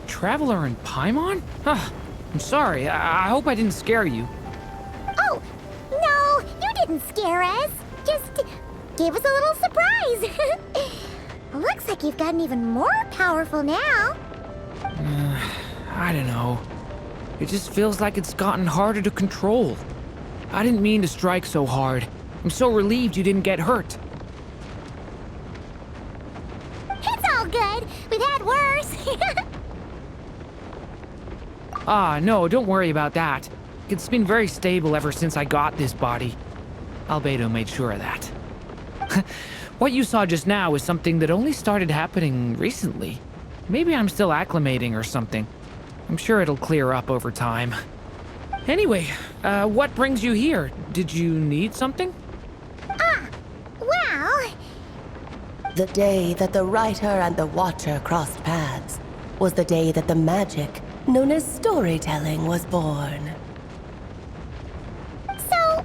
Traveler in Paimon? I'm sorry. I hope I didn't scare you. Oh, no, you didn't scare us. Just gave us a little surprise. Looks like you've gotten even more powerful now. I don't know. It just feels like it's gotten harder to control. I didn't mean to strike so hard. I'm so relieved you didn't get hurt. It's all good. We've had worse. No, don't worry about that. It's been very stable ever since I got this body. Rubedo made sure of that. What you saw just now is something that only started happening recently. Maybe I'm still acclimating or something. I'm sure it'll clear up over time. Anyway, what brings you here? Did you need something? Well... The day that the writer and the watcher crossed paths was the day that the magic known as storytelling was born. So,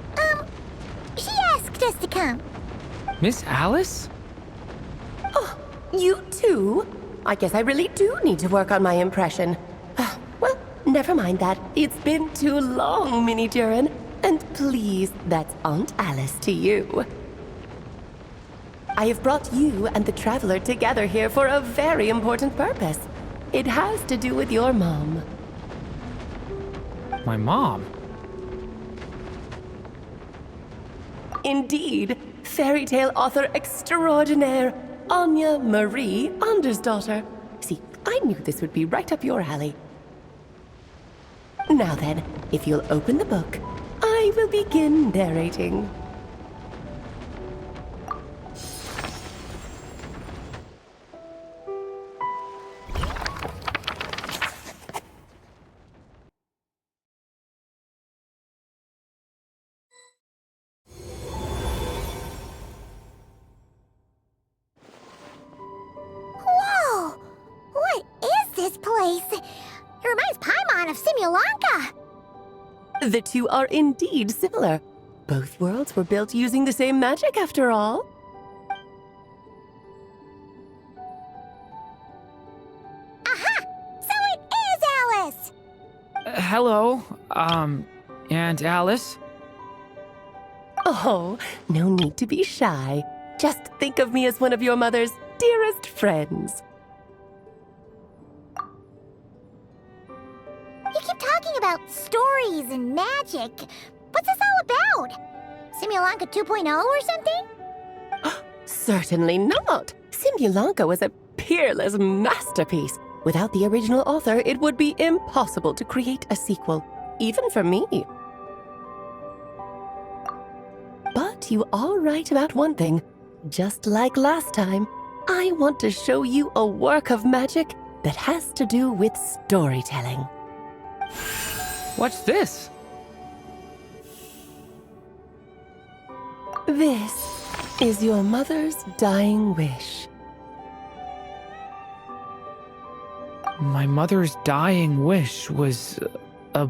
she asked us to come. Miss Alice? Oh, you too? I guess I really do need to work on my impression. Well, never mind that. It's been too long, Mini Durin. And please, that's Aunt Alice to you. I have brought you and the Traveler together here for a very important purpose. It has to do with your mom. My mom? Indeed, fairy tale author extraordinaire, Anya Marie Andersdottir. See, I knew this would be right up your alley. Now then, if you'll open the book, I will begin narrating. Whoa! What is this place? It reminds Paimon of Simulanka. The two are indeed similar. Both worlds were built using the same magic, after all. Aha! So it is Alice! Hello, Aunt Alice? Oh, no need to be shy. Just think of me as one of your mother's dearest friends. You keep talking about stories and magic. What's this all about? Simulanka 2.0 or something? Certainly not. Simulanka was a peerless masterpiece. Without the original author, it would be impossible to create a sequel, even for me. But you are right about one thing. Just like last time, I want to show you a work of magic that has to do with storytelling. What's this? This is your mother's dying wish. My mother's dying wish was a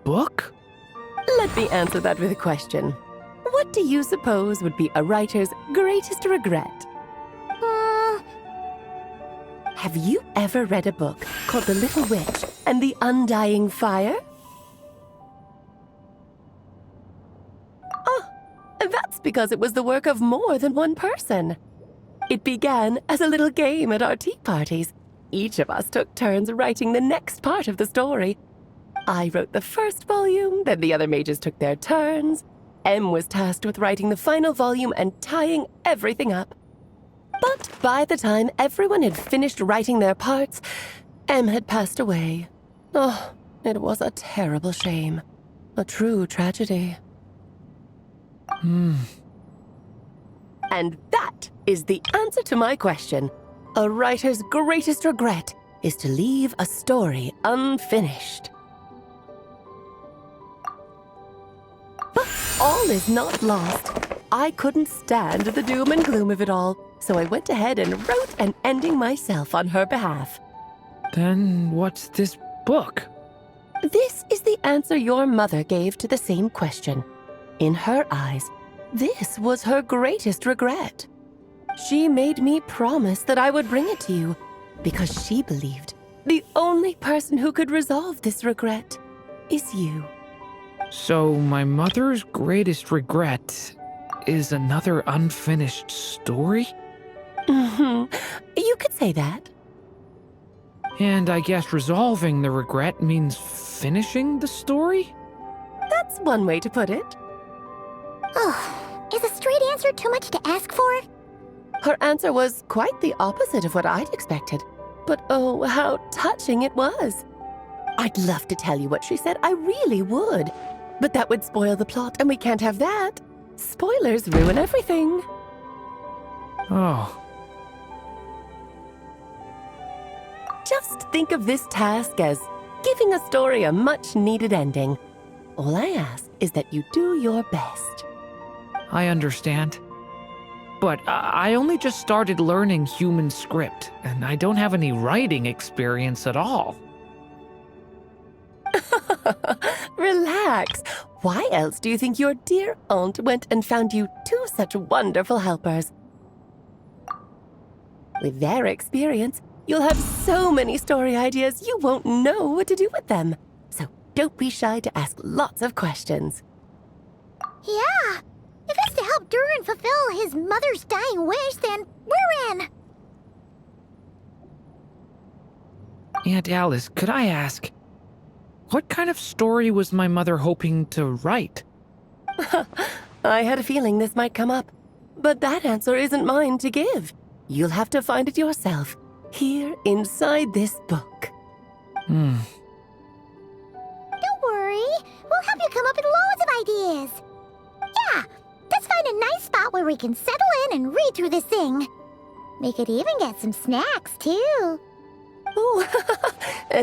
book? Let me answer that with a question. What do you suppose would be a writer's greatest regret? Have you ever read a book called The Little Witch and the Undying Fire? Oh, that's because it was the work of more than one person. It began as a little game at our tea parties. Each of us took turns writing the next part of the story. I wrote the first volume, then the other mages took their turns. Em was tasked with writing the final volume and tying everything up. But by the time everyone had finished writing their parts, Em had passed away. Oh, it was a terrible shame. A true tragedy. And that is the answer to my question. A writer's greatest regret is to leave a story unfinished. But all is not lost. I couldn't stand the doom and gloom of it all, so I went ahead and wrote an ending myself on her behalf. Then what's this book? This is the answer your mother gave to the same question. In her eyes, this was her greatest regret. She made me promise that I would bring it to you because she believed the only person who could resolve this regret is you. So my mother's greatest regret is another unfinished story? You could say that. And I guess resolving the regret means finishing the story? That's one way to put it. Oh, is a straight answer too much to ask for? Her answer was quite the opposite of what I'd expected. But oh, how touching it was. I'd love to tell you what she said, I really would. But that would spoil the plot, and we can't have that. Spoilers ruin everything. Oh. Just think of this task as giving a story a much-needed ending. All I ask is that you do your best. I understand. But I only just started learning human script, and I don't have any writing experience at all. Relax. Why else do you think your dear aunt went and found you two such wonderful helpers? With their experience, you'll have so many story ideas you won't know what to do with them. So don't be shy to ask lots of questions. Yeah. If it's to help Durin fulfill his mother's dying wish, then we're in. Aunt Alice, could I ask, what kind of story was my mother hoping to write? I had a feeling this might come up, but that answer isn't mine to give. You'll have to find it yourself, here inside this book. Don't worry. We'll help you come up with loads of ideas. Yeah, let's find a nice spot where we can settle in and read through this thing. We could even get some snacks, too. Oh,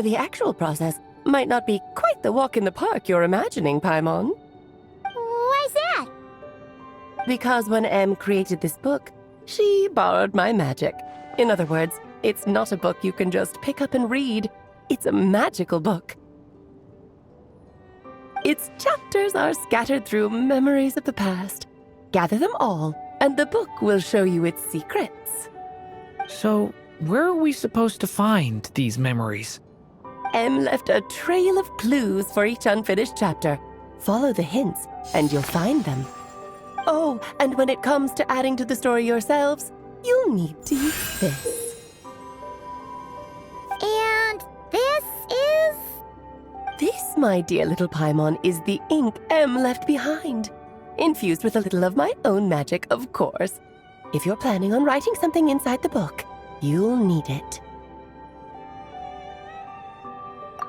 the actual process might not be quite the walk in the park you're imagining, Paimon. Why's that? Because when Em created this book, she borrowed my magic. In other words, it's not a book you can just pick up and read. It's a magical book. Its chapters are scattered through memories of the past. Gather them all, and the book will show you its secrets. So, where are we supposed to find these memories? Em left a trail of clues for each unfinished chapter. Follow the hints, and you'll find them. Oh, and when it comes to adding to the story yourselves, you'll need to use this. And this is? This my dear little Paimon is the ink M left behind. Infused with a little of my own magic, of course. If you're planning on writing something inside the book, you'll need it.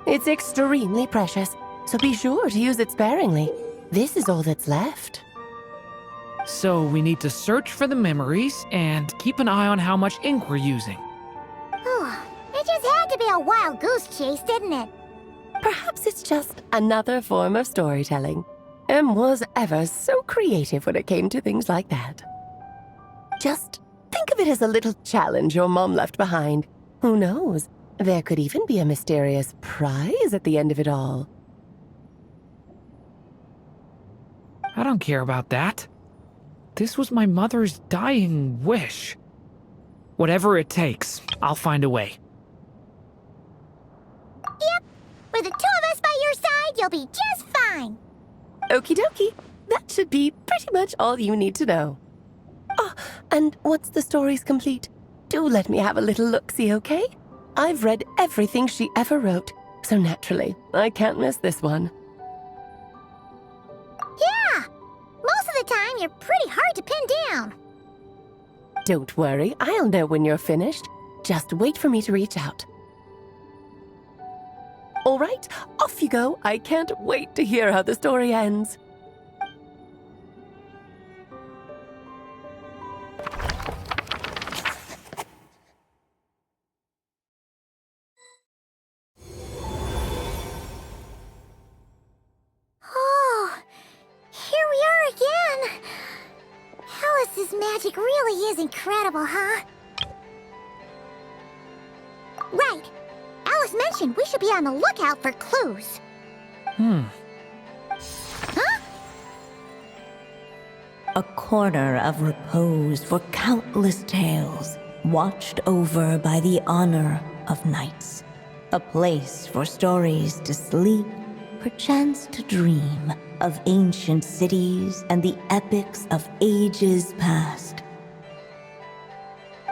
It's extremely precious, so be sure to use it sparingly. This is all that's left. So we need to search for the memories and keep an eye on how much ink we're using. It just had to be a wild goose chase, didn't it? Perhaps it's just another form of storytelling. Em was ever so creative when it came to things like that. Just think of it as a little challenge your mom left behind. Who knows? There could even be a mysterious prize at the end of it all. I don't care about that. This was my mother's dying wish. Whatever it takes, I'll find a way. Yep. With the two of us by your side, you'll be just fine. Okie dokie. That should be pretty much all you need to know. Oh, and once the story's complete, do let me have a little look-see, okay? I've read everything she ever wrote, so naturally, I can't miss this one. Yeah. Most of the time, you're pretty hard to pin down. Don't worry, I'll know when you're finished. Just wait for me to reach out. All right, off you go. I can't wait to hear how the story ends. Oh, here we are again. Alice's magic really is incredible, huh? Right. Alice mentioned we should be on the lookout for clues. Huh? A corner of repose for countless tales, watched over by the honor of knights. A place for stories to sleep, perchance to dream of ancient cities and the epics of ages past.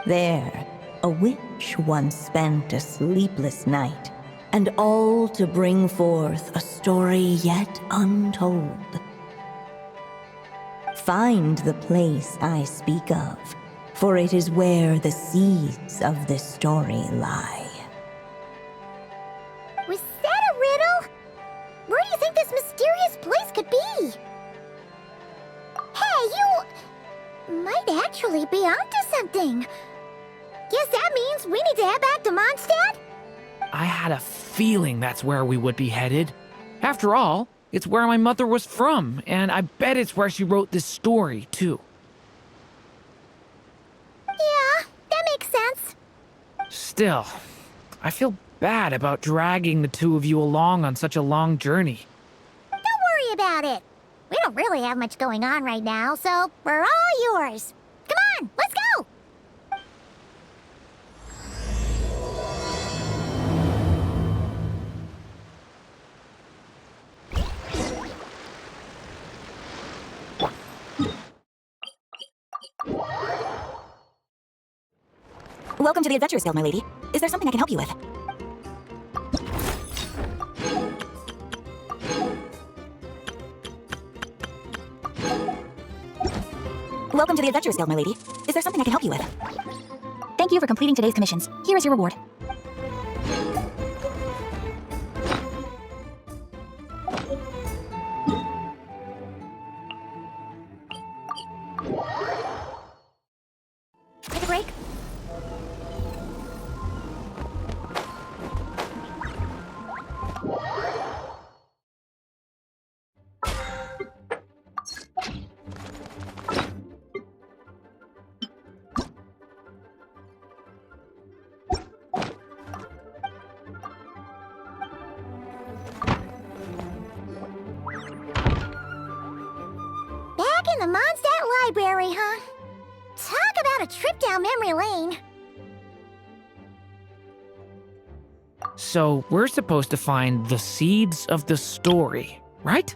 There, a witch once spent a sleepless night, and all to bring forth a story yet untold. Find the place I speak of, for it is where the seeds of this story lie. Was that a riddle? Where do you think this mysterious place could be? Hey, you might actually be onto something. Guess that means we need to head back to Mondstadt? I had a feeling that's where we would be headed. After all, it's where my mother was from, and I bet it's where she wrote this story, too. Yeah, that makes sense. Still, I feel bad about dragging the two of you along on such a long journey. Don't worry about it. We don't really have much going on right now, so we're all yours. Come on, let's go! Welcome to the Adventurers Guild, my lady. Is there something I can help you with? Welcome to the Adventurers Guild, my lady. Is there something I can help you with? Thank you for completing today's commissions. Here is your reward. Take a break. Back in the Mondstadt Library, huh? Talk about a trip down memory lane. So, we're supposed to find the seeds of the story, right?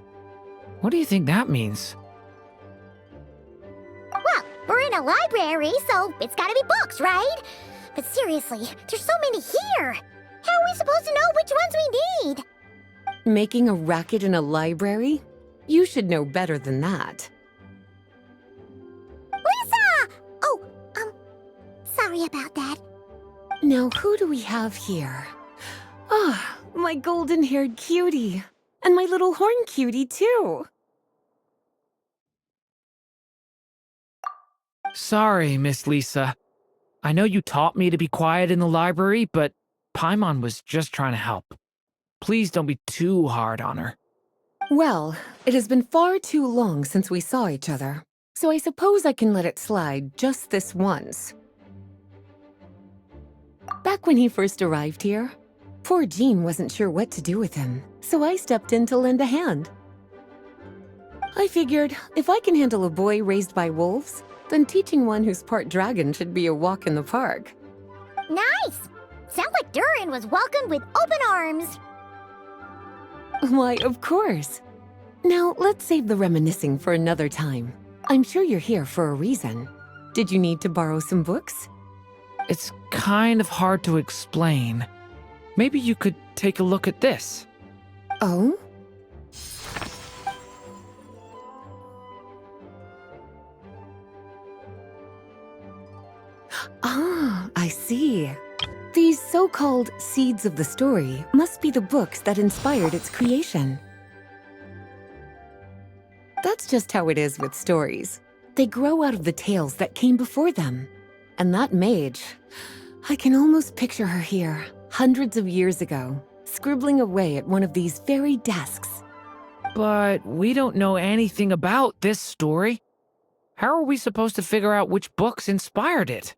What do you think that means? Well, we're in a library, so it's gotta be books, right? But seriously, there's so many here. How are we supposed to know which ones we need? Making a racket in a library? You should know better than that. Lisa! Oh, sorry about that. Now, who do we have here? Ah, my golden-haired cutie. And my little horn cutie, too. Sorry, Miss Lisa. I know you taught me to be quiet in the library, but Paimon was just trying to help. Please don't be too hard on her. Well, it has been far too long since we saw each other, so I suppose I can let it slide just this once. Back when he first arrived here, poor Jean wasn't sure what to do with him, so I stepped in to lend a hand. I figured, if I can handle a boy raised by wolves, then teaching one who's part dragon should be a walk in the park. Nice! Sounds like Durin was welcomed with open arms. Why, of course. Now, let's save the reminiscing for another time. I'm sure you're here for a reason. Did you need to borrow some books? It's kind of hard to explain. Maybe you could take a look at this. Oh? Ah, I see. These so-called seeds of the story must be the books that inspired its creation. That's just how it is with stories. They grow out of the tales that came before them. And that mage, I can almost picture her here, hundreds of years ago, scribbling away at one of these very desks. But we don't know anything about this story. How are we supposed to figure out which books inspired it?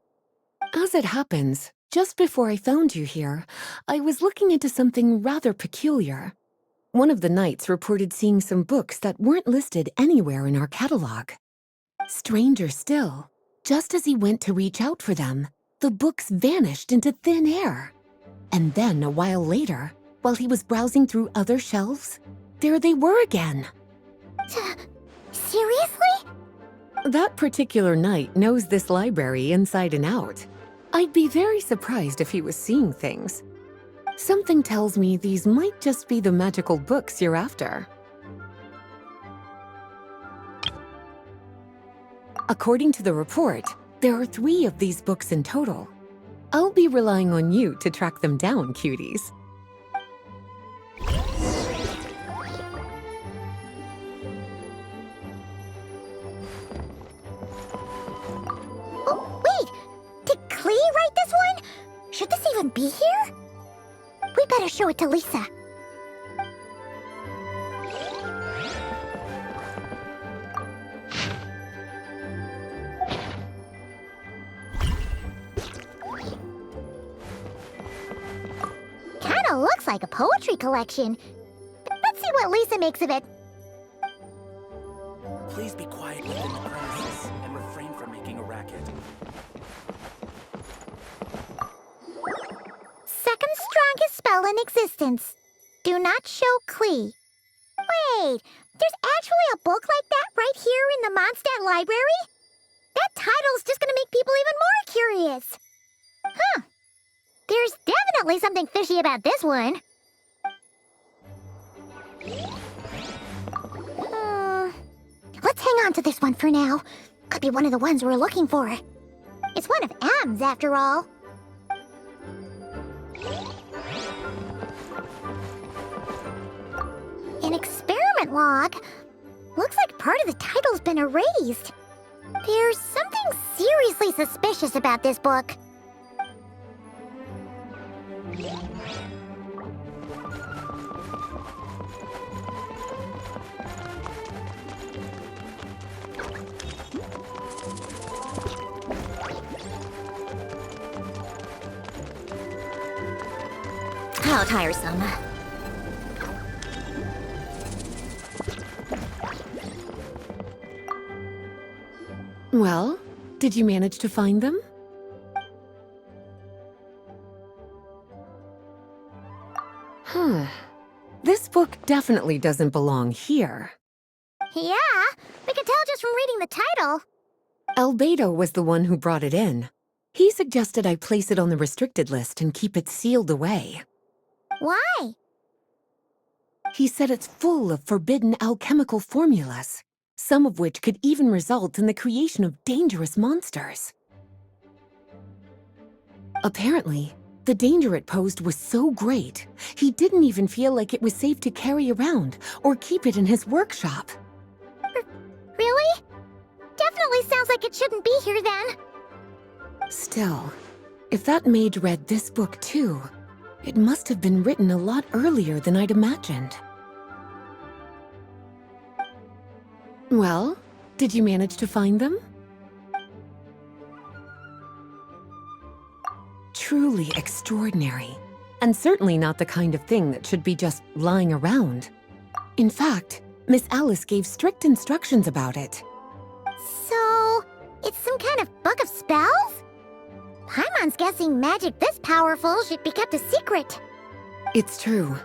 As it happens, just before I found you here, I was looking into something rather peculiar. One of the knights reported seeing some books that weren't listed anywhere in our catalog. Stranger still, just as he went to reach out for them, the books vanished into thin air. And then, a while later, while he was browsing through other shelves, there they were again. Seriously? That particular knight knows this library inside and out. I'd be very surprised if he was seeing things. Something tells me these might just be the magical books you're after. According to the report, there are 3 of these books in total. I'll be relying on you to track them down, cuties. Oh, wait! Did Klee write this one? Should this even be here? We better show it to Lisa. Kinda looks like a poetry collection. Let's see what Lisa makes of it. Please be quiet within the premises and refrain from making a racket. Second strongest spell in existence. Do not show Klee. Wait, there's actually a book like that right here in the Mondstadt library? That title's just gonna make people even more curious. Huh. There's definitely something fishy about this one. Let's hang on to this one for now. Could be one of the ones we're looking for. It's one of M's, after all. An experiment log. Looks like part of the title's been erased. There's something seriously suspicious about this book. How tiresome. Well, did you manage to find them? Huh. This book definitely doesn't belong here. Yeah, we can tell just from reading the title. Rubedo was the one who brought it in. He suggested I place it on the restricted list and keep it sealed away. Why? He said it's full of forbidden alchemical formulas, some of which could even result in the creation of dangerous monsters. Apparently, the danger it posed was so great, he didn't even feel like it was safe to carry around or keep it in his workshop. Really? Definitely sounds like it shouldn't be here then. Still, if that mage read this book too, it must have been written a lot earlier than I'd imagined. Well, did you manage to find them? Truly extraordinary, and certainly not the kind of thing that should be just lying around. In fact, Miss Alice gave strict instructions about it. So, it's some kind of book of spells? Paimon's guessing magic this powerful should be kept a secret. It's true.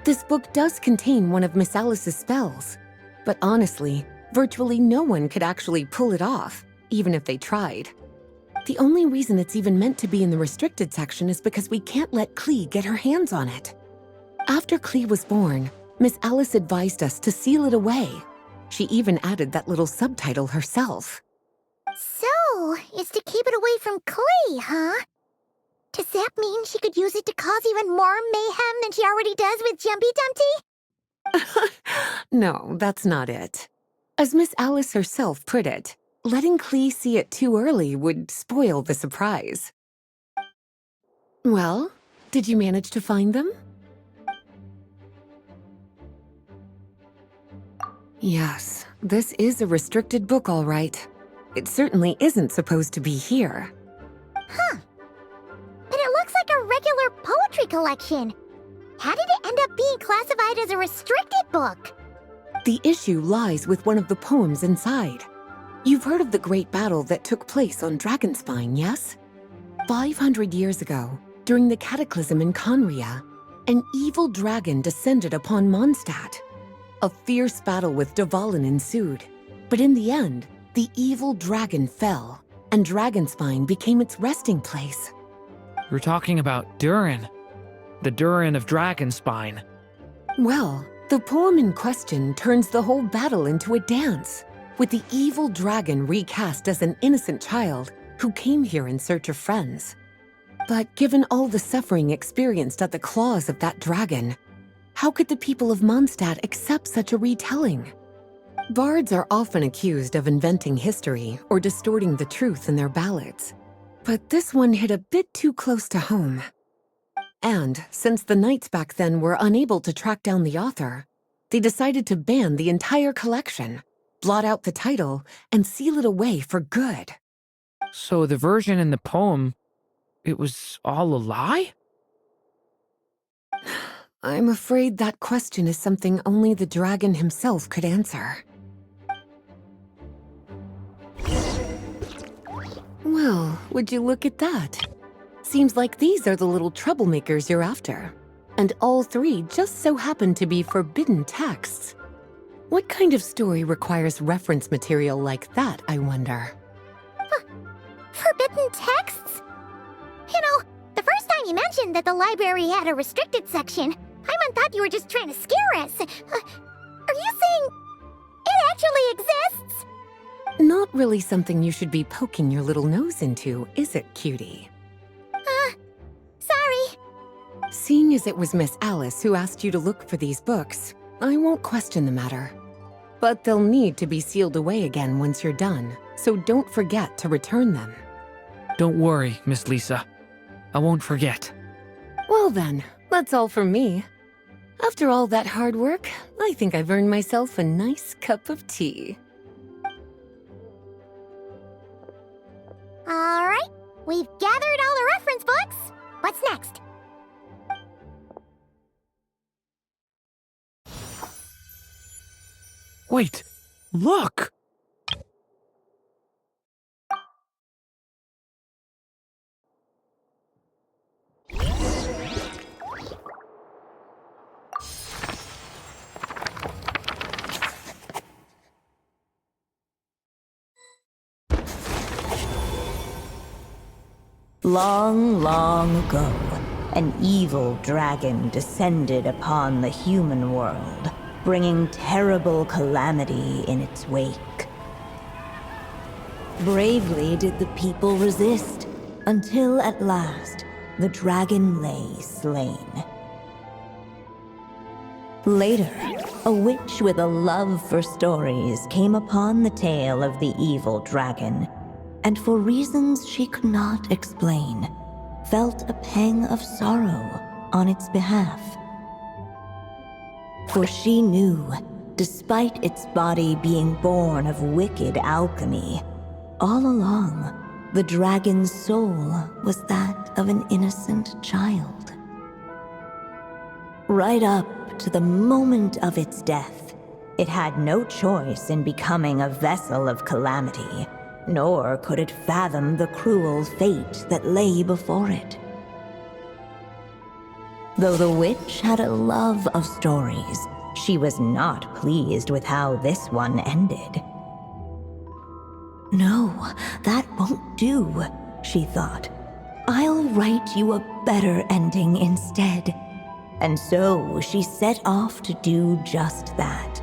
This book does contain one of Miss Alice's spells. But honestly, virtually no one could actually pull it off, even if they tried. The only reason it's even meant to be in the restricted section is because we can't let Klee get her hands on it. After Klee was born, Miss Alice advised us to seal it away. She even added that little subtitle herself. So, it's to keep it away from Klee, huh? Does that mean she could use it to cause even more mayhem than she already does with Jumpy Dumpty? No, that's not it. As Miss Alice herself put it, letting Klee see it too early would spoil the surprise. Well, did you manage to find them? Yes, this is a restricted book, all right. It certainly isn't supposed to be here. Huh. But it looks like a regular poetry collection. How did it end up being classified as a restricted book? The issue lies with one of the poems inside. You've heard of the great battle that took place on Dragonspine, yes? 500 years ago, during the cataclysm in Conria, an evil dragon descended upon Mondstadt. A fierce battle with Dvalin ensued, but in the end, the evil dragon fell, and Dragonspine became its resting place. We're talking about Durin. The Durin of Dragonspine. Well, the poem in question turns the whole battle into a dance, with the evil dragon recast as an innocent child who came here in search of friends. But given all the suffering experienced at the claws of that dragon, how could the people of Mondstadt accept such a retelling? Bards are often accused of inventing history or distorting the truth in their ballads, but this one hit a bit too close to home. And since the knights back then were unable to track down the author, they decided to ban the entire collection, blot out the title, and seal it away for good. So the version in the poem, it was all a lie? I'm afraid that question is something only the dragon himself could answer. Well, would you look at that? Seems like these are the little troublemakers you're after. And all three just so happen to be forbidden texts. What kind of story requires reference material like that, I wonder? Forbidden texts? You know, the first time you mentioned that the library had a restricted section, Paimon thought you were just trying to scare us. Are you saying it actually exists? Not really something you should be poking your little nose into, is it, cutie? Sorry. Seeing as it was Miss Alice who asked you to look for these books, I won't question the matter. But they'll need to be sealed away again once you're done, so don't forget to return them. Don't worry, Miss Lisa. I won't forget. Well then, that's all from me. After all that hard work, I think I've earned myself a nice cup of tea. All right, we've gathered all the reference books. What's next? Wait, look! Long, long ago, an evil dragon descended upon the human world, bringing terrible calamity in its wake. Bravely did the people resist, until at last the dragon lay slain. Later, a witch with a love for stories came upon the tale of the evil dragon, and for reasons she could not explain, felt a pang of sorrow on its behalf. For she knew, despite its body being born of wicked alchemy, all along, the dragon's soul was that of an innocent child. Right up to the moment of its death, it had no choice in becoming a vessel of calamity, nor could it fathom the cruel fate that lay before it. Though the witch had a love of stories, she was not pleased with how this one ended. No, that won't do, she thought. I'll write you a better ending instead. And so she set off to do just that,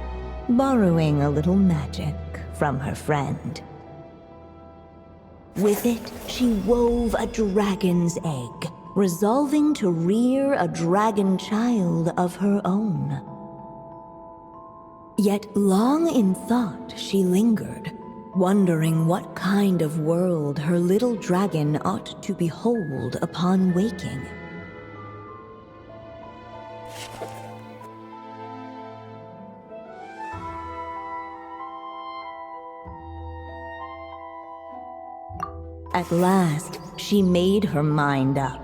borrowing a little magic from her friend. With it, she wove a dragon's egg, resolving to rear a dragon child of her own. Yet long in thought she lingered, wondering what kind of world her little dragon ought to behold upon waking. At last, she made her mind up,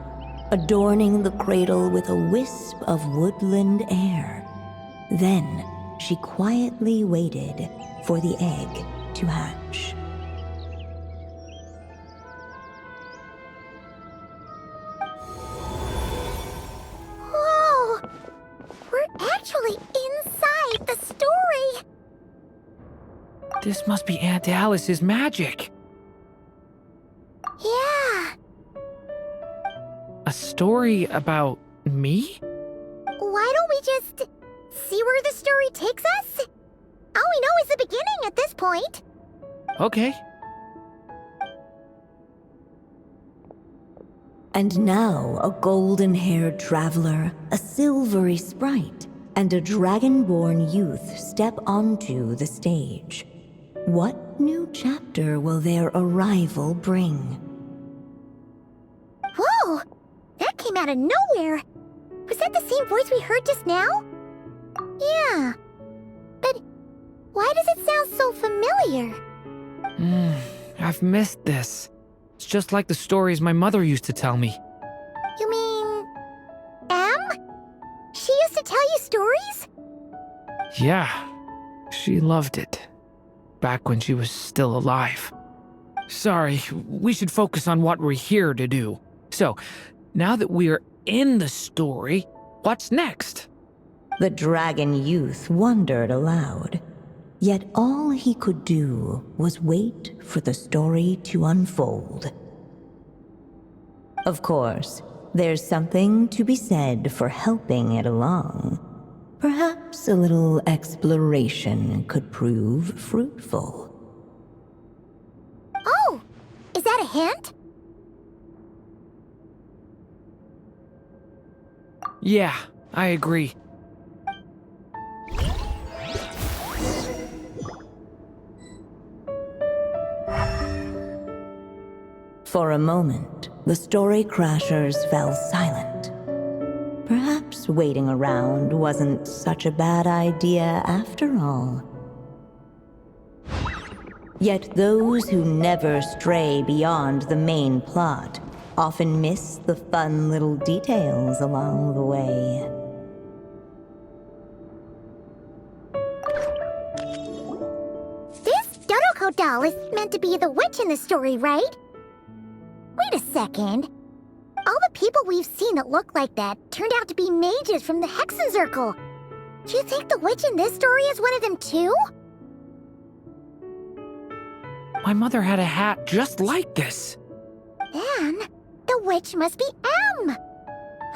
adorning the cradle with a wisp of woodland air. Then, she quietly waited for the egg to hatch. Whoa! We're actually inside the story! This must be Aunt Alice's magic. Yeah. A story about me? Why don't we just see where the story takes us? All we know is the beginning at this point. Okay. And now a golden-haired traveler, a silvery sprite, and a dragon-born youth step onto the stage. What new chapter will their arrival bring? Whoa! That came out of nowhere! Was that the same voice we heard just now? Yeah. But why does it sound so familiar? I've missed this. It's just like the stories my mother used to tell me. You mean... Em? She used to tell you stories? Yeah, she loved it. Back when she was still alive. Sorry, we should focus on what we're here to do. So, now that we're in the story, what's next? The dragon youth wondered aloud. Yet all he could do was wait for the story to unfold. Of course, there's something to be said for helping it along. Perhaps a little exploration could prove fruitful. Oh! Is that a hint? Yeah, I agree. For a moment, the story crashers fell silent. Perhaps waiting around wasn't such a bad idea after all. Yet those who never stray beyond the main plot often miss the fun little details along the way. This Draco doll is meant to be the witch in the story, right? Wait a second. All the people we've seen that look like that turned out to be mages from the Hexen Circle. Do you think the witch in this story is one of them too? My mother had a hat just like this. Then, the witch must be Em.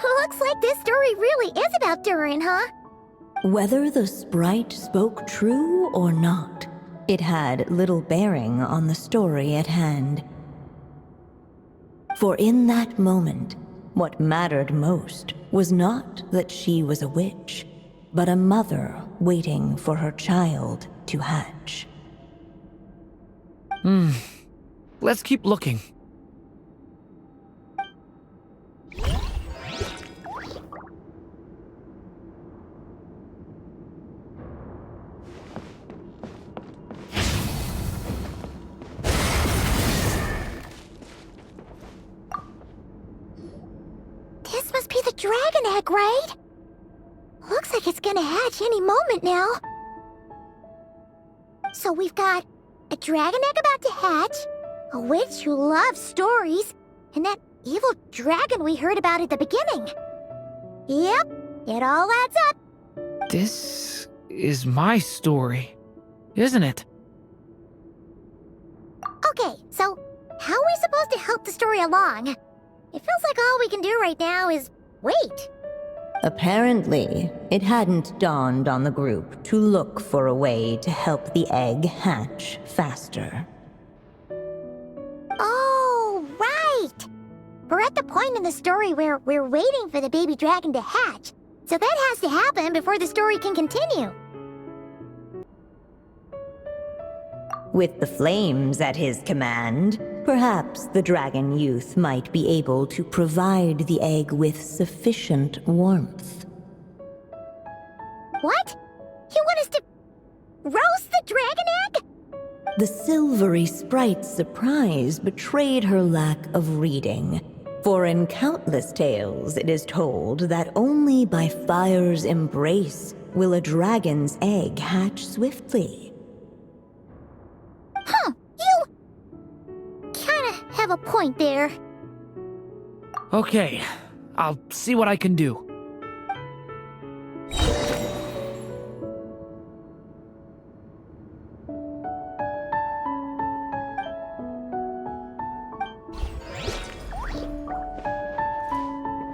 Looks like this story really is about Durin, huh? Whether the sprite spoke true or not, it had little bearing on the story at hand. For in that moment, what mattered most was not that she was a witch, but a mother waiting for her child to hatch. Let's keep looking. This must be the dragon egg, right? Looks like it's gonna hatch any moment now. So we've got a dragon egg about to hatch, a witch who loves stories, and that evil dragon we heard about at the beginning. Yep, it all adds up. This is my story, isn't it? Okay, so how are we supposed to help the story along? It feels like all we can do right now is wait. Apparently, it hadn't dawned on the group to look for a way to help the egg hatch faster. Oh, right! We're at the point in the story where we're waiting for the baby dragon to hatch, so that has to happen before the story can continue. With the flames at his command, perhaps the dragon youth might be able to provide the egg with sufficient warmth. What? You want us to roast the dragon egg? The silvery sprite's surprise betrayed her lack of reading, for in countless tales it is told that only by fire's embrace will a dragon's egg hatch swiftly. Huh, you kinda have a point there. Okay, I'll see what I can do.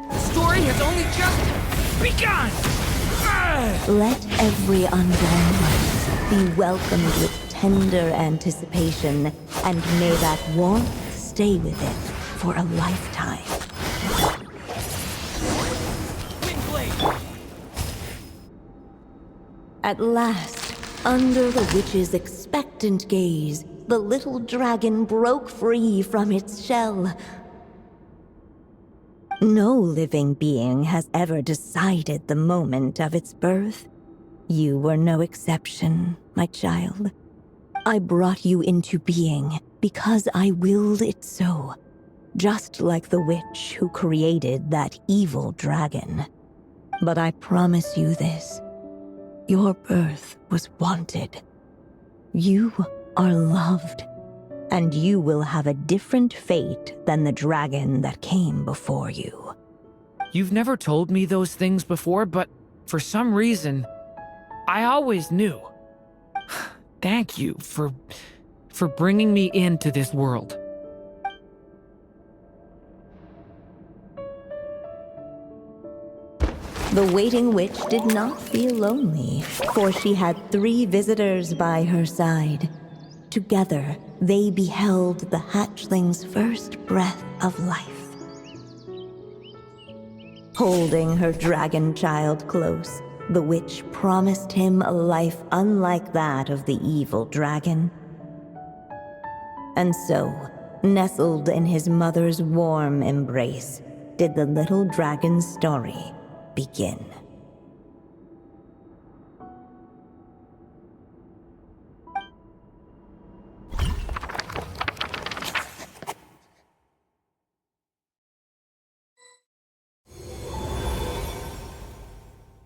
The story has only just begun! Let every unborn life be welcomed with tender anticipation, and may that warmth stay with it for a lifetime. At last, under the witch's expectant gaze, the little dragon broke free from its shell. No living being has ever decided the moment of its birth. You were no exception, my child. I brought you into being because I willed it so, just like the witch who created that evil dragon. But I promise you this, your birth was wanted. You are loved, and you will have a different fate than the dragon that came before you. You've never told me those things before, but for some reason, I always knew. Thank you for bringing me into this world. The waiting witch did not feel lonely, for she had 3 visitors by her side. Together, they beheld the hatchling's first breath of life. Holding her dragon child close, the witch promised him a life unlike that of the evil dragon. And so, nestled in his mother's warm embrace, did the little dragon's story begin.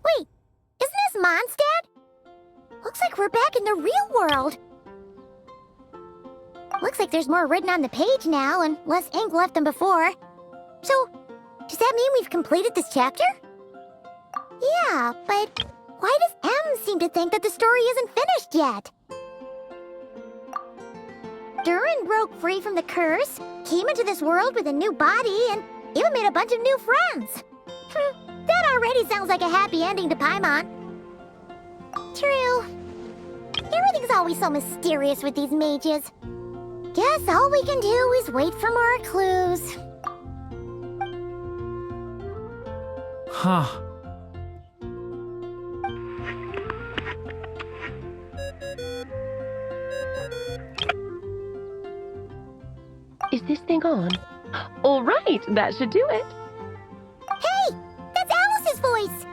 Wait, isn't this Mondstadt? Looks like we're back in the real world. Looks like there's more written on the page now and less ink left than before. So, does that mean we've completed this chapter? Yeah, but why does M seem to think that the story isn't finished yet? Durin broke free from the curse, came into this world with a new body, and even made a bunch of new friends. That already sounds like a happy ending to Paimon. True. Everything's always so mysterious with these mages. Guess all we can do is wait for more clues. Huh. Is this thing on? All right, that should do it. Hey! That's Alice's voice!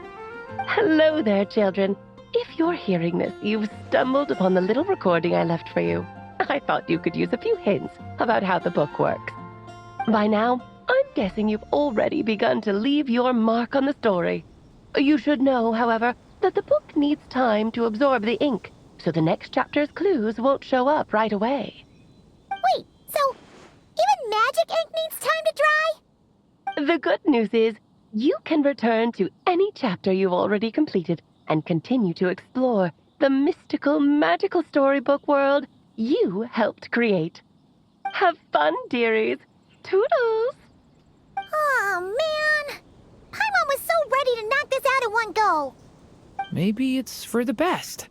Hello there, children. If you're hearing this, you've stumbled upon the little recording I left for you. I thought you could use a few hints about how the book works. By now, I'm guessing you've already begun to leave your mark on the story. You should know, however, that the book needs time to absorb the ink, so the next chapter's clues won't show up right away. Wait, so even magic ink needs time to dry? The good news is, you can return to any chapter you've already completed and continue to explore the mystical, magical storybook world you helped create. Have fun, dearies. Toodles! Oh, man! Paimon was so ready to knock this out in one go. Maybe it's for the best.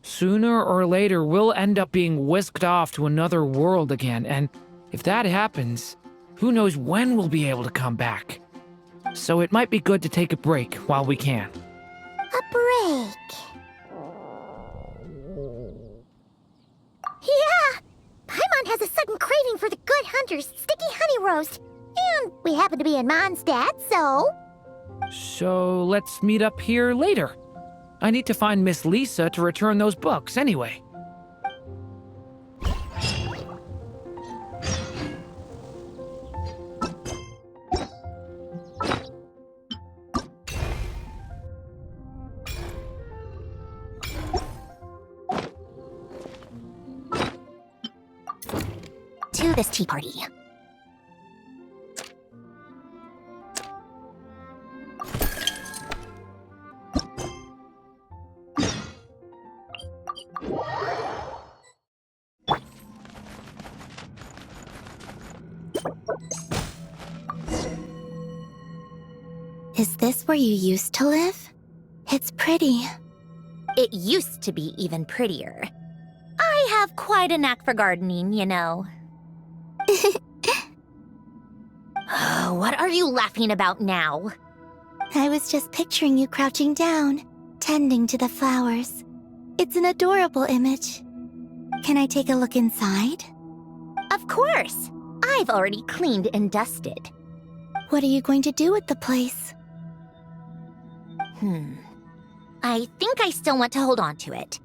Sooner or later, we'll end up being whisked off to another world again, and if that happens, who knows when we'll be able to come back. So it might be good to take a break while we can. A break. Yeah! Paimon has a sudden craving for the Good Hunter's sticky honey roast. And we happen to be in Mondstadt, so... So let's meet up here later. I need to find Miss Lisa to return those books anyway. To this tea party. Is this where you used to live? It's pretty. It used to be even prettier. I have quite a knack for gardening, you know. What are you laughing about now? I was just picturing you crouching down, tending to the flowers. It's an adorable image. Can I take a look inside? Of course. I've already cleaned and dusted. What are you going to do with the place? I think I still want to hold on to it.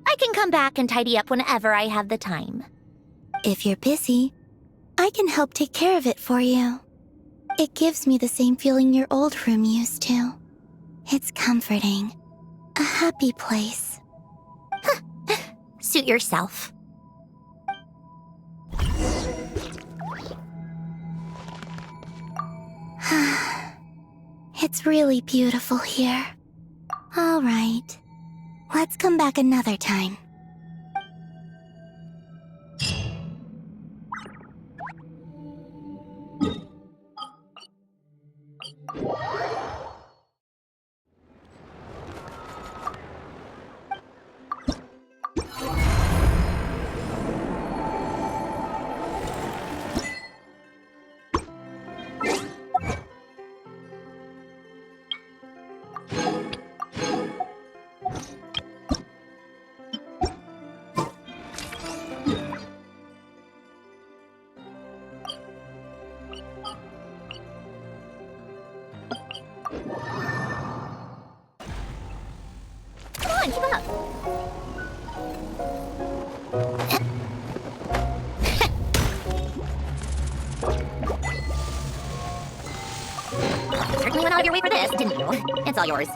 I can come back and tidy up whenever I have the time. If you're busy, I can help take care of it for you. It gives me the same feeling your old room used to. It's comforting. A happy place. Suit yourself. It's really beautiful here. All right. Let's come back another time. Come on, keep up. Certainly went out of your way for this, didn't you? It's all yours.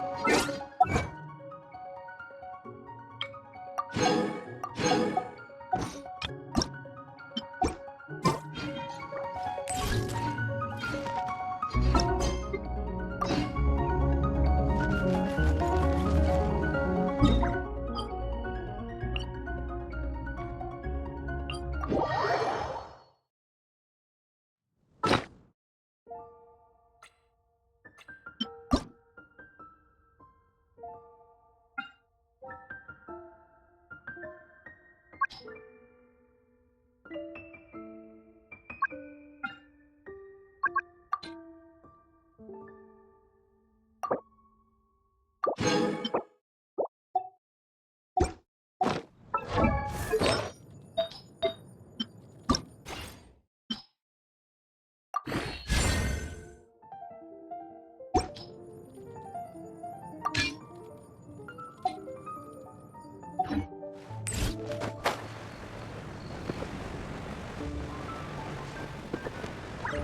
Hey,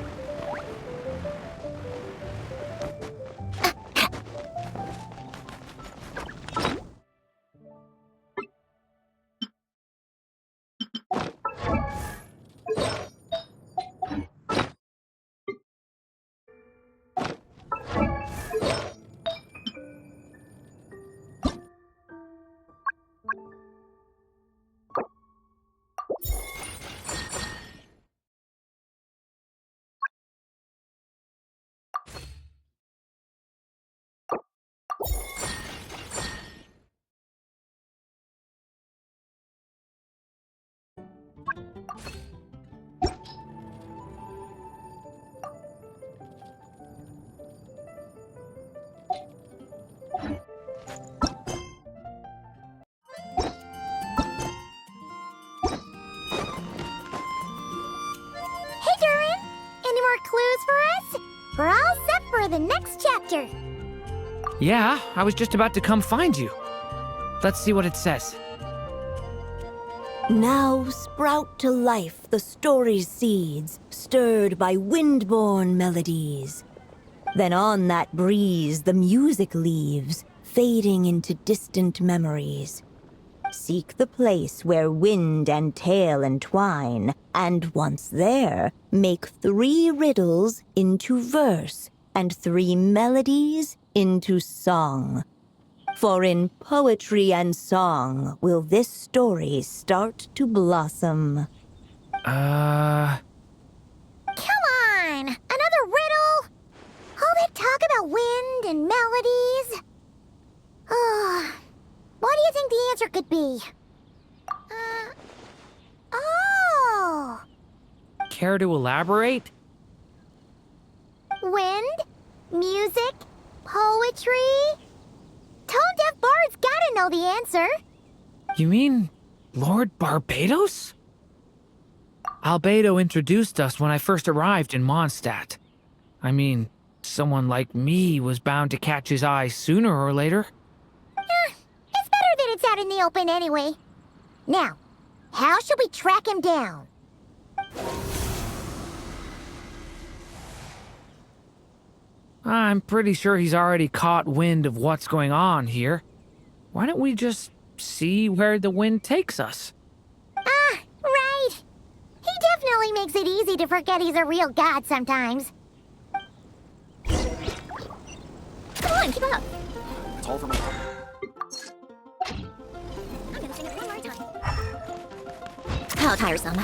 Durin! Any more clues for us? We're all set for the next chapter. Yeah, I was just about to come find you. Let's see what it says. Now sprout to life the story's seeds, stirred by wind-born melodies. Then on that breeze the music leaves, fading into distant memories. Seek the place where wind and tale entwine, and once there, make 3 riddles into verse, and 3 melodies into song. For in poetry and song will this story start to blossom. Come on! Another riddle? All that talk about wind and melodies? What do you think the answer could be? Oh! Care to elaborate? Wind? Music? Poetry? Tone-deaf bards gotta know the answer. You mean Lord Barbados? Albedo introduced us when I first arrived in Mondstadt. I mean, someone like me was bound to catch his eye sooner or later. It's better that it's out in the open anyway. Now, how should we track him down? I'm pretty sure he's already caught wind of what's going on here. Why don't we just see where the wind takes us? Ah, right. He definitely makes it easy to forget he's a real god sometimes. Come on, keep up. It's all for my I'm gonna sing it one more time. How tiresome.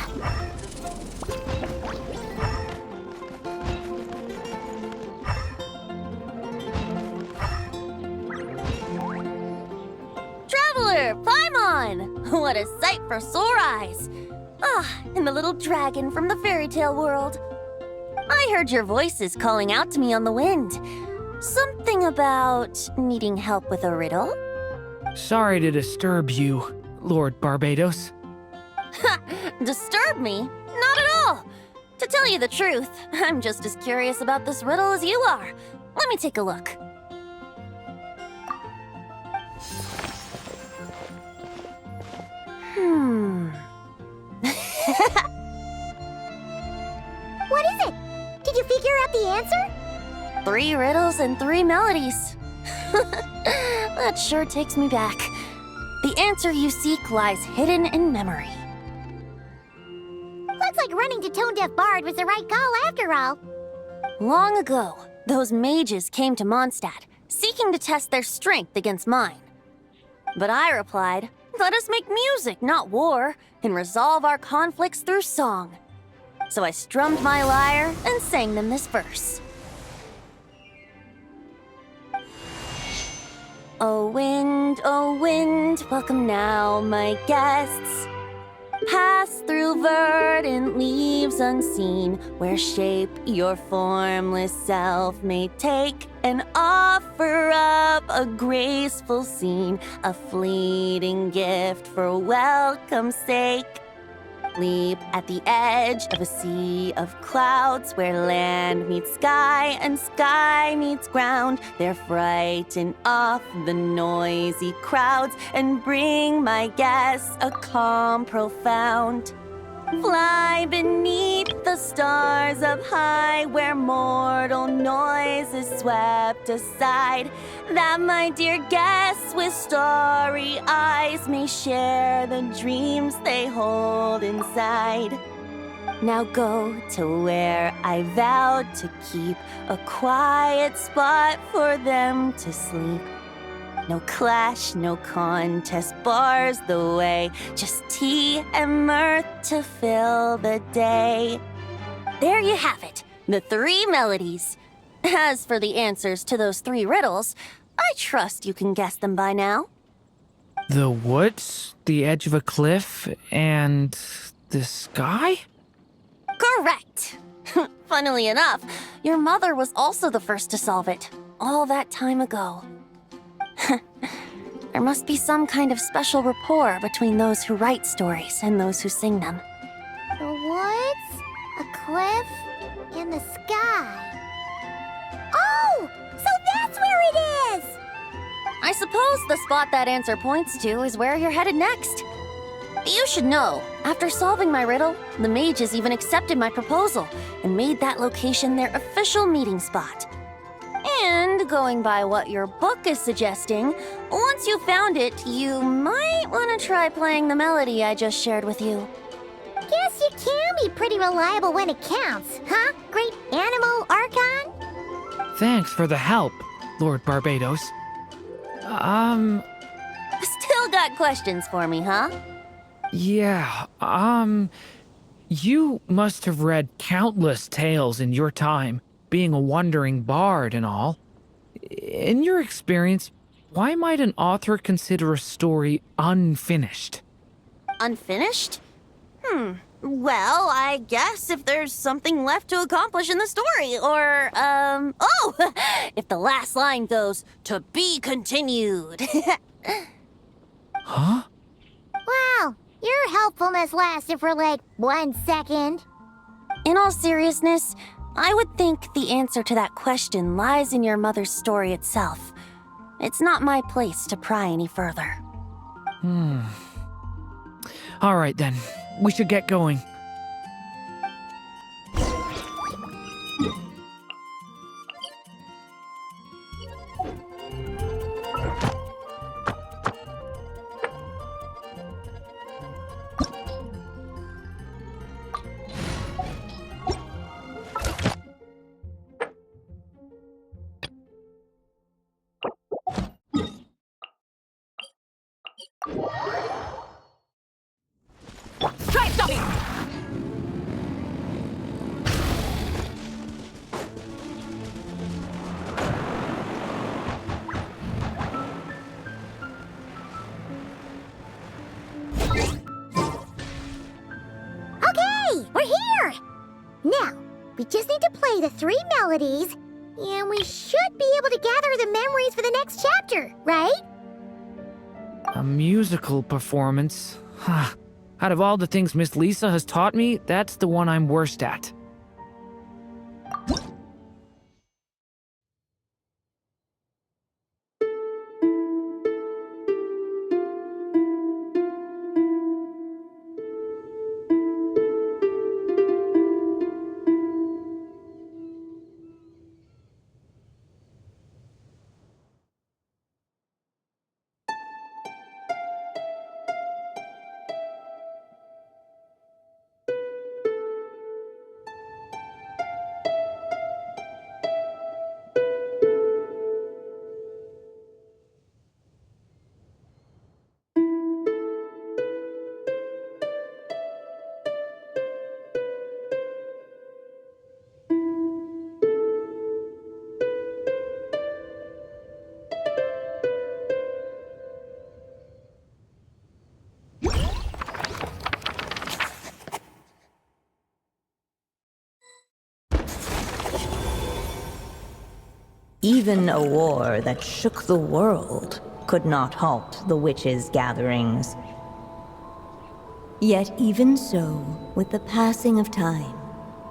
Traveler, Paimon! What a sight for sore eyes! Ah, and the little dragon from the fairy tale world. I heard your voices calling out to me on the wind. Something about needing help with a riddle? Sorry to disturb you, Lord Barbados. Disturb me? Not at all! To tell you the truth, I'm just as curious about this riddle as you are. Let me take a look. What is it? Did you figure out the answer? 3 riddles and 3 melodies. That sure takes me back. The answer you seek lies hidden in memory. Looks like running to Tone Deaf Bard was the right call after all. Long ago, those mages came to Mondstadt, seeking to test their strength against mine. But I replied, let us make music, not war, and resolve our conflicts through song. So I strummed my lyre and sang them this verse. Oh wind, welcome now, my guests. Pass through verdant leaves unseen, where shape your formless self may take, and offer up a graceful scene, a fleeting gift for welcome's sake. Leap at the edge of a sea of clouds, where land meets sky and sky meets ground. There frighten off the noisy crowds and bring my guests a calm profound. Fly beneath the stars stars up high, where mortal noise is swept aside, that my dear guests with starry eyes may share the dreams they hold inside. Now go to where I vowed to keep a quiet spot for them to sleep. No clash, no contest bars the way, just tea and mirth to fill the day. There you have it, the 3 melodies. As for the answers to those 3 riddles, I trust you can guess them by now. The woods, the edge of a cliff, and the sky? Correct! Funnily enough, your mother was also the first to solve it, all that time ago. There must be some kind of special rapport between those who write stories and those who sing them. The woods, a cliff, and the sky. Oh! So that's where it is! I suppose the spot that answer points to is where you're headed next. You should know, after solving my riddle, the mages even accepted my proposal and made that location their official meeting spot. And going by what your book is suggesting, once you found it, you might want to try playing the melody I just shared with you. Guess you can be pretty reliable when it counts, huh? Great Animal Archon? Thanks for the help, Lord Barbados. Still got questions for me, huh? Yeah, you must have read countless tales in your time, being a wandering bard and all. In your experience, why might an author consider a story unfinished? Unfinished? Well, I guess if there's something left to accomplish in the story, or, if the last line goes, "To be continued." Huh? Well, your helpfulness lasted for like 1 second. In all seriousness, I would think the answer to that question lies in your mother's story itself. It's not my place to pry any further. All right then, we should get going. Try stopping! Okay, we're here! Now, we just need to play the 3 melodies, and we should be able to gather the memories for the next chapter, right? A musical performance? Huh. Out of all the things Miss Lisa has taught me, that's the one I'm worst at. Even a war that shook the world could not halt the witches' gatherings. Yet even so, with the passing of time,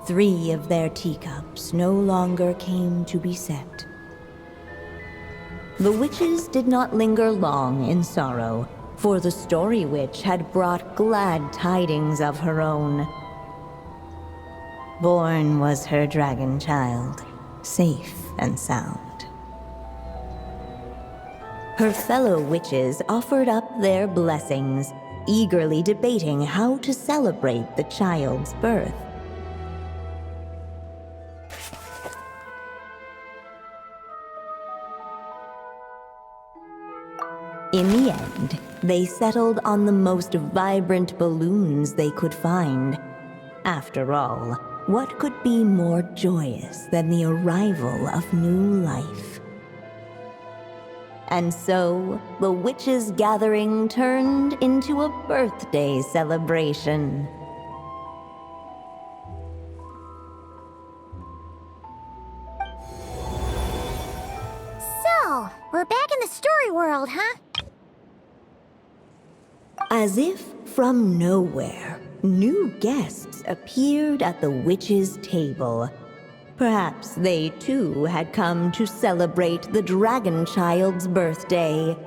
3 of their teacups no longer came to be set. The witches did not linger long in sorrow, for the Story Witch had brought glad tidings of her own. Born was her dragon child, safe and sound. Her fellow witches offered up their blessings, eagerly debating how to celebrate the child's birth. In the end, they settled on the most vibrant balloons they could find. After all, what could be more joyous than the arrival of new life? And so, the witches' gathering turned into a birthday celebration. So, we're back in the story world, huh? As if from nowhere, new guests appeared at the witches' table. Perhaps they too had come to celebrate the dragon child's birthday.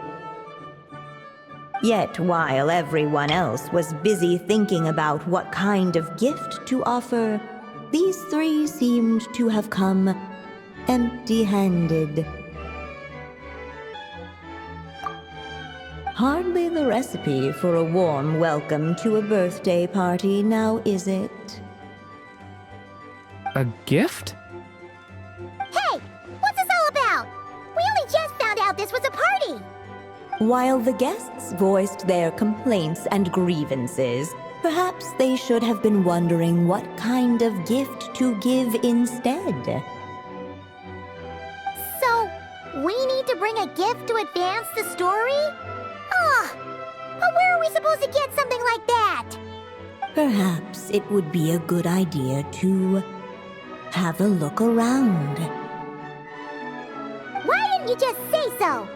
Yet while everyone else was busy thinking about what kind of gift to offer, these three seemed to have come empty-handed. Hardly the recipe for a warm welcome to a birthday party, now is it? A gift? Hey, what's this all about? We only just found out this was a party. While the guests voiced their complaints and grievances, perhaps they should have been wondering what kind of gift to give instead. So, we need to bring a gift to advance the story? But where are we supposed to get something like that? Perhaps it would be a good idea to have a look around. Why didn't you just say so?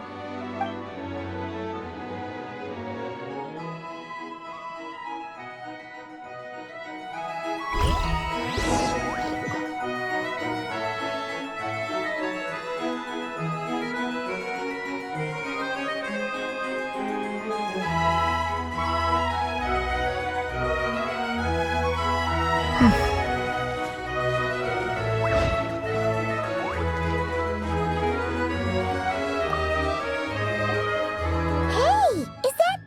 Hey, is that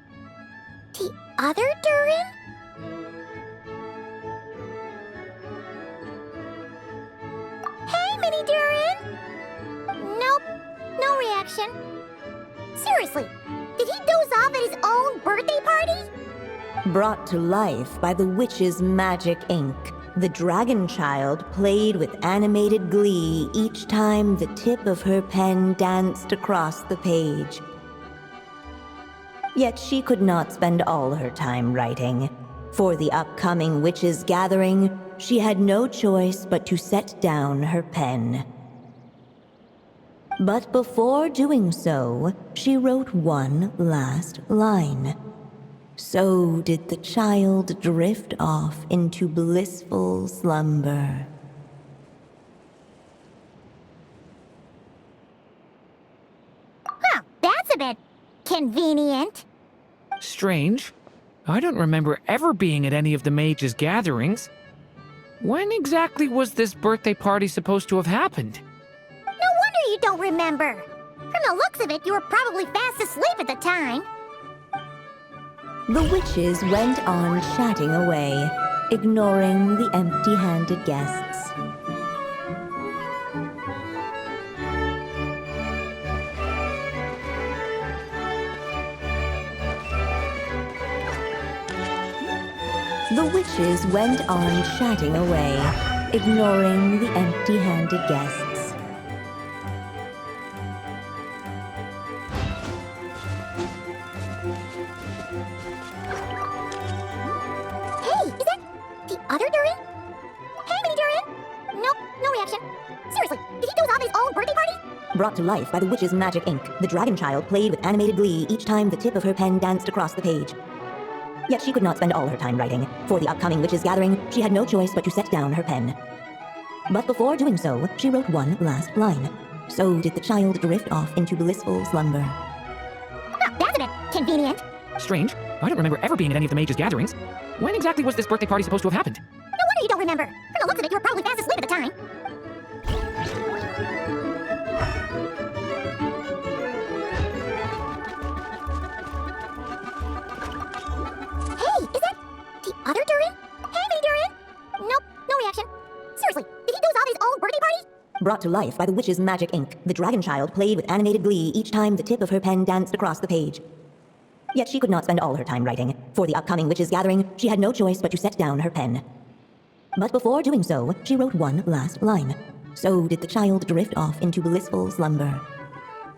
the other Durin? Hey, Mini Durin! Nope, no reaction. Seriously, did he doze off at his own birthday party? Brought to life by the witch's magic ink, the dragon child played with animated glee each time the tip of her pen danced across the page. Yet she could not spend all her time writing. For the upcoming witches' gathering, she had no choice but to set down her pen. But before doing so, she wrote one last line. So did the child drift off into blissful slumber. Huh, that's a bit convenient. Strange. I don't remember ever being at any of the mages' gatherings. When exactly was this birthday party supposed to have happened? No wonder you don't remember. From the looks of it, you were probably fast asleep at the time. The witches went on chatting away, ignoring the empty-handed guests. The witches went on chatting away, ignoring the empty-handed guests. Hey, is that the other Durin? Hey, Mini Durin! Nope, no reaction. Seriously, did he doze off at his own birthday party? Brought to life by the witch's magic ink, the dragon child played with animated glee each time the tip of her pen danced across the page. Yet she could not spend all her time writing. For the upcoming witches' gathering, she had no choice but to set down her pen. But before doing so, she wrote one last line. So did the child drift off into blissful slumber. Huh, that's a bit convenient. Strange. I don't remember ever being at any of the mages' gatherings. When exactly was this birthday party supposed to have happened? No wonder you don't remember. From the looks of it, you were probably fast asleep at the time. Hey, is that the other Durin? Hey, mini Durin! Nope, no reaction. Seriously, did he doze off his own birthday party? Brought to life by the witch's magic ink, the dragon child played with animated glee each time the tip of her pen danced across the page. Yet she could not spend all her time writing. For the upcoming witches' gathering, she had no choice but to set down her pen. But before doing so, she wrote one last line. So did the child drift off into blissful slumber.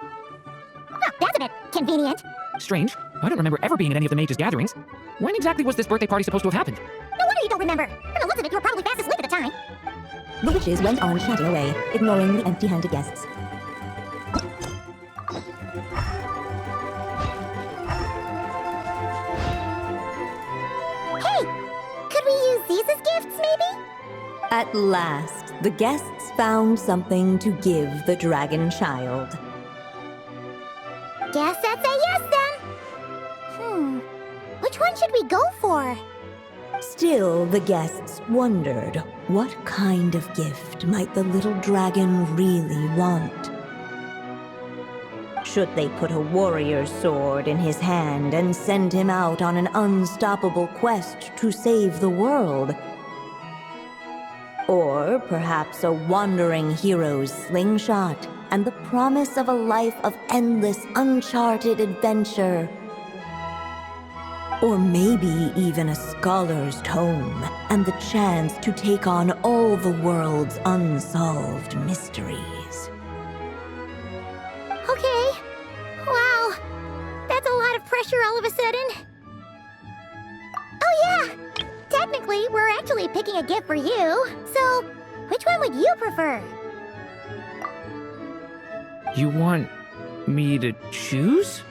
Oh, that's a bit convenient. Strange. I don't remember ever being at any of the mages' gatherings. When exactly was this birthday party supposed to have happened? No wonder you don't remember. From the looks of it, you were probably fast asleep at the time. The witches went on chatting away, ignoring the empty-handed guests. Hey, could we use these as gifts, maybe? At last, the guests found something to give the dragon child. Guess that's a yes then. Which one should we go for? Still, the guests wondered, what kind of gift might the little dragon really want? Should they put a warrior's sword in his hand and send him out on an unstoppable quest to save the world? Or perhaps a wandering hero's slingshot and the promise of a life of endless, uncharted adventure? Or maybe even a scholar's tome and the chance to take on all the world's unsolved mysteries. Okay. Wow. That's a lot of pressure all of a sudden. Oh yeah! Technically, we're actually picking a gift for you. So, which one would you prefer? You want me to choose?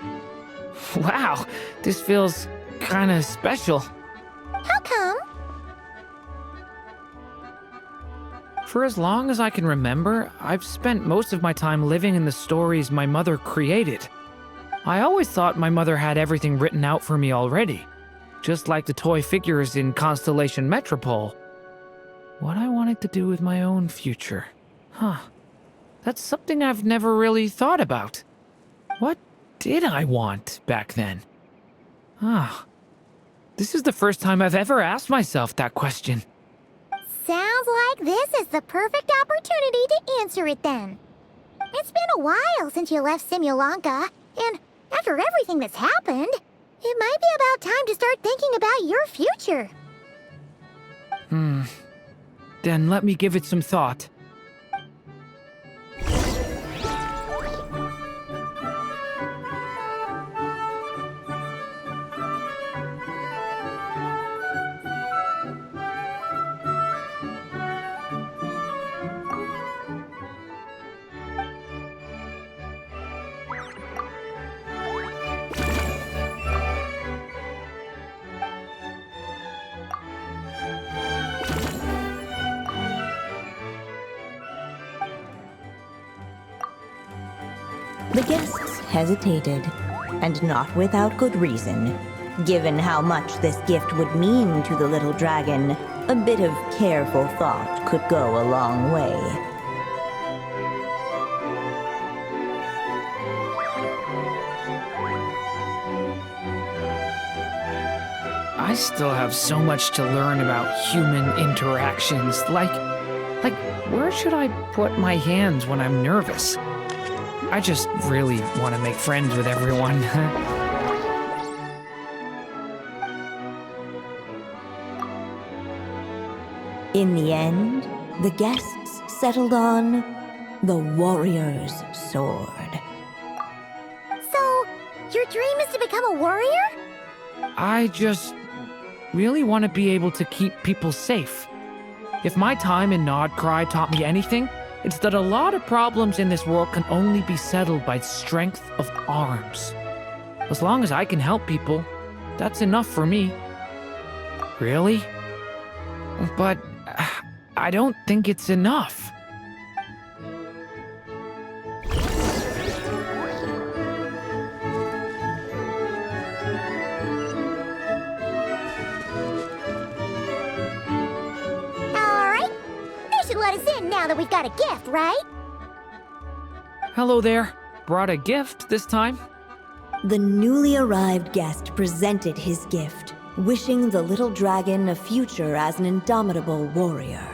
Wow, this feels kinda special. How come? For as long as I can remember, I've spent most of my time living in the stories my mother created. I always thought my mother had everything written out for me already, just like the toy figures in Constellation Metropole. What I wanted to do with my own future. That's something I've never really thought about. What did I want back then? This is the first time I've ever asked myself that question. Sounds like this is the perfect opportunity to answer it then. It's been a while since you left Simulanka, and after everything that's happened, it might be about time to start thinking about your future. Then let me give it some thought. The guests hesitated, and not without good reason. Given how much this gift would mean to the little dragon, a bit of careful thought could go a long way. I still have so much to learn about human interactions. Like, where should I put my hands when I'm nervous? I just really want to make friends with everyone. In the end, the guests settled on the warrior's sword. So, your dream is to become a warrior? I just really want to be able to keep people safe. If my time in Nodcry taught me anything, it's that a lot of problems in this world can only be settled by strength of arms. As long as I can help people, that's enough for me. Really? But I don't think it's enough. let us in now that we've got a gift, right? Hello there. Brought a gift this time? The newly arrived guest presented his gift, wishing the little dragon a future as an indomitable warrior.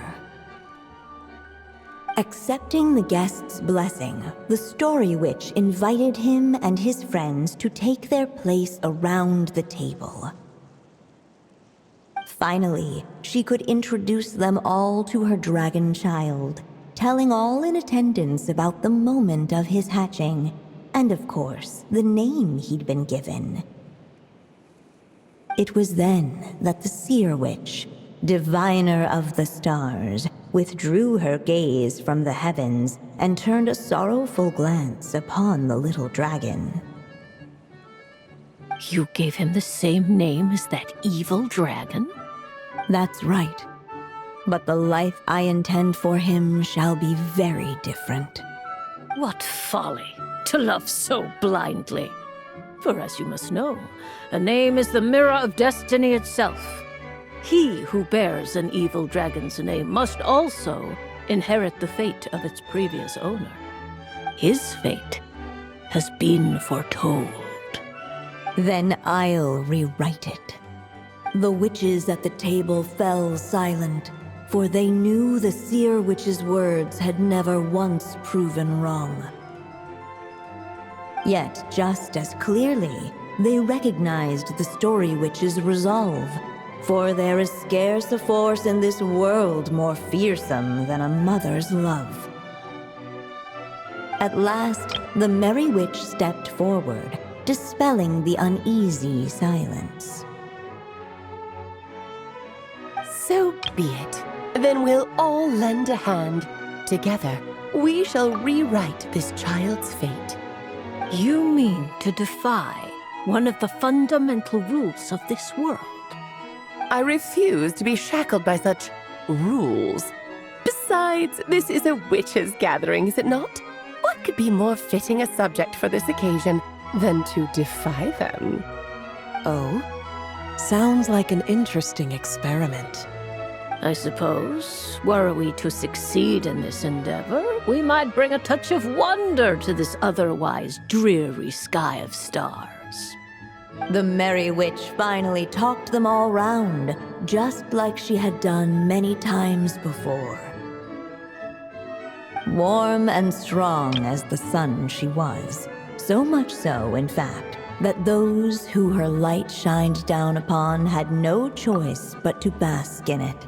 Accepting the guest's blessing, the Story Witch invited him and his friends to take their place around the table. Finally, she could introduce them all to her dragon child, telling all in attendance about the moment of his hatching, and of course, the name he'd been given. It was then that the Seer Witch, diviner of the stars, withdrew her gaze from the heavens and turned a sorrowful glance upon the little dragon. You gave him the same name as that evil dragon? That's right. But the life I intend for him shall be very different. What folly to love so blindly. For as you must know, a name is the mirror of destiny itself. He who bears an evil dragon's name must also inherit the fate of its previous owner. His fate has been foretold. Then I'll rewrite it. The witches at the table fell silent, for they knew the Seer Witch's words had never once proven wrong. Yet, just as clearly, they recognized the Story Witch's resolve, for there is scarce a force in this world more fearsome than a mother's love. At last, the Merry Witch stepped forward, dispelling the uneasy silence. So be it. Then we'll all lend a hand. Together, we shall rewrite this child's fate. You mean to defy one of the fundamental rules of this world? I refuse to be shackled by such rules. Besides, this is a witches' gathering, is it not? What could be more fitting a subject for this occasion than to defy them? Oh? Sounds like an interesting experiment. I suppose, were we to succeed in this endeavor, we might bring a touch of wonder to this otherwise dreary sky of stars. The Merry Witch finally talked them all round, just like she had done many times before. Warm and strong as the sun she was, so much so, in fact, that those who her light shined down upon had no choice but to bask in it.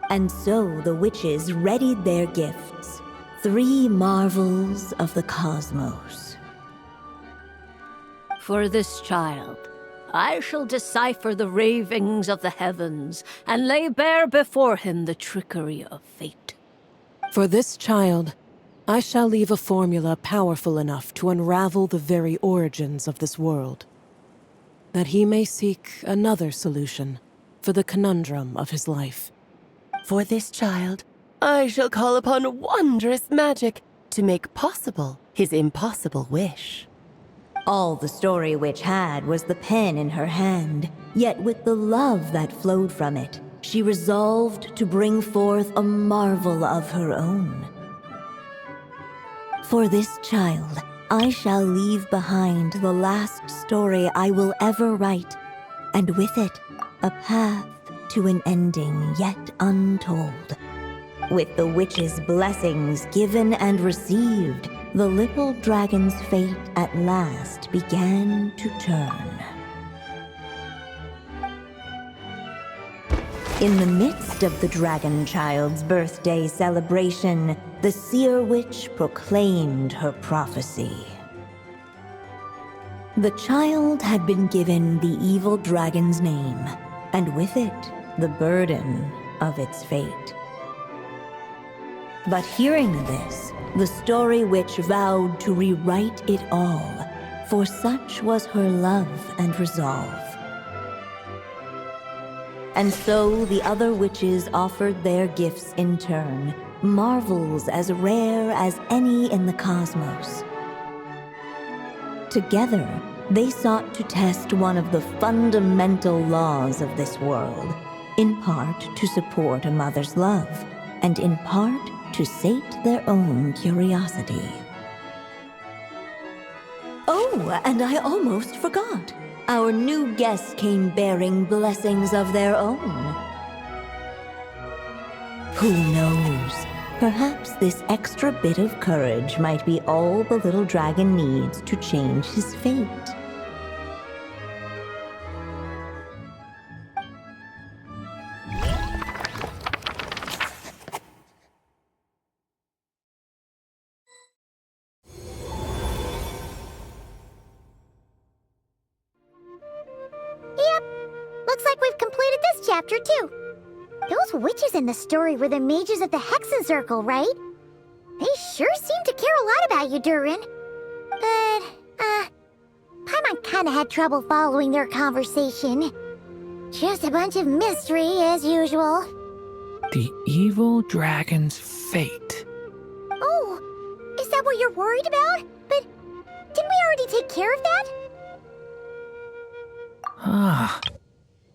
And so the witches readied their gifts, 3 marvels of the cosmos. For this child, I shall decipher the ravings of the heavens and lay bare before him the trickery of fate. For this child, I shall leave a formula powerful enough to unravel the very origins of this world, that he may seek another solution for the conundrum of his life. For this child, I shall call upon wondrous magic to make possible his impossible wish. All the Story Witch had was the pen in her hand, yet with the love that flowed from it, she resolved to bring forth a marvel of her own. For this child, I shall leave behind the last story I will ever write, and with it, a path to an ending yet untold. With the witch's blessings given and received, the little dragon's fate at last began to turn. In the midst of the dragon child's birthday celebration, the Seer Witch proclaimed her prophecy. The child had been given the evil dragon's name, and with it, the burden of its fate. But hearing this, the Story Witch vowed to rewrite it all, for such was her love and resolve. And so the other witches offered their gifts in turn, marvels as rare as any in the cosmos. Together, they sought to test one of the fundamental laws of this world, in part to support a mother's love, and in part to sate their own curiosity. Oh, and I almost forgot. Our new guests came bearing blessings of their own. Who knows? Perhaps this extra bit of courage might be all the little dragon needs to change his fate. Yep, looks like we've completed this chapter too. Those witches in the story were the mages of the Hexen Circle, right? They sure seem to care a lot about you, Durin. But, Paimon kinda had trouble following their conversation. Just a bunch of mystery, as usual. The evil dragon's fate. Oh, is that what you're worried about? But didn't we already take care of that? Ah,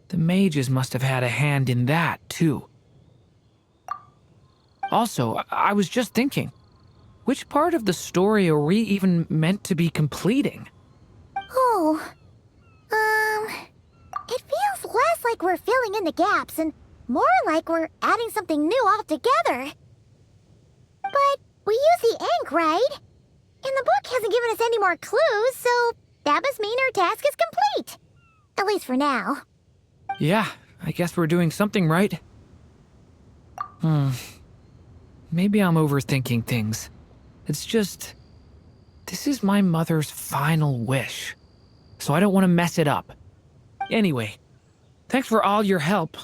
the mages must have had a hand in that, too. Also, I was just thinking, which part of the story are we even meant to be completing? Oh, it feels less like we're filling in the gaps and more like we're adding something new altogether. But we use the ink, right? And the book hasn't given us any more clues, so that must mean our task is complete. At least for now. Yeah, I guess we're doing something right. Maybe I'm overthinking things. It's just, this is my mother's final wish, so I don't want to mess it up. Anyway, thanks for all your help.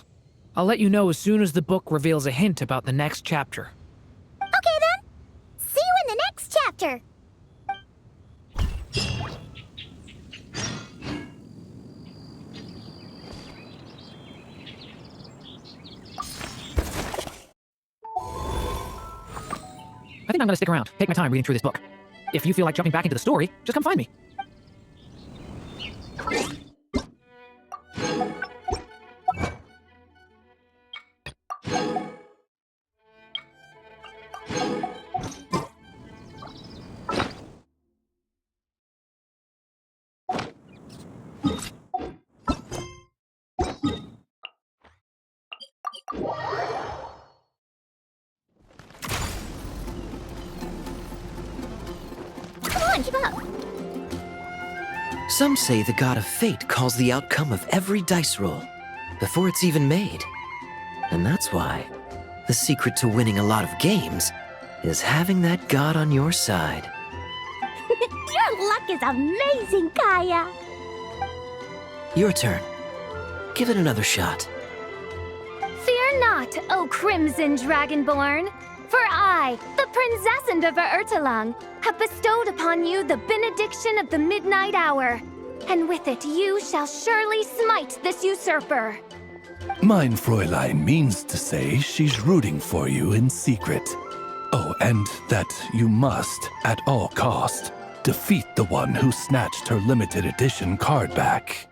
I'll let you know as soon as the book reveals a hint about the next chapter. Okay then. See you in the next chapter. I think I'm gonna stick around, take my time reading through this book. If you feel like jumping back into the story, just come find me. Come on, keep up. Some say the god of fate calls the outcome of every dice roll before it's even made. And that's why the secret to winning a lot of games is having that god on your side. Your luck is amazing, Kaya. Your turn. Give it another shot. Fear not, O Crimson Dragonborn, for I, the Princess of Ertelung, have bestowed upon you the benediction of the midnight hour, and with it you shall surely smite this usurper. Mein Fräulein means to say she's rooting for you in secret. Oh, and that you must, at all cost, defeat the one who snatched her limited edition card back.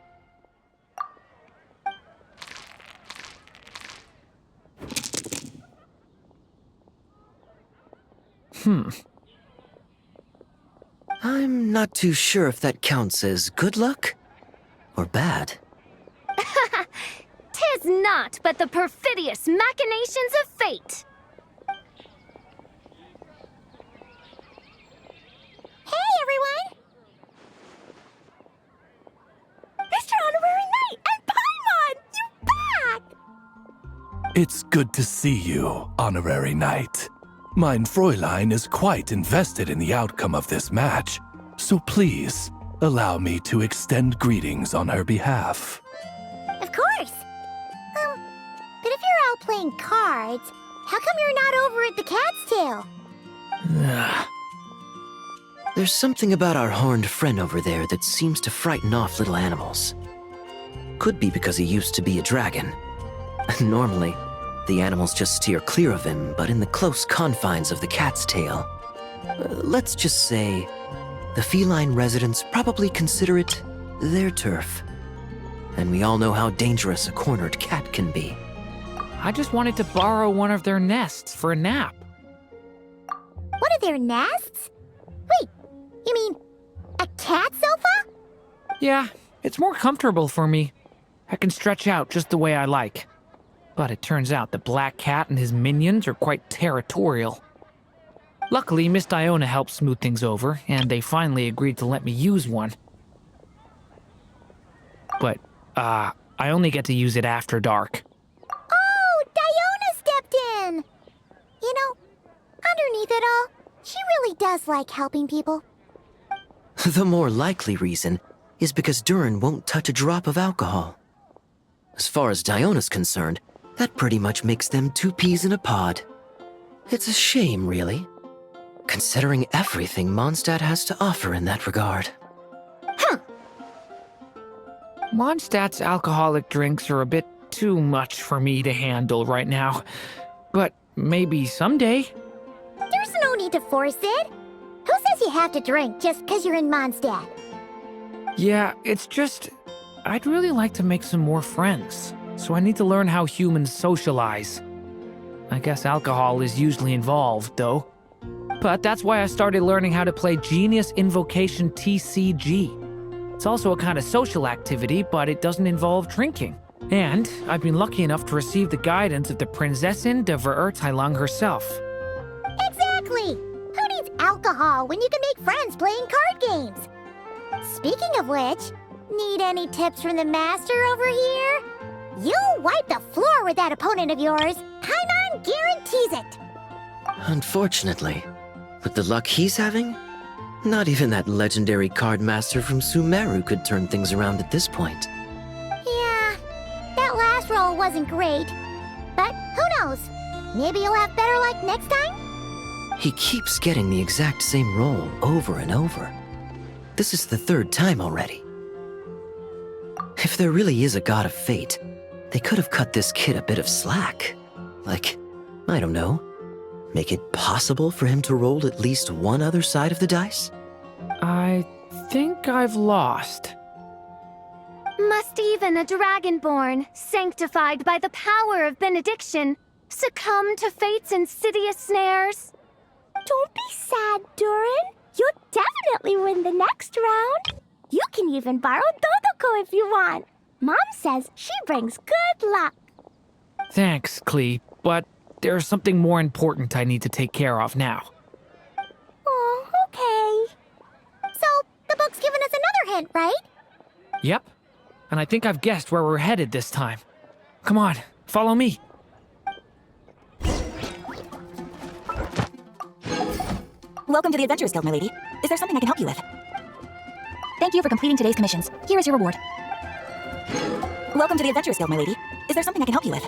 I'm not too sure if that counts as good luck or bad. Tis not but the perfidious machinations of fate. Hey, everyone! Mr. Honorary Knight and Paimon! You're back! It's good to see you, Honorary Knight. Mein Fräulein is quite invested in the outcome of this match, so please, allow me to extend greetings on her behalf. Of course. But if you're out playing cards, how come you're not over at the Cat's Tail? There's something about our horned friend over there that seems to frighten off little animals. Could be because he used to be a dragon. Normally, the animals just steer clear of him, but in the close confines of the Cat's Tail, let's just say, the feline residents probably consider it their turf. And we all know how dangerous a cornered cat can be. I just wanted to borrow one of their nests for a nap. One of their nests? Wait, you mean a cat sofa? Yeah, it's more comfortable for me. I can stretch out just the way I like. But it turns out the Black Cat and his minions are quite territorial. Luckily, Miss Diona helped smooth things over, and they finally agreed to let me use one. But, I only get to use it after dark. Oh, Diona stepped in! You know, underneath it all, she really does like helping people. The more likely reason is because Durin won't touch a drop of alcohol. As far as Diona's concerned, that pretty much makes them two peas in a pod. It's a shame, really, considering everything Mondstadt has to offer in that regard. Mondstadt's alcoholic drinks are a bit too much for me to handle right now. But maybe someday. There's no need to force it. Who says you have to drink just because you're in Mondstadt? Yeah, it's just... I'd really like to make some more friends, so I need to learn how humans socialize. I guess alcohol is usually involved, though. But that's why I started learning how to play Genius Invocation TCG. It's also a kind of social activity, but it doesn't involve drinking. And I've been lucky enough to receive the guidance of the Prinzessin de Verurteilung herself. Exactly! Who needs alcohol when you can make friends playing card games? Speaking of which, need any tips from the master over here? You'll wipe the floor with that opponent of yours. Paimon guarantees it. Unfortunately, with the luck he's having, not even that legendary card master from Sumeru could turn things around at this point. Yeah, that last roll wasn't great. But who knows? Maybe you'll have better luck next time? He keeps getting the exact same roll over and over. This is the third time already. If there really is a god of fate, they could have cut this kid a bit of slack. Like, I don't know, make it possible for him to roll at least one other side of the dice? I think I've lost. Must even a dragonborn, sanctified by the power of benediction, succumb to fate's insidious snares? Don't be sad, Durin. You'll definitely win the next round. You can even borrow Dodoko if you want. Mom says she brings good luck. Thanks, Klee, but there's something more important I need to take care of now. Oh, okay. So, the book's given us another hint, right? Yep, and I think I've guessed where we're headed this time. Come on, follow me. Welcome to the Adventurers Guild, my lady. Is there something I can help you with? Thank you for completing today's commissions. Here is your reward. Welcome to the Adventurers Guild, my lady. Is there something I can help you with?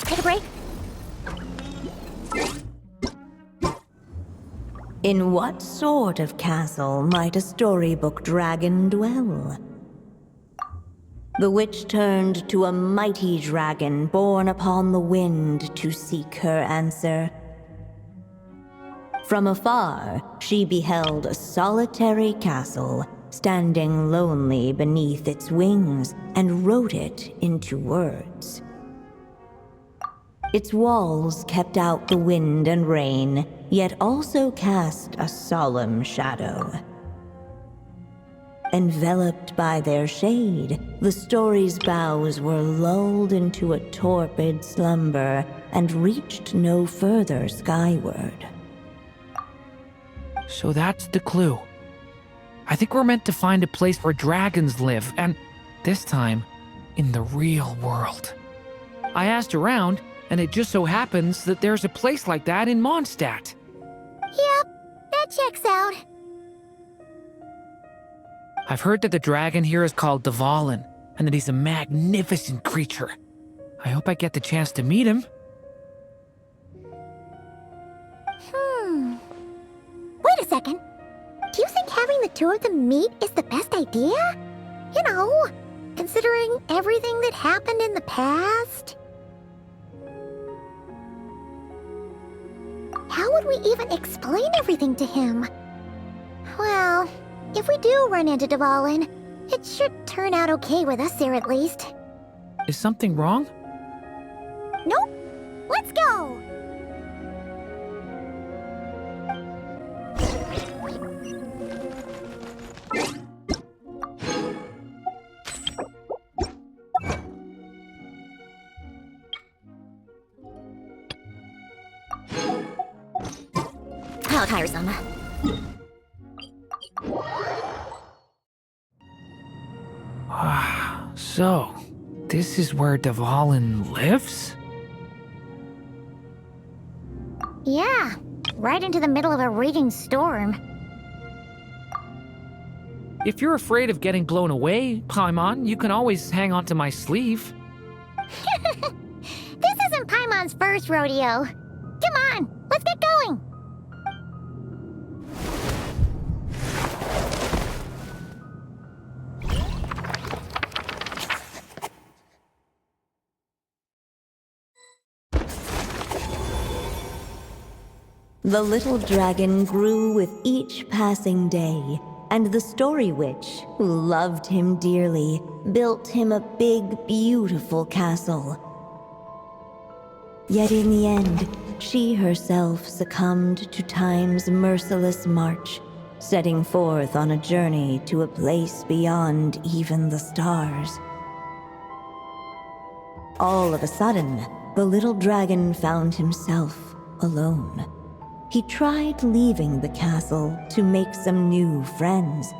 Take a break. In what sort of castle might a storybook dragon dwell? The witch turned to a mighty dragon born upon the wind to seek her answer. From afar, she beheld a solitary castle, standing lonely beneath its wings, and wrote it into words. Its walls kept out the wind and rain, yet also cast a solemn shadow. Enveloped by their shade, the story's boughs were lulled into a torpid slumber and reached no further skyward. So that's the clue. I think we're meant to find a place where dragons live, and this time, in the real world. I asked around, and it just so happens that there's a place like that in Mondstadt. Yep, that checks out. I've heard that the dragon here is called Dvalin, and that he's a magnificent creature. I hope I get the chance to meet him. Wait a second. Do you think having the two of them meet is the best idea? You know, considering everything that happened in the past? How would we even explain everything to him? Well, if we do run into Dvalin, it should turn out okay with us there at least. Is something wrong? Nope. Let's go! How tiresome. So, this is where Dvalin lives? Yeah, right into the middle of a raging storm. If you're afraid of getting blown away, Paimon, you can always hang onto my sleeve. This isn't Paimon's first rodeo. Come on, let's get going! The little dragon grew with each passing day, and the Story Witch, who loved him dearly, built him a big, beautiful castle. Yet in the end, she herself succumbed to time's merciless march, setting forth on a journey to a place beyond even the stars. All of a sudden, the little dragon found himself alone. He tried leaving the castle to make some new friends.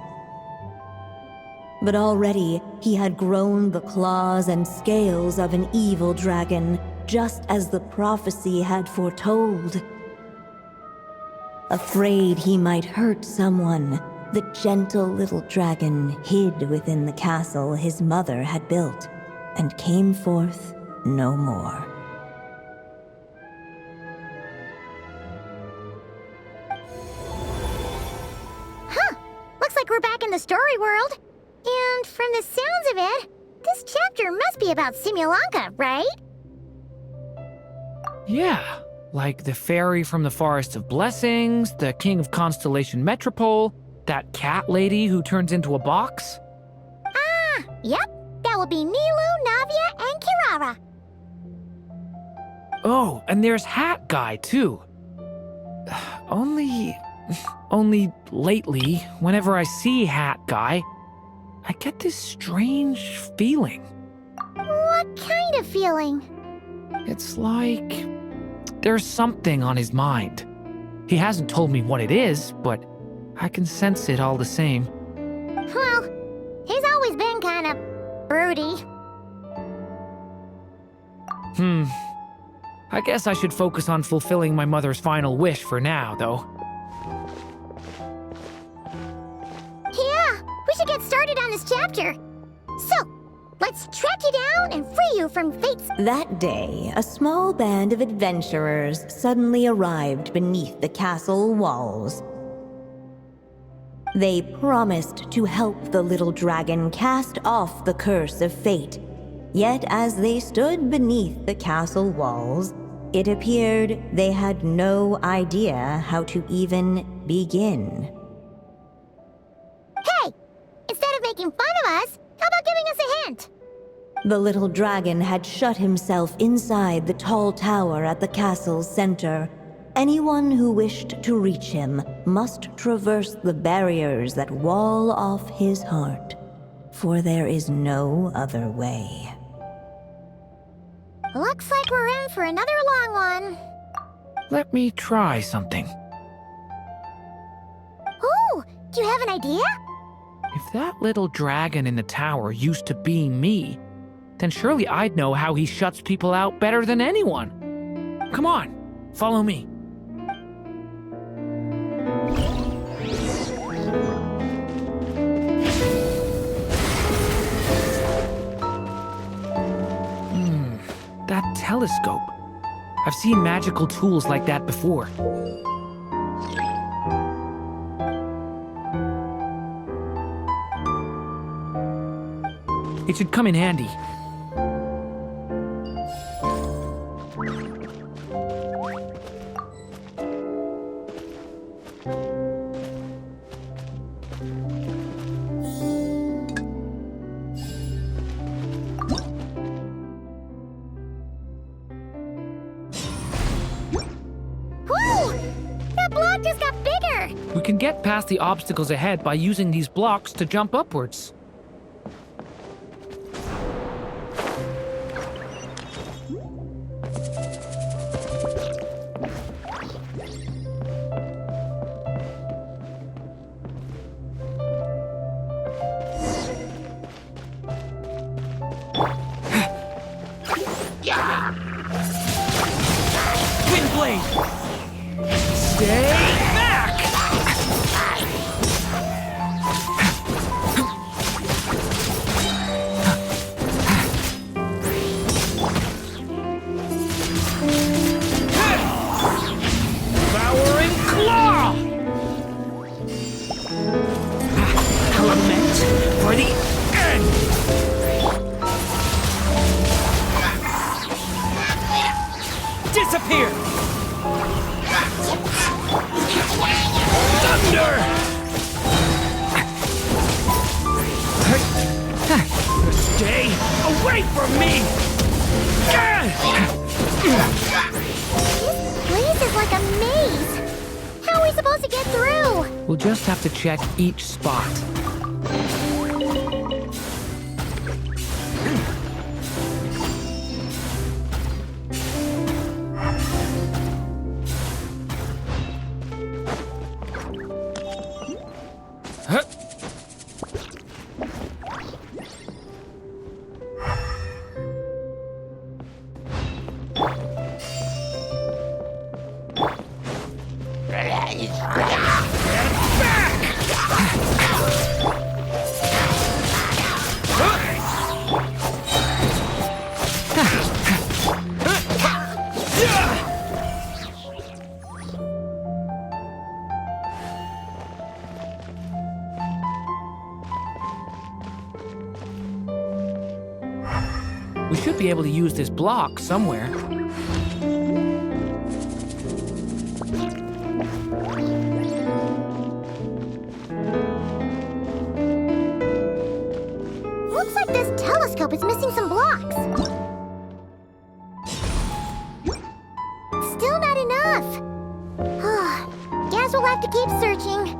But already he had grown the claws and scales of an evil dragon, just as the prophecy had foretold. Afraid he might hurt someone, the gentle little dragon hid within the castle his mother had built, and came forth no more. Looks like we're back in the story world. And from the sounds of it, this chapter must be about Simulanka, right? Yeah, like the fairy from the Forest of Blessings, the king of Constellation Metropole, that cat lady who turns into a box. Ah, yep. That will be Nilu, Navia, and Kirara. Oh, and there's Hat Guy, too. Only lately, whenever I see Hat Guy, I get this strange feeling. What kind of feeling? It's like there's something on his mind. He hasn't told me what it is, but I can sense it all the same. Well, he's always been kind of broody. I guess I should focus on fulfilling my mother's final wish for now, though. Yeah, we should get started on this chapter. So, let's track you down and free you from fate's... That day, a small band of adventurers suddenly arrived beneath the castle walls. They promised to help the little dragon cast off the curse of fate. Yet as they stood beneath the castle walls, it appeared they had no idea how to even begin. Hey! Instead of making fun of us, how about giving us a hint? The little dragon had shut himself inside the tall tower at the castle's center. Anyone who wished to reach him must traverse the barriers that wall off his heart, for there is no other way. Looks like we're in for another long one. Let me try something. Oh, do you have an idea? If that little dragon in the tower used to be me, then surely I'd know how he shuts people out better than anyone. Come on, follow me. That telescope. I've seen magical tools like that before. It should come in handy. We can get past the obstacles ahead by using these blocks to jump upwards. Windblade! Stay back! Devouring claw! Element for the end! Disappear! Thunder! Stay away from me! This place is like a maze. How are we supposed to get through? We'll just have to check each spot. We should be able to use this block somewhere. Looks like this telescope is missing some blocks. Still not enough. Guess we'll have to keep searching.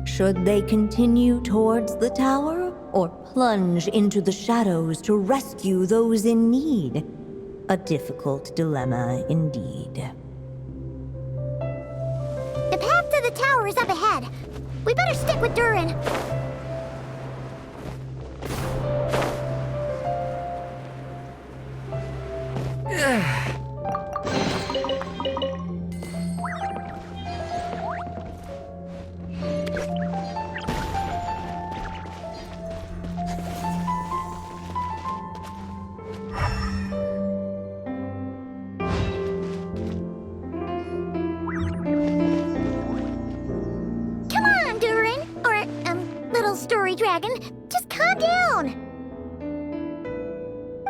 Should they continue towards the tower, or plunge into the shadows to rescue those in need? A difficult dilemma indeed. The path to the tower is up ahead. We better stick with Durin. Story Dragon, just calm down!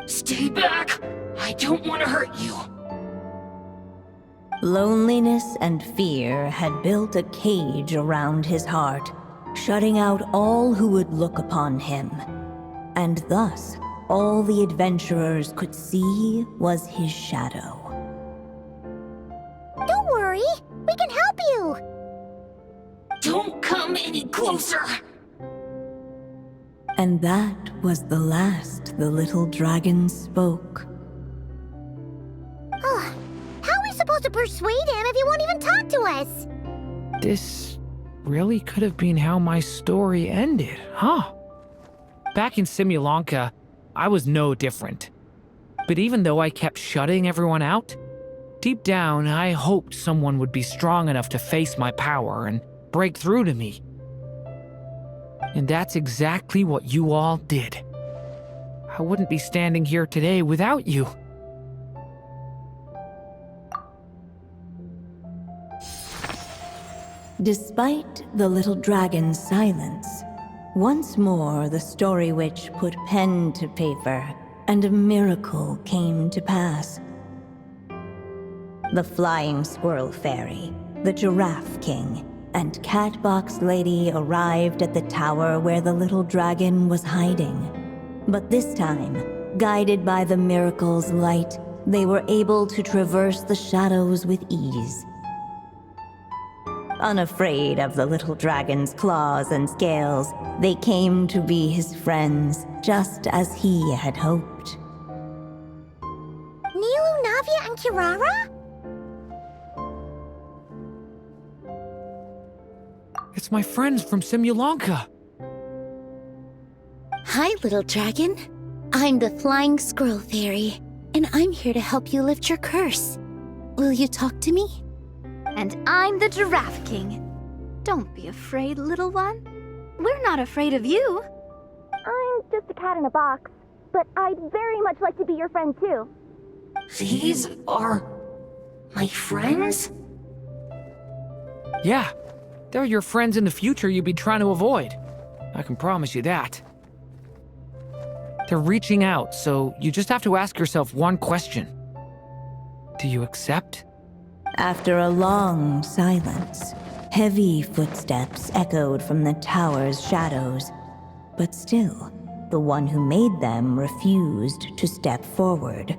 Stay back! I don't want to hurt you! Loneliness and fear had built a cage around his heart, shutting out all who would look upon him. And thus, all the adventurers could see was his shadow. Don't worry, we can help you! Don't come any closer! And that was the last the little dragon spoke. How are we supposed to persuade him if he won't even talk to us? This really could have been how my story ended, huh? Back in Simulanka, I was no different. But even though I kept shutting everyone out, deep down I hoped someone would be strong enough to face my power and break through to me. And that's exactly what you all did. I wouldn't be standing here today without you. Despite the little dragon's silence, once more the story witch put pen to paper, and a miracle came to pass. The flying squirrel fairy, the giraffe king, and Catbox Lady arrived at the tower where the little dragon was hiding. But this time, guided by the miracle's light, they were able to traverse the shadows with ease. Unafraid of the little dragon's claws and scales, they came to be his friends, just as he had hoped. Nilu, Navia, and Kirara? It's my friends from Simulanka. Hi, little dragon. I'm the Flying Squirrel Fairy, and I'm here to help you lift your curse. Will you talk to me? And I'm the Giraffe King. Don't be afraid, little one. We're not afraid of you. I'm just a cat in a box, but I'd very much like to be your friend too. These are my friends? Yeah, they're your friends in the future you'd be trying to avoid. I can promise you that. They're reaching out, so you just have to ask yourself one question. Do you accept? After a long silence, heavy footsteps echoed from the tower's shadows, but still, the one who made them refused to step forward.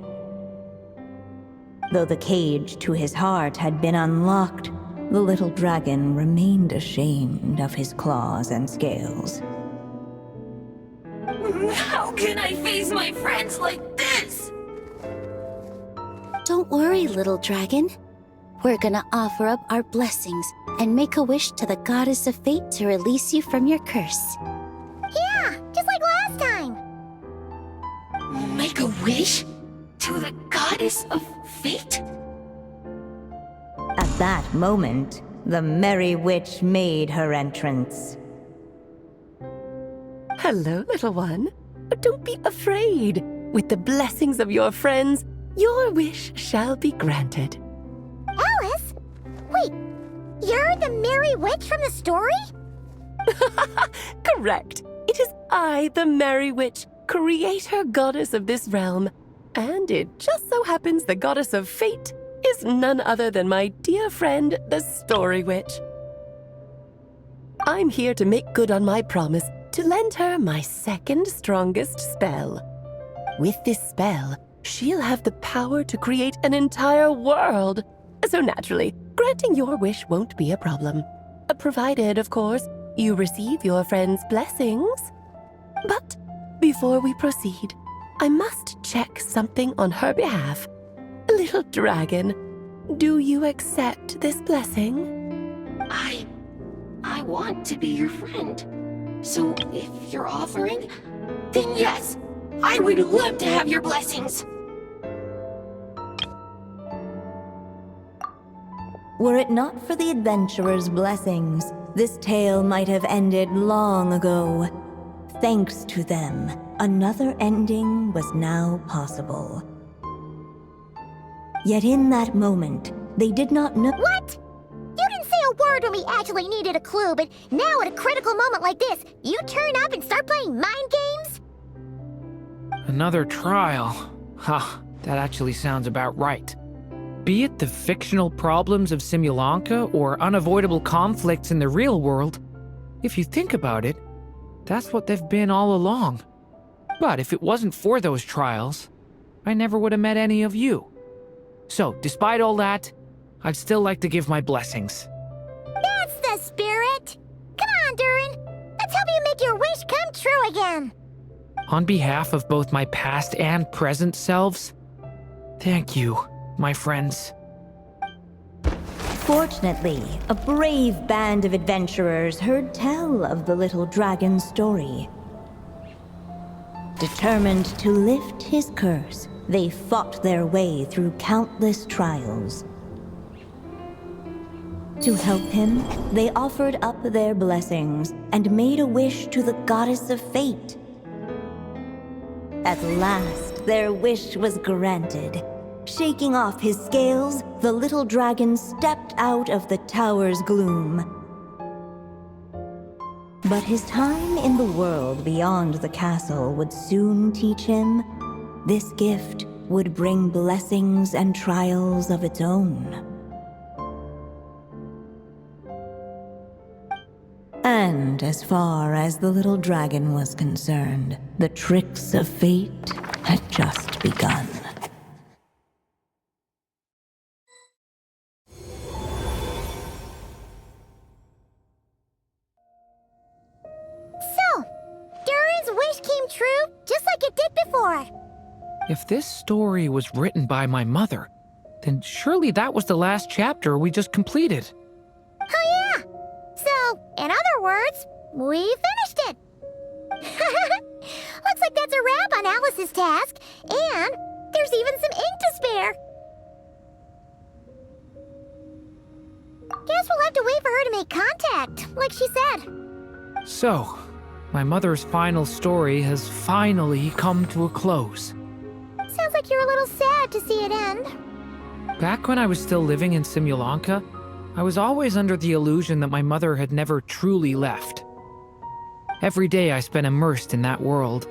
Though the cage to his heart had been unlocked, the little dragon remained ashamed of his claws and scales. How can I face my friends like this? Don't worry, little dragon. We're gonna offer up our blessings and make a wish to the goddess of fate to release you from your curse. Yeah, just like last time. Make a wish? To the goddess of fate? At that moment, the merry witch made her entrance. Hello, little one. Don't be afraid. With the blessings of your friends, your wish shall be granted. Alice? Wait, you're the Merry Witch from the story? Correct. It is I, the Merry Witch, creator goddess of this realm. And it just so happens the goddess of fate is none other than my dear friend, the Story Witch. I'm here to make good on my promise to lend her my second strongest spell. With this spell, she'll have the power to create an entire world. So naturally, granting your wish won't be a problem. Provided, of course, you receive your friend's blessings. But before we proceed, I must check something on her behalf. Little dragon, do you accept this blessing? I want to be your friend. So if you're offering, then yes, I would love to have your blessings. Were it not for the adventurer's blessings, this tale might have ended long ago. Thanks to them, another ending was now possible. Yet in that moment, they did not know— What? You didn't say a word when we actually needed a clue, but now at a critical moment like this, you turn up and start playing mind games? Another trial. Huh, that actually sounds about right. Be it the fictional problems of Simulanka or unavoidable conflicts in the real world, if you think about it, that's what they've been all along. But if it wasn't for those trials, I never would have met any of you. So, despite all that, I'd still like to give my blessings. That's the spirit! Come on, Durin! Let's help you make your wish come true again! On behalf of both my past and present selves, thank you, my friends. Fortunately, a brave band of adventurers heard tell of the little dragon's story. Determined to lift his curse, they fought their way through countless trials. To help him, they offered up their blessings and made a wish to the goddess of fate. At last, their wish was granted. Shaking off his scales, the little dragon stepped out of the tower's gloom. But his time in the world beyond the castle would soon teach him this gift would bring blessings and trials of its own. And as far as the little dragon was concerned, the tricks of fate had just begun. So, Durin's wish came true, just like it did before. If this story was written by my mother, then surely that was the last chapter we just completed. Oh yeah! So, in other words, we finished it. Looks like that's a wrap on Alice's task, and there's even some ink to spare. Guess we'll have to wait for her to make contact, like she said. So, my mother's final story has finally come to a close. Sounds like you're a little sad to see it end. Back when I was still living in Simulanka, I was always under the illusion that my mother had never truly left. Every day I spent immersed in that world.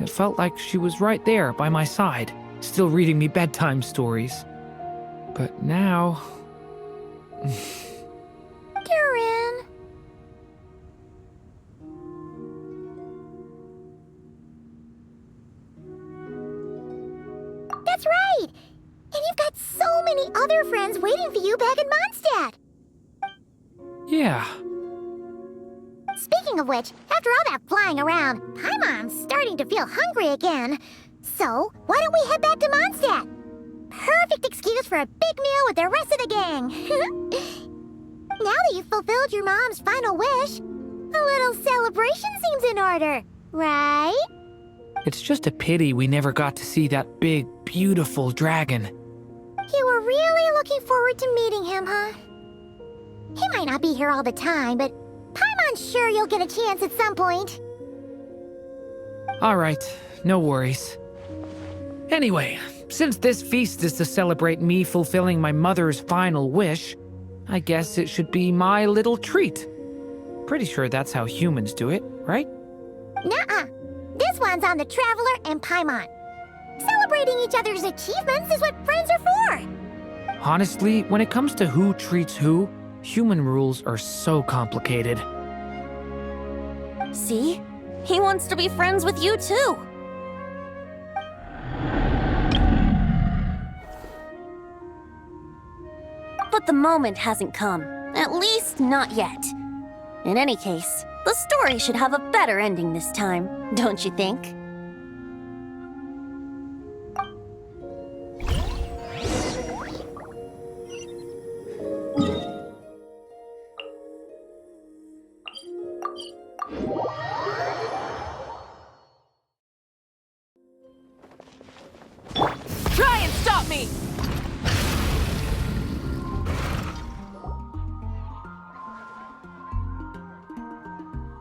It felt like she was right there by my side, still reading me bedtime stories. But now... Durin. That's right! And you've got so many other friends waiting for you back in Mondstadt! Yeah. Speaking of which, after all that flying around, Paimon's starting to feel hungry again. So, why don't we head back to Mondstadt? Perfect excuse for a big meal with the rest of the gang. Now that you've fulfilled your mom's final wish, a little celebration seems in order, right? It's just a pity we never got to see that big, beautiful dragon. You were really looking forward to meeting him, huh? He might not be here all the time, but Paimon's sure you'll get a chance at some point. All right, no worries. Anyway, since this feast is to celebrate me fulfilling my mother's final wish, I guess it should be my little treat. Pretty sure that's how humans do it, right? Nuh-uh. This one's on the Traveler and Paimon. Celebrating each other's achievements is what friends are for. Honestly, when it comes to who treats who, human rules are so complicated. See? He wants to be friends with you too. But the moment hasn't come. At least not yet. In any case, the story should have a better ending this time, don't you think? Try and stop me!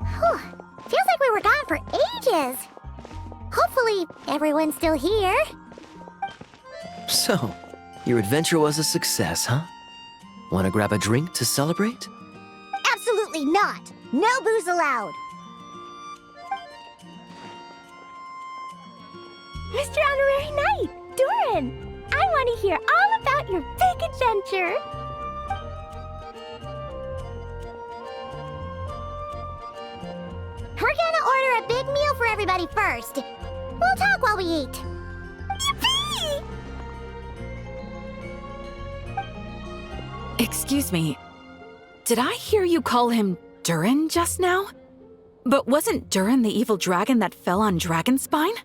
Whew. Feels like we were gone for ages. Hopefully, everyone's still here. So, your adventure was a success, huh? Want to grab a drink to celebrate? Absolutely not. No booze allowed. Mr. Honorary Knight, Durin, I want to hear all about your big adventure. We're gonna order a big meal for everybody first. We'll talk while we eat. Yippee! Excuse me. Did I hear you call him Durin just now? But wasn't Durin the evil dragon that fell on Dragonspine?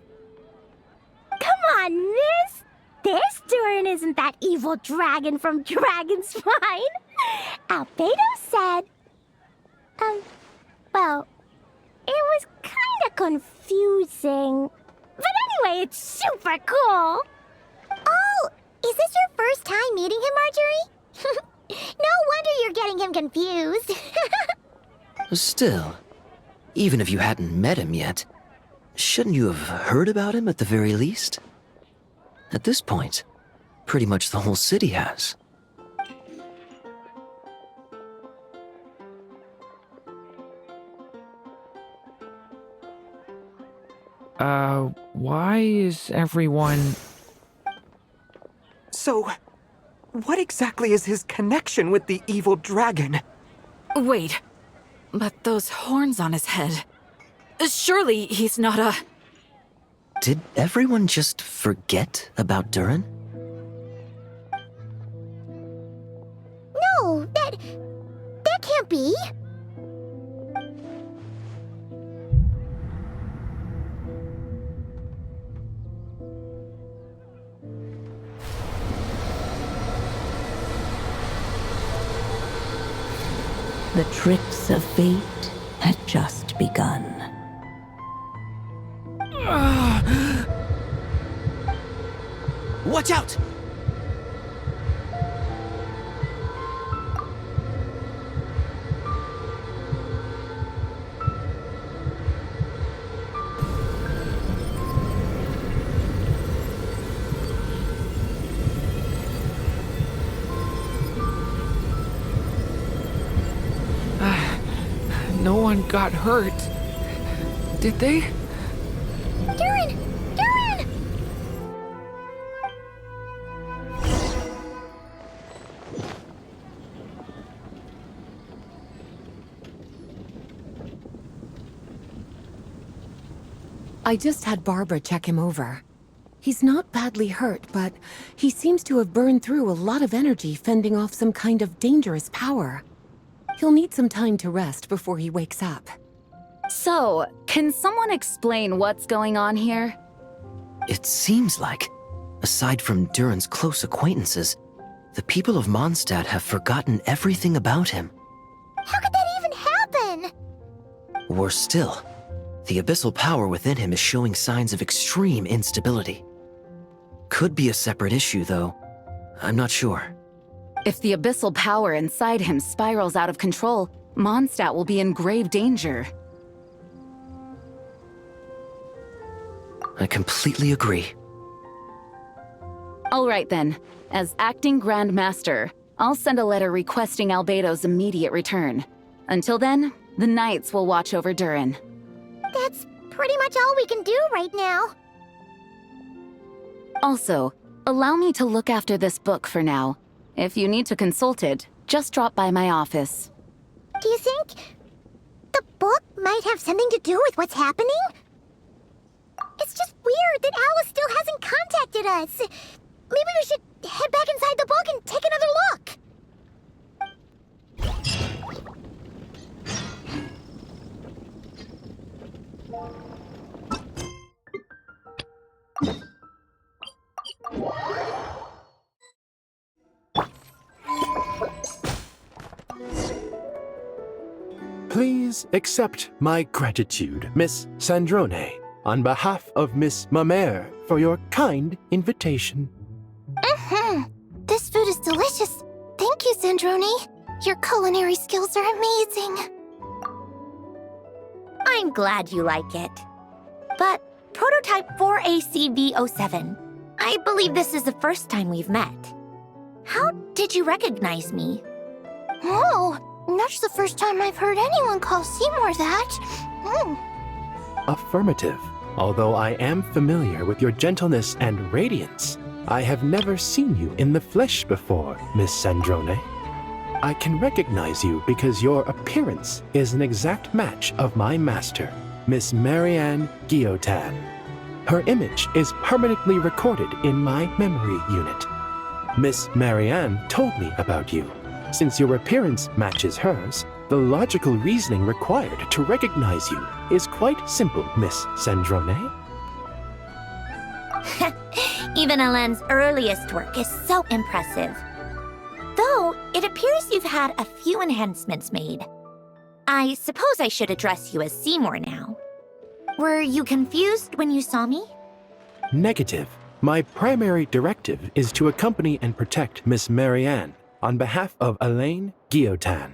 Come on, miss. This Durin isn't that evil dragon from Dragonspine. Albedo said... well, it was kinda confusing. But anyway, it's super cool. Oh, is this your first time meeting him, Marjorie? No wonder you're getting him confused. Still, even if you hadn't met him yet, shouldn't you have heard about him at the very least? At this point, pretty much the whole city has. Why is everyone... So, what exactly is his connection with the evil dragon? Wait, but those horns on his head. Surely he's not a... Did everyone just forget about Durin? No, that can't be. The tricks of fate had just begun. Watch out! No one got hurt. Did they? Durin! Durin! I just had Barbara check him over. He's not badly hurt, but he seems to have burned through a lot of energy fending off some kind of dangerous power. He'll need some time to rest before he wakes up. So, can someone explain what's going on here? It seems like, aside from Durin's close acquaintances, the people of Mondstadt have forgotten everything about him. How could that even happen? Worse still, the abyssal power within him is showing signs of extreme instability. Could be a separate issue, though. I'm not sure. If the abyssal power inside him spirals out of control, Mondstadt will be in grave danger. I completely agree. All right then. As acting Grand Master, I'll send a letter requesting Albedo's immediate return. Until then, the Knights will watch over Durin. That's pretty much all we can do right now. Also, allow me to look after this book for now. If you need to consult it, just drop by my office. Do you think the book might have something to do with what's happening? It's just weird that Alice still hasn't contacted us. Maybe we should head back inside the book and take another look. Please accept my gratitude, Miss Sandrone, on behalf of Miss Mamere, for your kind invitation. This food is delicious. Thank you, Sandrone. Your culinary skills are amazing. I'm glad you like it. But prototype 4ACB07, I believe this is the first time we've met. How did you recognize me? Oh, that's the first time I've heard anyone call Seymour that. Affirmative. Although I am familiar with your gentleness and radiance, I have never seen you in the flesh before, Miss Sandrone. I can recognize you because your appearance is an exact match of my master, Miss Marianne Guillotin. Her image is permanently recorded in my memory unit. Miss Marianne told me about you. Since your appearance matches hers, the logical reasoning required to recognize you is quite simple, Miss Sandrone. Even Alain's earliest work is so impressive. Though, it appears you've had a few enhancements made. I suppose I should address you as Seymour now. Were you confused when you saw me? Negative. My primary directive is to accompany and protect Miss Marianne on behalf of Elaine Guillotin.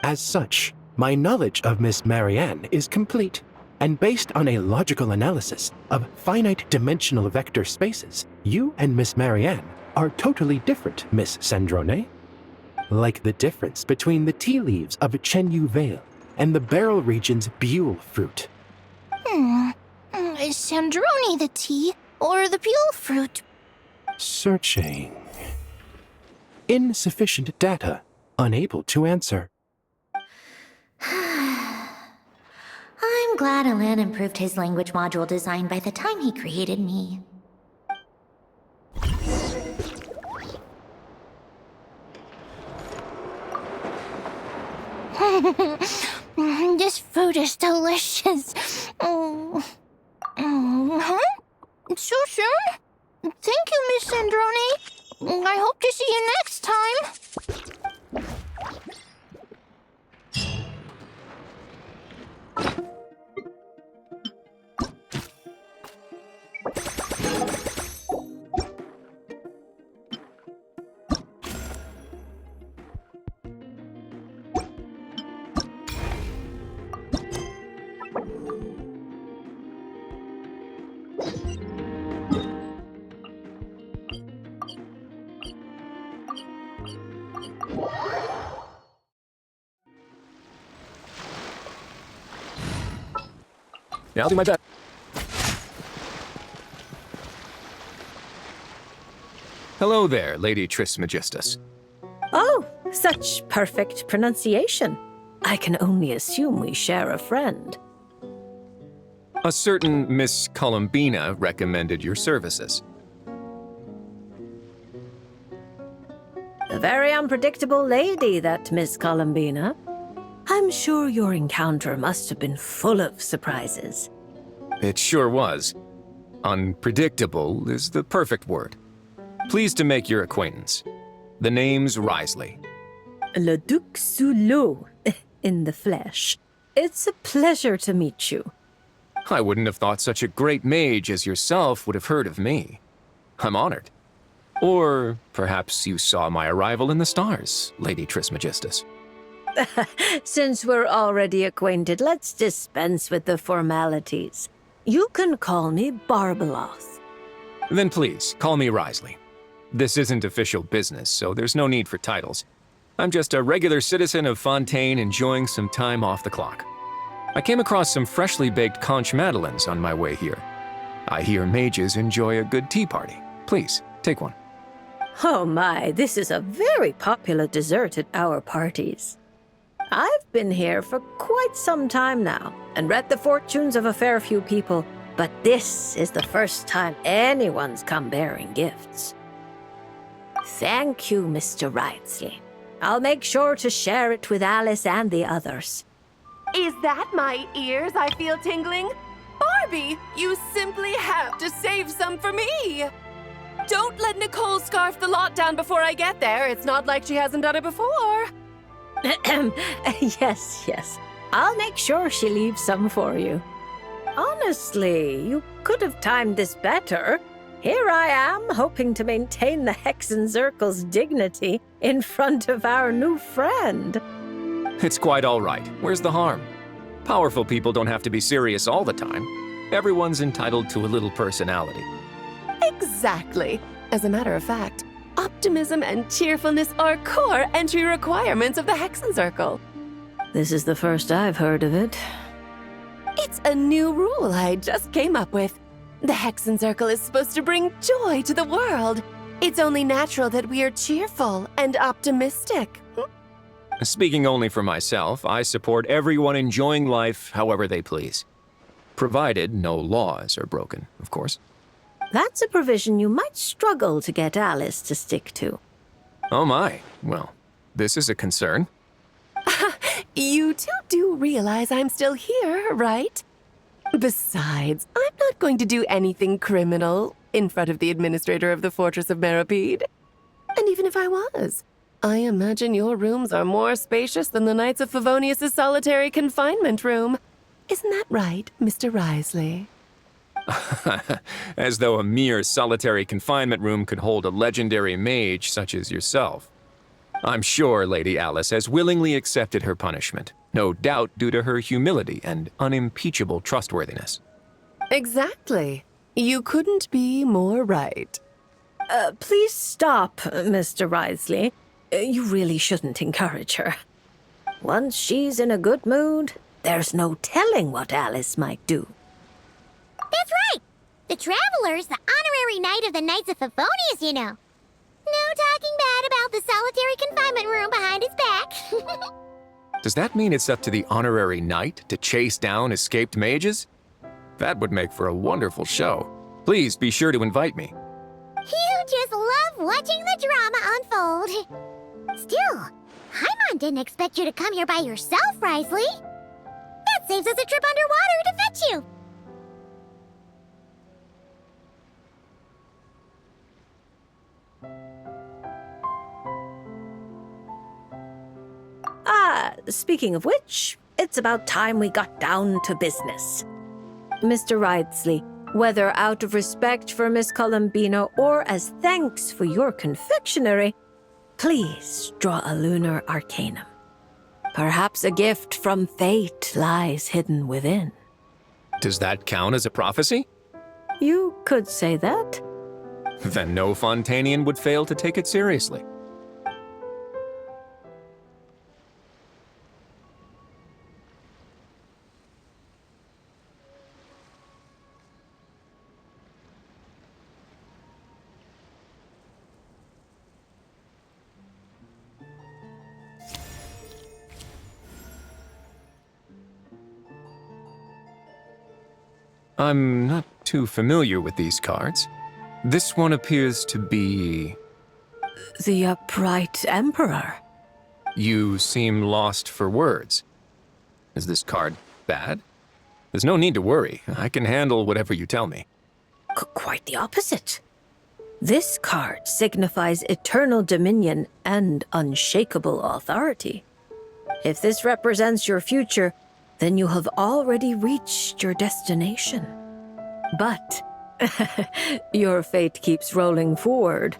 As such, my knowledge of Miss Marianne is complete, and based on a logical analysis of finite dimensional vector spaces, you and Miss Marianne are totally different, Miss Sandrone. Like the difference between the tea leaves of Chenyu Vale and the Beryl region's Buell fruit. Is Sandrone the tea or the Buell fruit? Searching. Insufficient data. Unable to answer. I'm glad Alan improved his language module design by the time he created me. This food is delicious. So soon? Thank you, Miss Sandrone. I hope to see you next time. Yeah, I'll do my best. Hello there, Lady Trismegistus. Oh, such perfect pronunciation. I can only assume we share a friend. A certain Miss Columbina recommended your services. A very unpredictable lady, that Miss Columbina. I'm sure your encounter must have been full of surprises. It sure was. Unpredictable is the perfect word. Pleased to make your acquaintance. The name's Risley. Le Duc Soulot, in the flesh. It's a pleasure to meet you. I wouldn't have thought such a great mage as yourself would have heard of me. I'm honored. Or perhaps you saw my arrival in the stars, Lady Trismegistus. Since we're already acquainted, let's dispense with the formalities. You can call me Barbeloth. Then please, call me Risley. This isn't official business, so there's no need for titles. I'm just a regular citizen of Fontaine enjoying some time off the clock. I came across some freshly baked conch madeleines on my way here. I hear mages enjoy a good tea party. Please, take one. Oh my, this is a very popular dessert at our parties. I've been here for quite some time now, and read the fortunes of a fair few people, but this is the first time anyone's come bearing gifts. Thank you, Mr. Risley. I'll make sure to share it with Alice and the others. Is that my ears I feel tingling? Barbie, you simply have to save some for me! Don't let Nicole scarf the lot down before I get there. It's not like she hasn't done it before. Yes. I'll make sure she leaves some for you. Honestly, you could have timed this better. Here I am, hoping to maintain the Hexenzirkel's dignity in front of our new friend. It's quite all right. Where's the harm? Powerful people don't have to be serious all the time. Everyone's entitled to a little personality. Exactly. As a matter of fact, optimism and cheerfulness are core entry requirements of the Hexenzirkel. This is the first I've heard of it. It's a new rule I just came up with. The Hexenzirkel is supposed to bring joy to the world. It's only natural that we are cheerful and optimistic. Speaking only for myself, I support everyone enjoying life however they please. Provided no laws are broken, of course. That's a provision you might struggle to get Alice to stick to. Oh my. Well, this is a concern. You two do realize I'm still here, right? Besides, I'm not going to do anything criminal in front of the administrator of the Fortress of Meripede. And even if I was, I imagine your rooms are more spacious than the Knights of Favonius' solitary confinement room. Isn't that right, Mr. Risley? As though a mere solitary confinement room could hold a legendary mage such as yourself. I'm sure Lady Alice has willingly accepted her punishment, no doubt due to her humility and unimpeachable trustworthiness. Exactly. You couldn't be more right. Please stop, Mr. Risley. You really shouldn't encourage her. Once she's in a good mood, there's no telling what Alice might do. That's right! The Traveler's the honorary knight of the Knights of Favonius, you know. No talking bad about the solitary confinement room behind his back. Does that mean it's up to the honorary knight to chase down escaped mages? That would make for a wonderful show. Please be sure to invite me. You just love watching the drama unfold. Still, Haimon didn't expect you to come here by yourself, Risley. That saves us a trip underwater to fetch you. Speaking of which, it's about time we got down to business. Mr. Risley, whether out of respect for Miss Columbina or as thanks for your confectionery, please draw a lunar arcanum. Perhaps a gift from fate lies hidden within. Does that count as a prophecy? You could say that. Then no Fontanian would fail to take it seriously. I'm not too familiar with these cards. This one appears to be... The Upright Emperor. You seem lost for words. Is this card bad? There's no need to worry. I can handle whatever you tell me. Quite the opposite. This card signifies eternal dominion and unshakable authority. If this represents your future, then you have already reached your destination. But your fate keeps rolling forward,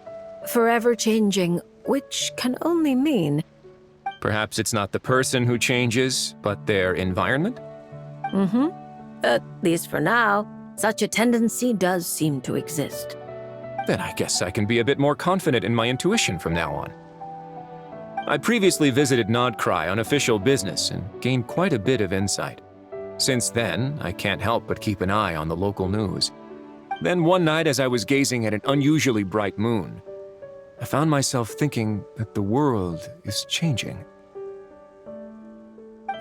forever changing, which can only mean... Perhaps it's not the person who changes, but their environment? At least for now, such a tendency does seem to exist. Then I guess I can be a bit more confident in my intuition from now on. I previously visited Nodcry on official business and gained quite a bit of insight. Since then, I can't help but keep an eye on the local news. Then one night as I was gazing at an unusually bright moon, I found myself thinking that the world is changing.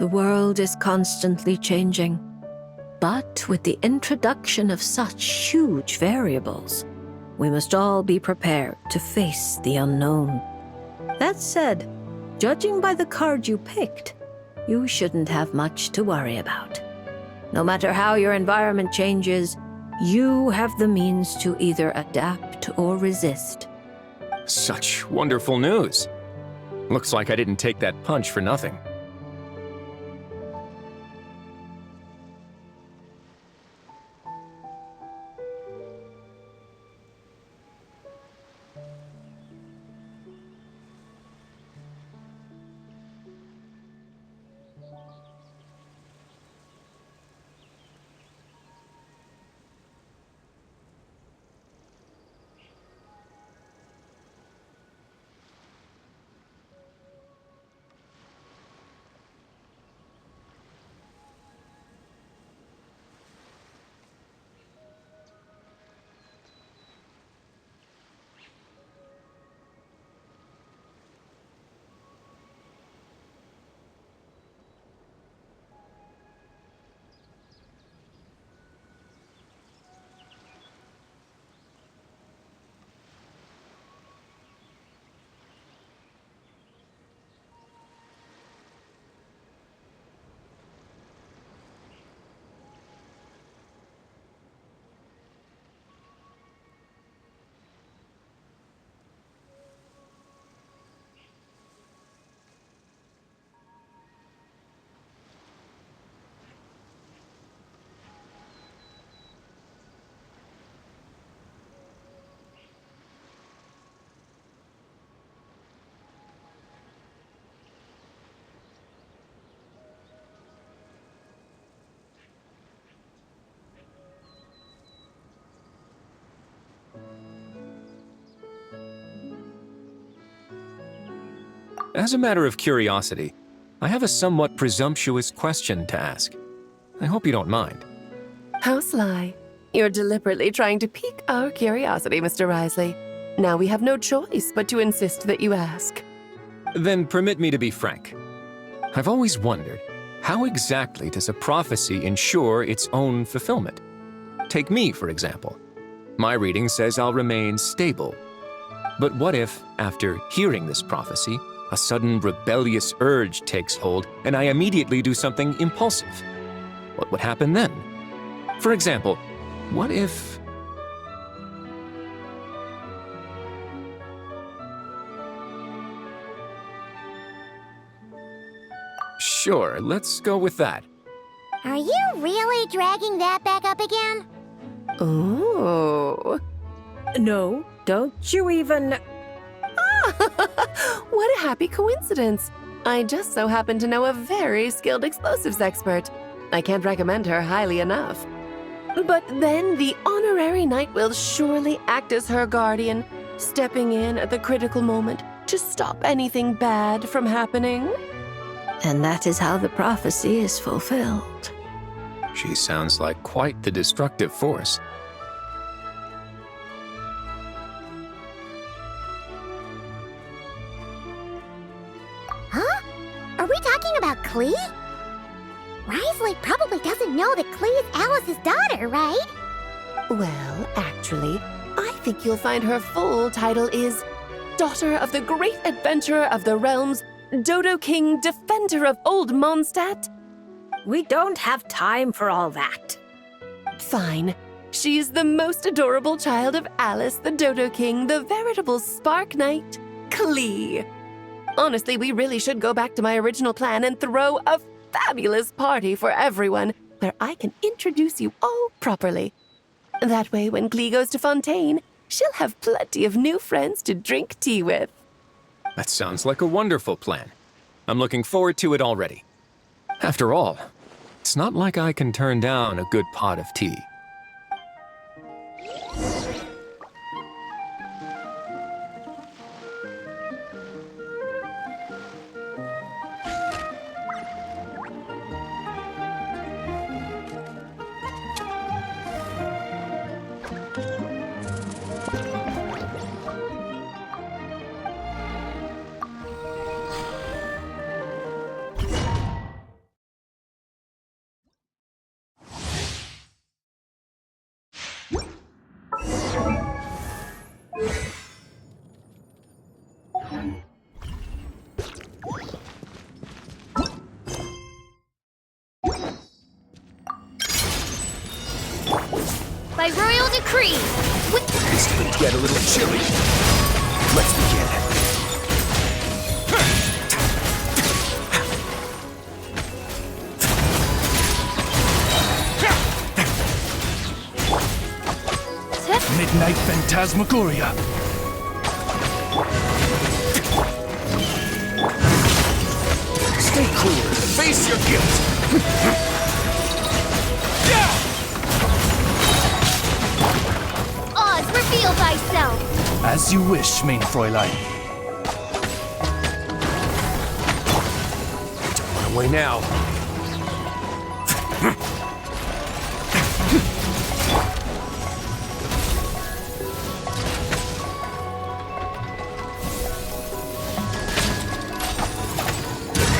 The world is constantly changing. But with the introduction of such huge variables, we must all be prepared to face the unknown. That said, judging by the card you picked, you shouldn't have much to worry about. No matter how your environment changes, you have the means to either adapt or resist. Such wonderful news. Looks like I didn't take that punch for nothing. As a matter of curiosity, I have a somewhat presumptuous question to ask. I hope you don't mind. How sly. You're deliberately trying to pique our curiosity, Mr. Risley. Now we have no choice but to insist that you ask. Then permit me to be frank. I've always wondered, how exactly does a prophecy ensure its own fulfillment? Take me, for example. My reading says I'll remain stable. But what if, after hearing this prophecy, a sudden rebellious urge takes hold and I immediately do something impulsive? What would happen then? For example, what if... Sure, let's go with that. Are you really dragging that back up again? Oh. No, don't you even... What a happy coincidence. I just so happen to know a very skilled explosives expert. I can't recommend her highly enough. But then the honorary knight will surely act as her guardian, stepping in at the critical moment to stop anything bad from happening. And that is how the prophecy is fulfilled. She sounds like quite the destructive force. Huh? Are we talking about Klee? Risley probably doesn't know that Klee is Alice's daughter, right? Well, actually, I think you'll find her full title is Daughter of the Great Adventurer of the Realms, Dodo King, Defender of Old Mondstadt. We don't have time for all that. Fine. She's the most adorable child of Alice, the Dodo King, the veritable Spark Knight, Klee. Honestly, we really should go back to my original plan and throw a fabulous party for everyone, where I can introduce you all properly. That way, when Klee goes to Fontaine, she'll have plenty of new friends to drink tea with. That sounds like a wonderful plan. I'm looking forward to it already. After all, it's not like I can turn down a good pot of tea. By royal decree, This could get a little chilly. Let's begin. Midnight Phantasmagoria. Stay cool. Face your guilt. Oz, reveal thyself. As you wish, main Fräulein. Don't run away now.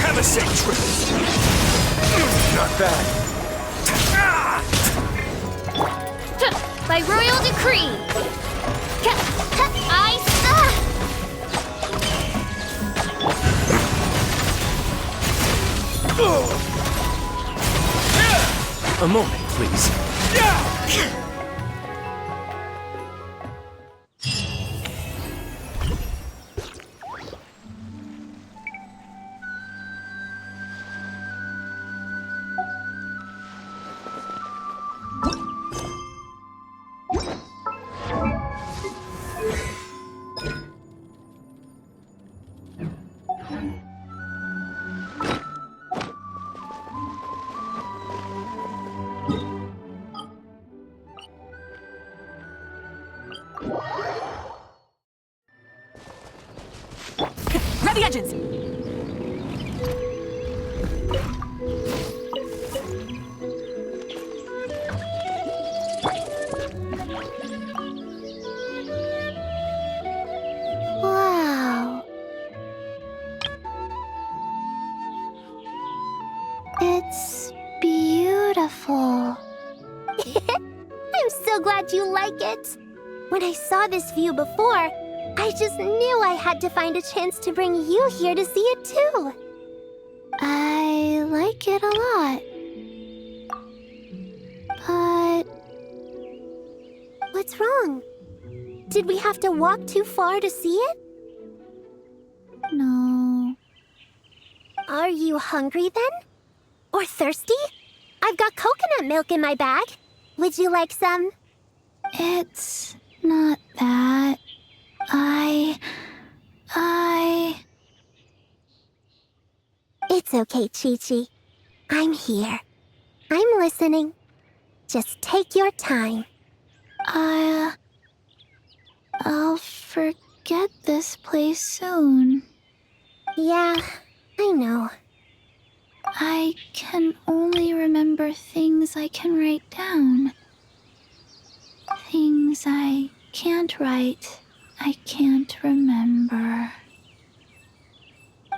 Have a safe trip. Not bad. By royal decree. A moment, please. Grab the engines! It's beautiful. I'm so glad you like it. When I saw this view before, I just knew I had to find a chance to bring you here to see it too. I like it a lot. But what's wrong? Did we have to walk too far to see it? No. Are you hungry then? Or thirsty? I've got coconut milk in my bag. Would you like some? It's not that. It's okay, Chi-Chi. I'm here. I'm listening. Just take your time. I'll forget this place soon. Yeah, I know. I can only remember things I can write down. Things I can't write, I can't remember.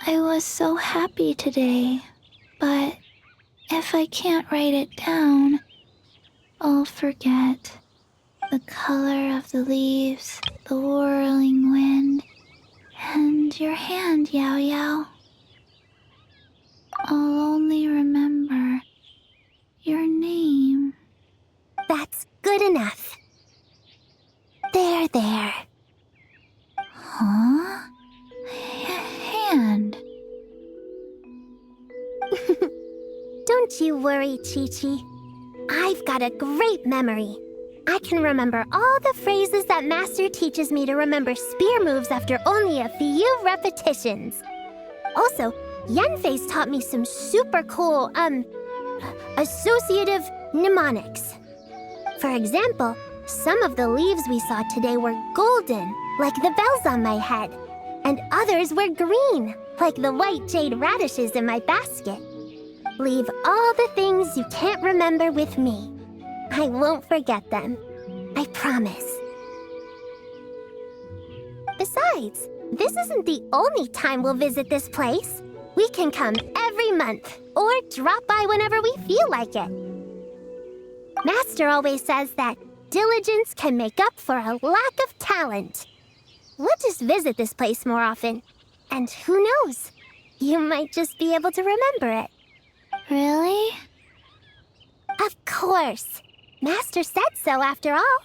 I was so happy today, but if I can't write it down, I'll forget. The color of the leaves, the whirling wind, and your hand, Yao Yao. I'll only remember your name. That's good enough. There. Huh? Hand. Don't you worry, Chi-Chi. I've got a great memory. I can remember all the phrases that Master teaches me to remember spear moves after only a few repetitions. Also, Yanfei's taught me some super cool, associative mnemonics. For example, some of the leaves we saw today were golden, like the bells on my head, and others were green, like the white jade radishes in my basket. Leave all the things you can't remember with me. I won't forget them. I promise. Besides, this isn't the only time we'll visit this place. We can come every month, or drop by whenever we feel like it. Master always says that diligence can make up for a lack of talent. We'll just visit this place more often. And who knows? You might just be able to remember it. Really? Of course. Master said so after all.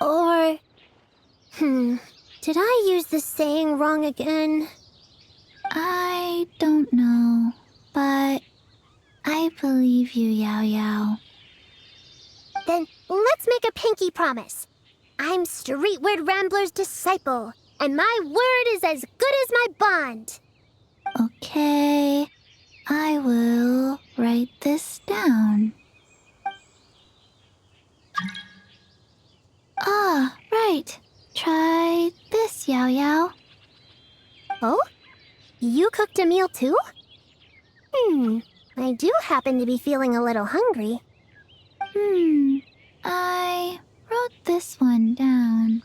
Or... did I use the saying wrong again? I don't know, but I believe you, Yao Yao. Then let's make a pinky promise. I'm Streetward Rambler's disciple, and my word is as good as my bond. Okay, I will write this down. Ah, right. Try this, Yao Yao. Oh? You cooked a meal too? I do happen to be feeling a little hungry. I wrote this one down.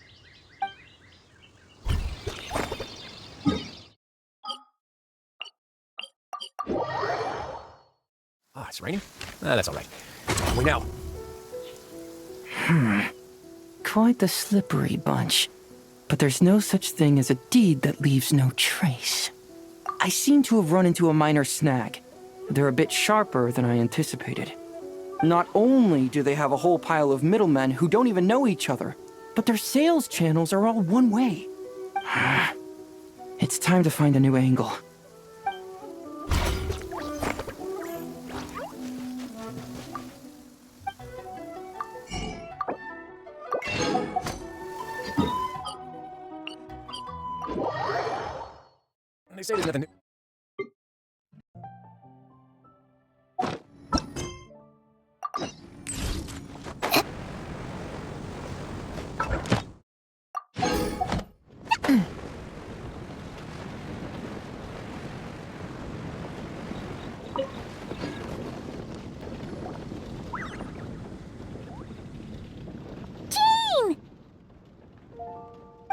Ah, it's raining? That's all right. We now. Quite the slippery bunch. But there's no such thing as a deed that leaves no trace. I seem to have run into a minor snag. They're a bit sharper than I anticipated. Not only do they have a whole pile of middlemen who don't even know each other, but their sales channels are all one way. It's time to find a new angle. They say there's nothing. Jean!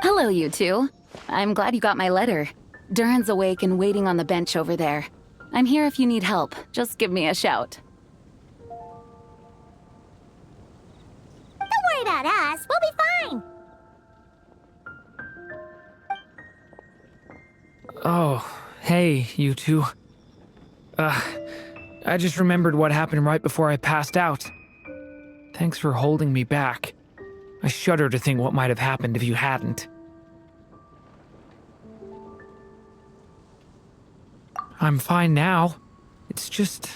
Hello, you two. I'm glad you got my letter. Durin's awake and waiting on the bench over there. I'm here if you need help. Just give me a shout. Don't worry about us. We'll be fine. Oh, hey, you two. I just remembered what happened right before I passed out. Thanks for holding me back. I shudder to think what might have happened if you hadn't. I'm fine now. It's just...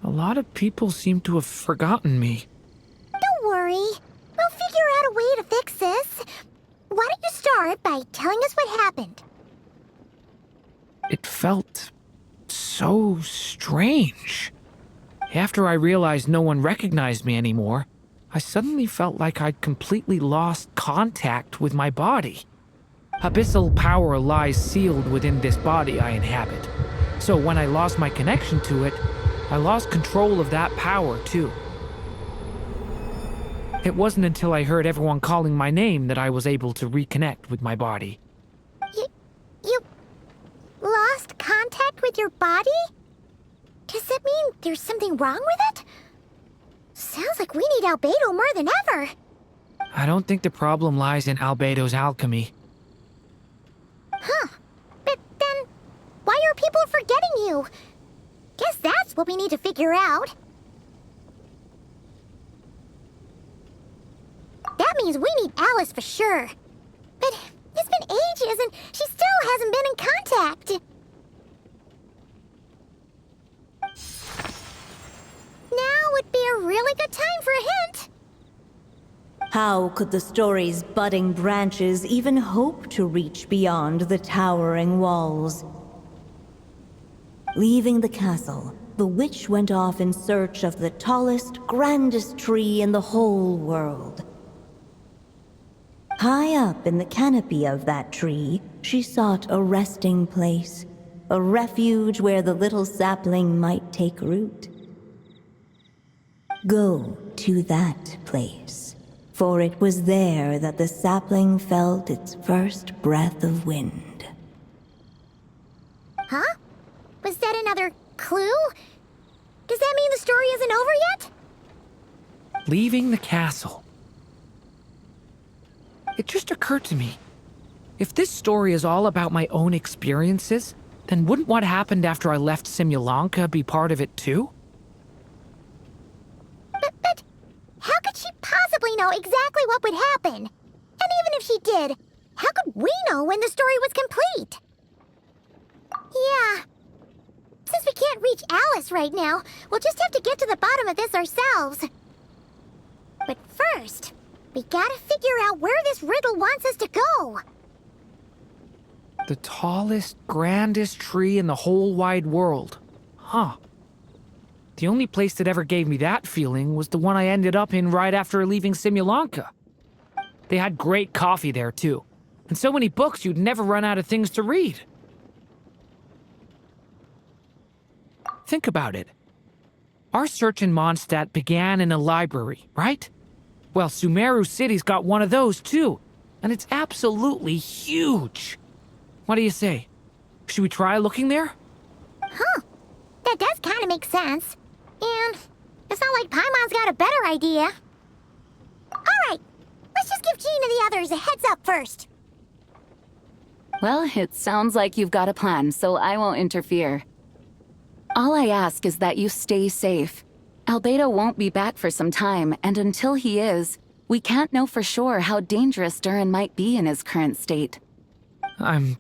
a lot of people seem to have forgotten me. Don't worry. We'll figure out a way to fix this. Why don't you start by telling us what happened? It felt so strange. After I realized no one recognized me anymore, I suddenly felt like I'd completely lost contact with my body. Abyssal power lies sealed within this body I inhabit. So when I lost my connection to it, I lost control of that power too. It wasn't until I heard everyone calling my name that I was able to reconnect with my body. You lost contact with your body? Does that mean there's something wrong with it? Sounds like we need Albedo more than ever. I don't think the problem lies in Albedo's alchemy. Huh. But then, why are people forgetting you? Guess that's what we need to figure out. That means we need Alice for sure. But it's been ages and she still hasn't been in contact. Now would be a really good time for a hint. How could the story's budding branches even hope to reach beyond the towering walls? Leaving the castle, the witch went off in search of the tallest, grandest tree in the whole world. High up in the canopy of that tree, she sought a resting place, a refuge where the little sapling might take root. Go to that place, for it was there that the sapling felt its first breath of wind. Huh? Was that another clue? Does that mean the story isn't over yet? Leaving the castle. It just occurred to me. If this story is all about my own experiences, then wouldn't what happened after I left Simulanka be part of it too? But how could she possibly know exactly what would happen? And even if she did, how could we know when the story was complete? Yeah. Since we can't reach Alice right now, we'll just have to get to the bottom of this ourselves. But first, we gotta figure out where this riddle wants us to go. The tallest, grandest tree in the whole wide world. Huh. The only place that ever gave me that feeling was the one I ended up in right after leaving Simulanka. They had great coffee there, too. And so many books you'd never run out of things to read. Think about it. Our search in Mondstadt began in a library, right? Well, Sumeru City's got one of those, too. And it's absolutely huge. What do you say? Should we try looking there? Huh. That does kind of make sense. And it's not like Paimon's got a better idea. Alright, let's just give Jean and the others a heads up first. Well, it sounds like you've got a plan, so I won't interfere. All I ask is that you stay safe. Albedo won't be back for some time, and until he is, we can't know for sure how dangerous Durin might be in his current state. I'm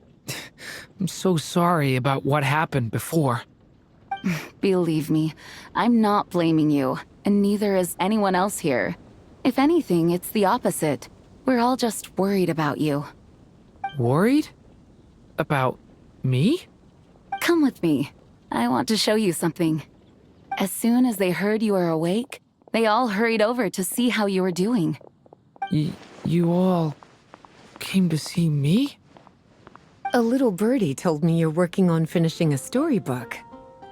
so sorry about what happened before. Believe me, I'm not blaming you, and neither is anyone else here. If anything, it's the opposite. We're all just worried about you. Worried? About me? Come with me. I want to show you something. As soon as they heard you were awake, they all hurried over to see how you were doing. You all came to see me? A little birdie told me you're working on finishing a storybook.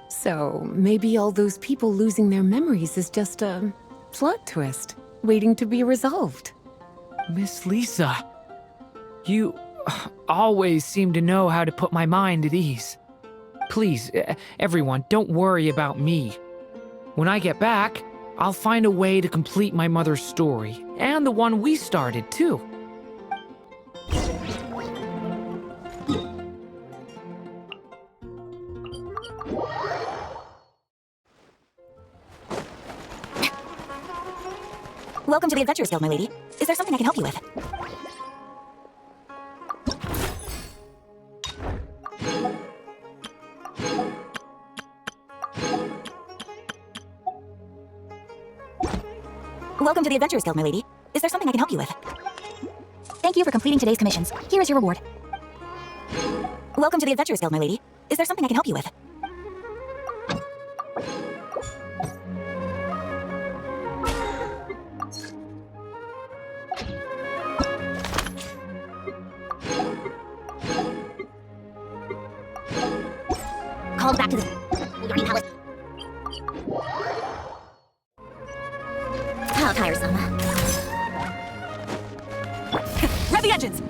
So maybe all those people losing their memories is just a plot twist, waiting to be resolved. Miss Lisa, you always seem to know how to put my mind at ease. Please, everyone, don't worry about me. When I get back, I'll find a way to complete my mother's story, and the one we started, too. Welcome to the Adventurers Guild, my lady. Is there something I can help you with? Welcome to the Adventurers Guild, my lady. Is there something I can help you with? Thank you for completing today's commissions. Here is your reward. Welcome to the Adventurers Guild, my lady. Is there something I can help you with? Called back to the Green Palace. How tiresome. Rev the engines!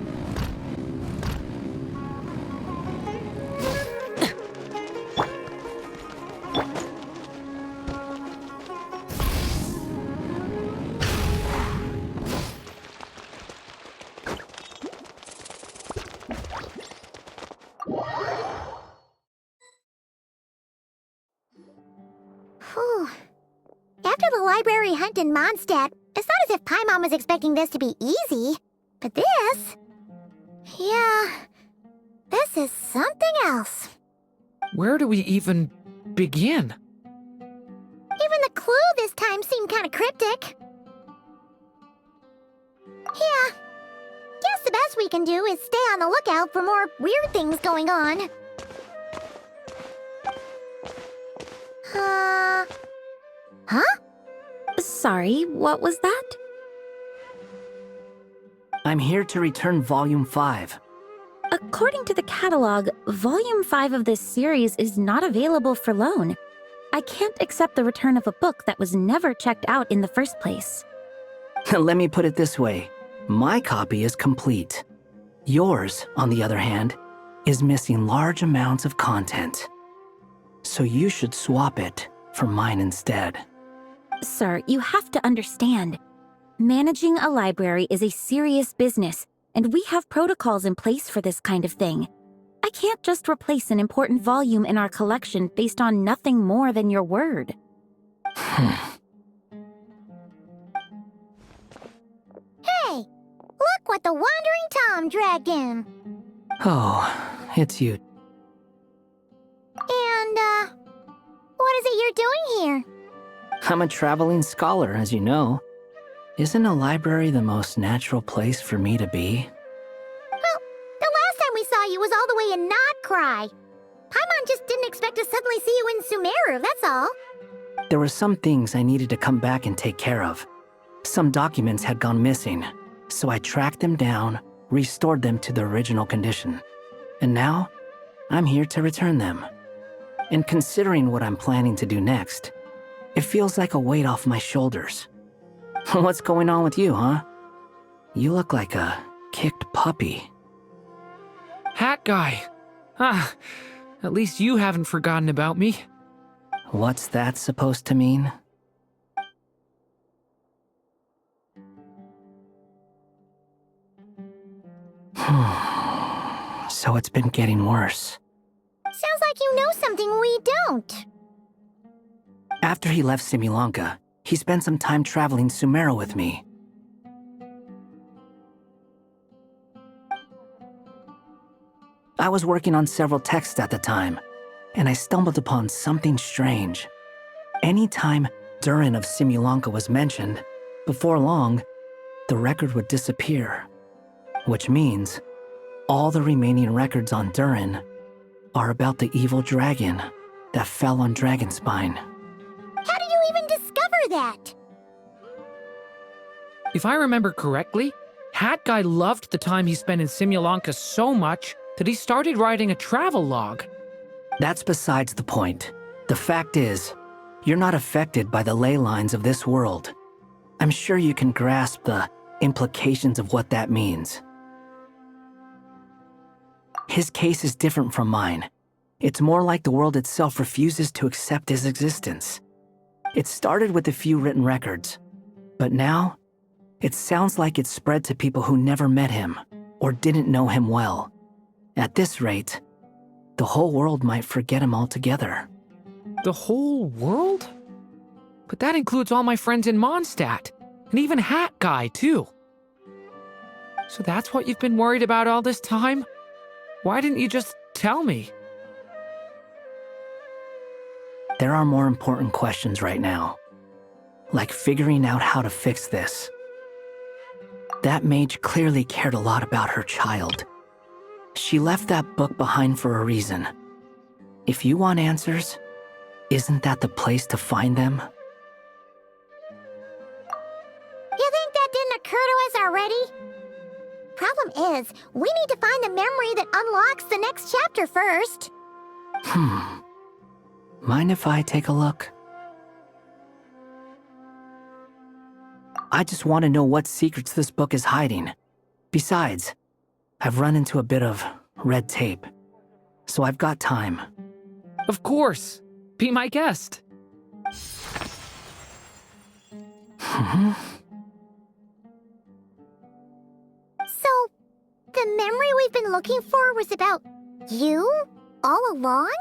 Whew. After the library hunt in Mondstadt, it's not as if Paimon was expecting this to be easy. But this... yeah... this is something else. Where do we even begin? Even the clue this time seemed kind of cryptic. Yeah. Guess the best we can do is stay on the lookout for more weird things going on. Huh? Sorry, what was that? I'm here to return Volume 5. According to the catalog, Volume 5 of this series is not available for loan. I can't accept the return of a book that was never checked out in the first place. Let me put it this way. My copy is complete. Yours, on the other hand, is missing large amounts of content. So you should swap it for mine instead. Sir, you have to understand. Managing a library is a serious business, and we have protocols in place for this kind of thing. I can't just replace an important volume in our collection based on nothing more than your word. Hey! Look what the Wandering Tom dragged in! Oh, it's you. And, what is it you're doing here? I'm a traveling scholar, as you know. Isn't a library the most natural place for me to be? Well, the last time we saw you was all the way in Nodcry. Paimon just didn't expect to suddenly see you in Sumeru, that's all. There were some things I needed to come back and take care of. Some documents had gone missing, so I tracked them down, restored them to their original condition. And now, I'm here to return them. And considering what I'm planning to do next, it feels like a weight off my shoulders. What's going on with you, huh? You look like a kicked puppy. Hat guy. Ah, at least you haven't forgotten about me. What's that supposed to mean? So it's been getting worse. Sounds like you know something we don't. After he left Simulanka, he spent some time traveling Sumeru with me. I was working on several texts at the time, and I stumbled upon something strange. Anytime Durin of Simulanka was mentioned, before long, the record would disappear. Which means, all the remaining records on Durin are about the evil dragon that fell on Dragonspine. How did you even discover that? If I remember correctly, Hat Guy loved the time he spent in Simulanka so much that he started writing a travel log. That's besides the point. The fact is, you're not affected by the ley lines of this world. I'm sure you can grasp the implications of what that means. His case is different from mine. It's more like the world itself refuses to accept his existence. It started with a few written records, but now it sounds like it's spread to people who never met him or didn't know him well. At this rate, the whole world might forget him altogether. The whole world? But that includes all my friends in Mondstadt, and even Hat Guy, too. So that's what you've been worried about all this time? Why didn't you just tell me? There are more important questions right now, like figuring out how to fix this. That mage clearly cared a lot about her child. She left that book behind for a reason. If you want answers, isn't that the place to find them? You think that didn't occur to us already? Problem is, we need to find the memory that unlocks the next chapter first. Mind if I take a look? I just want to know what secrets this book is hiding. Besides, I've run into a bit of red tape, so I've got time. Of course. Be my guest. So, the memory we've been looking for was about you all along?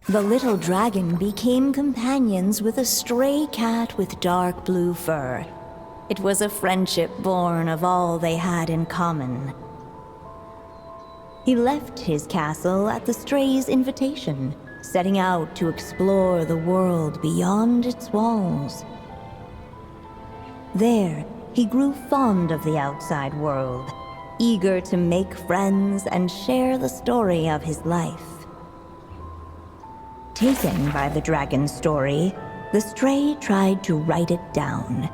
The little dragon became companions with a stray cat with dark blue fur. It was a friendship born of all they had in common. He left his castle at the stray's invitation, setting out to explore the world beyond its walls. There, he grew fond of the outside world, eager to make friends and share the story of his life. Taken by the dragon's story, the stray tried to write it down.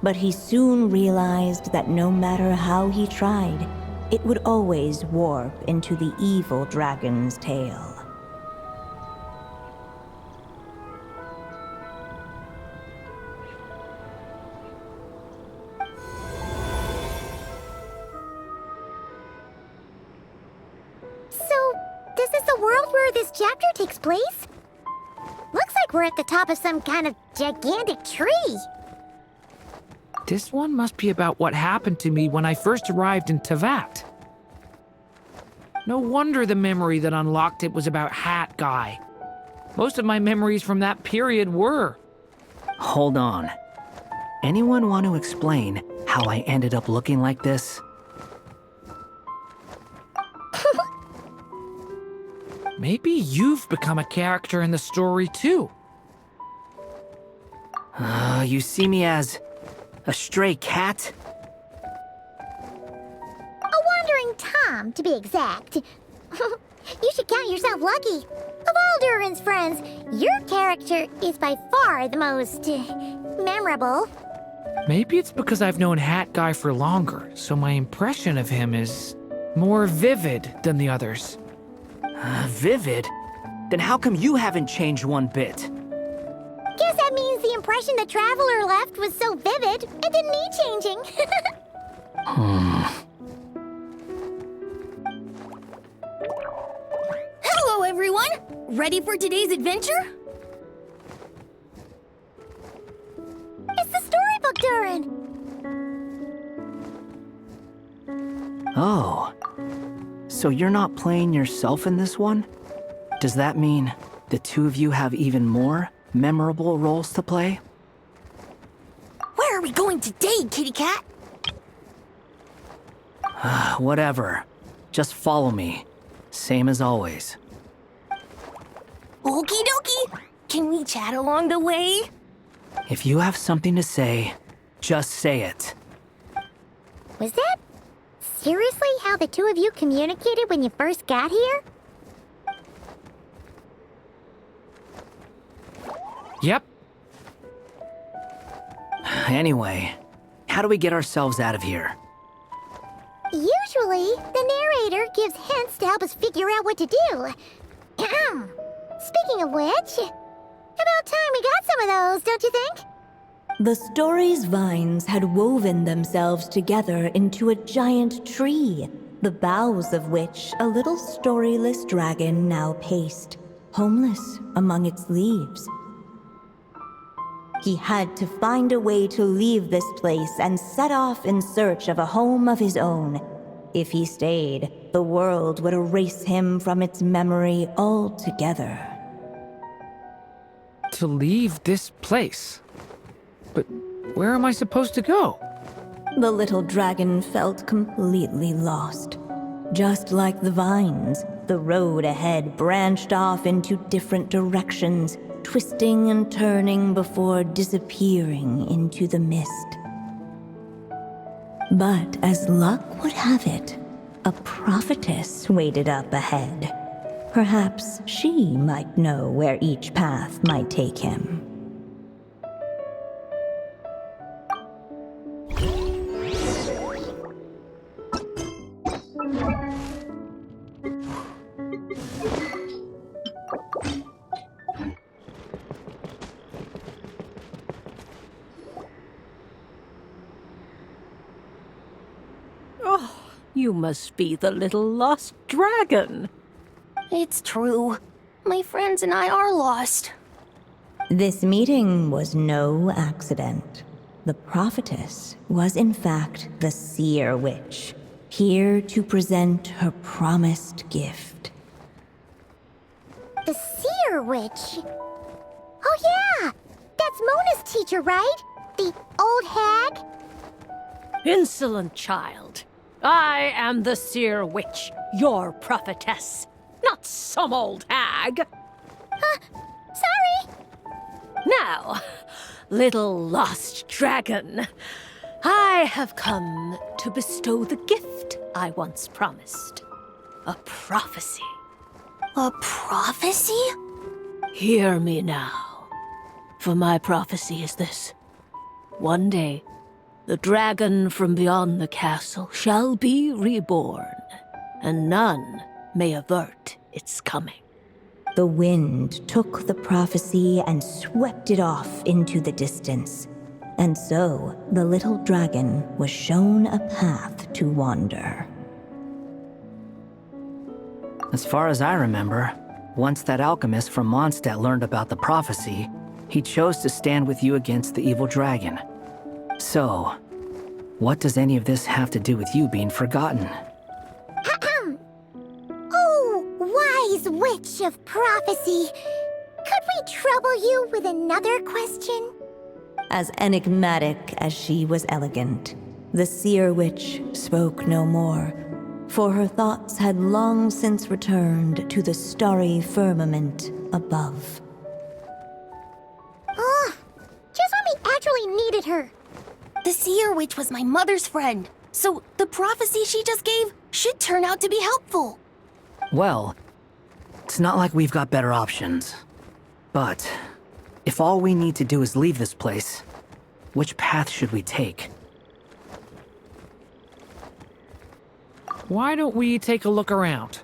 But he soon realized that no matter how he tried, it would always warp into the evil dragon's tale. This is the world where this chapter takes place? Looks like we're at the top of some kind of gigantic tree. This one must be about what happened to me when I first arrived in Tevat. No wonder the memory that unlocked it was about Hat Guy. Most of my memories from that period were. Hold on. Anyone want to explain how I ended up looking like this? Maybe you've become a character in the story too. You see me as a stray cat? A wandering Tom, to be exact. You should count yourself lucky. Of all Durin's friends, your character is by far the most memorable. Maybe it's because I've known Hat Guy for longer, so my impression of him is more vivid than the others. Vivid? Then how come you haven't changed one bit? Guess that means the impression the Traveler left was so vivid, it didn't need changing. Hello, everyone! Ready for today's adventure? It's the storybook, Durin! Oh. So you're not playing yourself in this one? Does that mean the two of you have even more memorable roles to play? Where are we going today, kitty cat? Whatever. Just follow me. Same as always. Okie dokie! Can we chat along the way? If you have something to say, just say it. Was that seriously how the two of you communicated when you first got here? Yep. Anyway, how do we get ourselves out of here? Usually, the narrator gives hints to help us figure out what to do. Speaking of which, about time we got some of those, don't you think? The story's vines had woven themselves together into a giant tree, the boughs of which a little storyless dragon now paced, homeless among its leaves. He had to find a way to leave this place and set off in search of a home of his own. If he stayed, the world would erase him from its memory altogether. To leave this place? But where am I supposed to go? The little dragon felt completely lost. Just like the vines, the road ahead branched off into different directions, twisting and turning before disappearing into the mist. But as luck would have it, a prophetess waited up ahead. Perhaps she might know where each path might take him. You must be the little lost dragon. It's true. My friends and I are lost. This meeting was no accident. The prophetess was in fact the seer witch, here to present her promised gift. The seer witch? Oh yeah! That's Mona's teacher, right? The old hag? Insolent child. I am the seer witch, your prophetess, not some old hag. Sorry! Now, little lost dragon, I have come to bestow the gift I once promised. A prophecy. A prophecy? Hear me now, for my prophecy is this. One day, the dragon from beyond the castle shall be reborn, and none may avert its coming. The wind took the prophecy and swept it off into the distance. And so, the little dragon was shown a path to wander. As far as I remember, once that alchemist from Mondstadt learned about the prophecy, he chose to stand with you against the evil dragon. So, what does any of this have to do with you being forgotten? Oh, wise witch of prophecy. Could we trouble you with another question? As enigmatic as she was elegant, the seer witch spoke no more, for her thoughts had long since returned to the starry firmament above. Just when we actually needed her. The seer witch was my mother's friend, so the prophecy she just gave should turn out to be helpful. Well, it's not like we've got better options. But, if all we need to do is leave this place, which path should we take? Why don't we take a look around?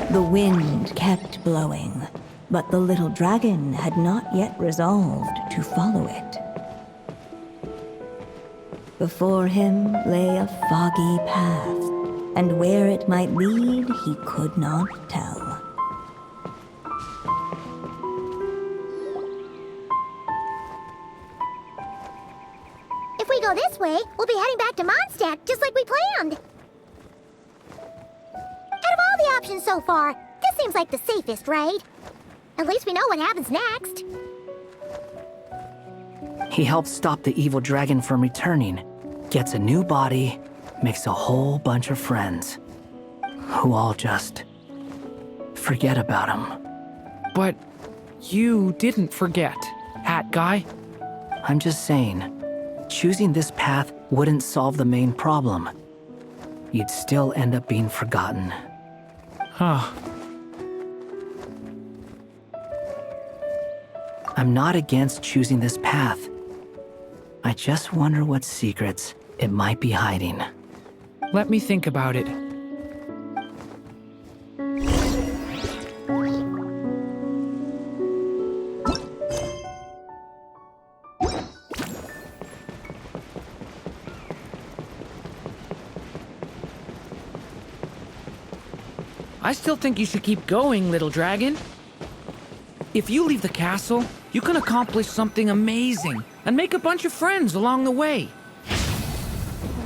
The wind kept blowing, but the little dragon had not yet resolved to follow it. Before him lay a foggy path, and where it might lead he could not tell. If we go this way, we'll be heading back to Mondstadt, just like we planned. Out of all the options so far, this seems like the safest, right? At least we know what happens next. He helps stop the evil dragon from returning, gets a new body, makes a whole bunch of friends, who all just forget about him. But you didn't forget, Hat Guy. I'm just saying, choosing this path wouldn't solve the main problem. you'd still end up being forgotten. Huh. I'm not against choosing this path. I just wonder what secrets it might be hiding. Let me think about it. I still think you should keep going, little dragon. If you leave the castle, you can accomplish something amazing and make a bunch of friends along the way.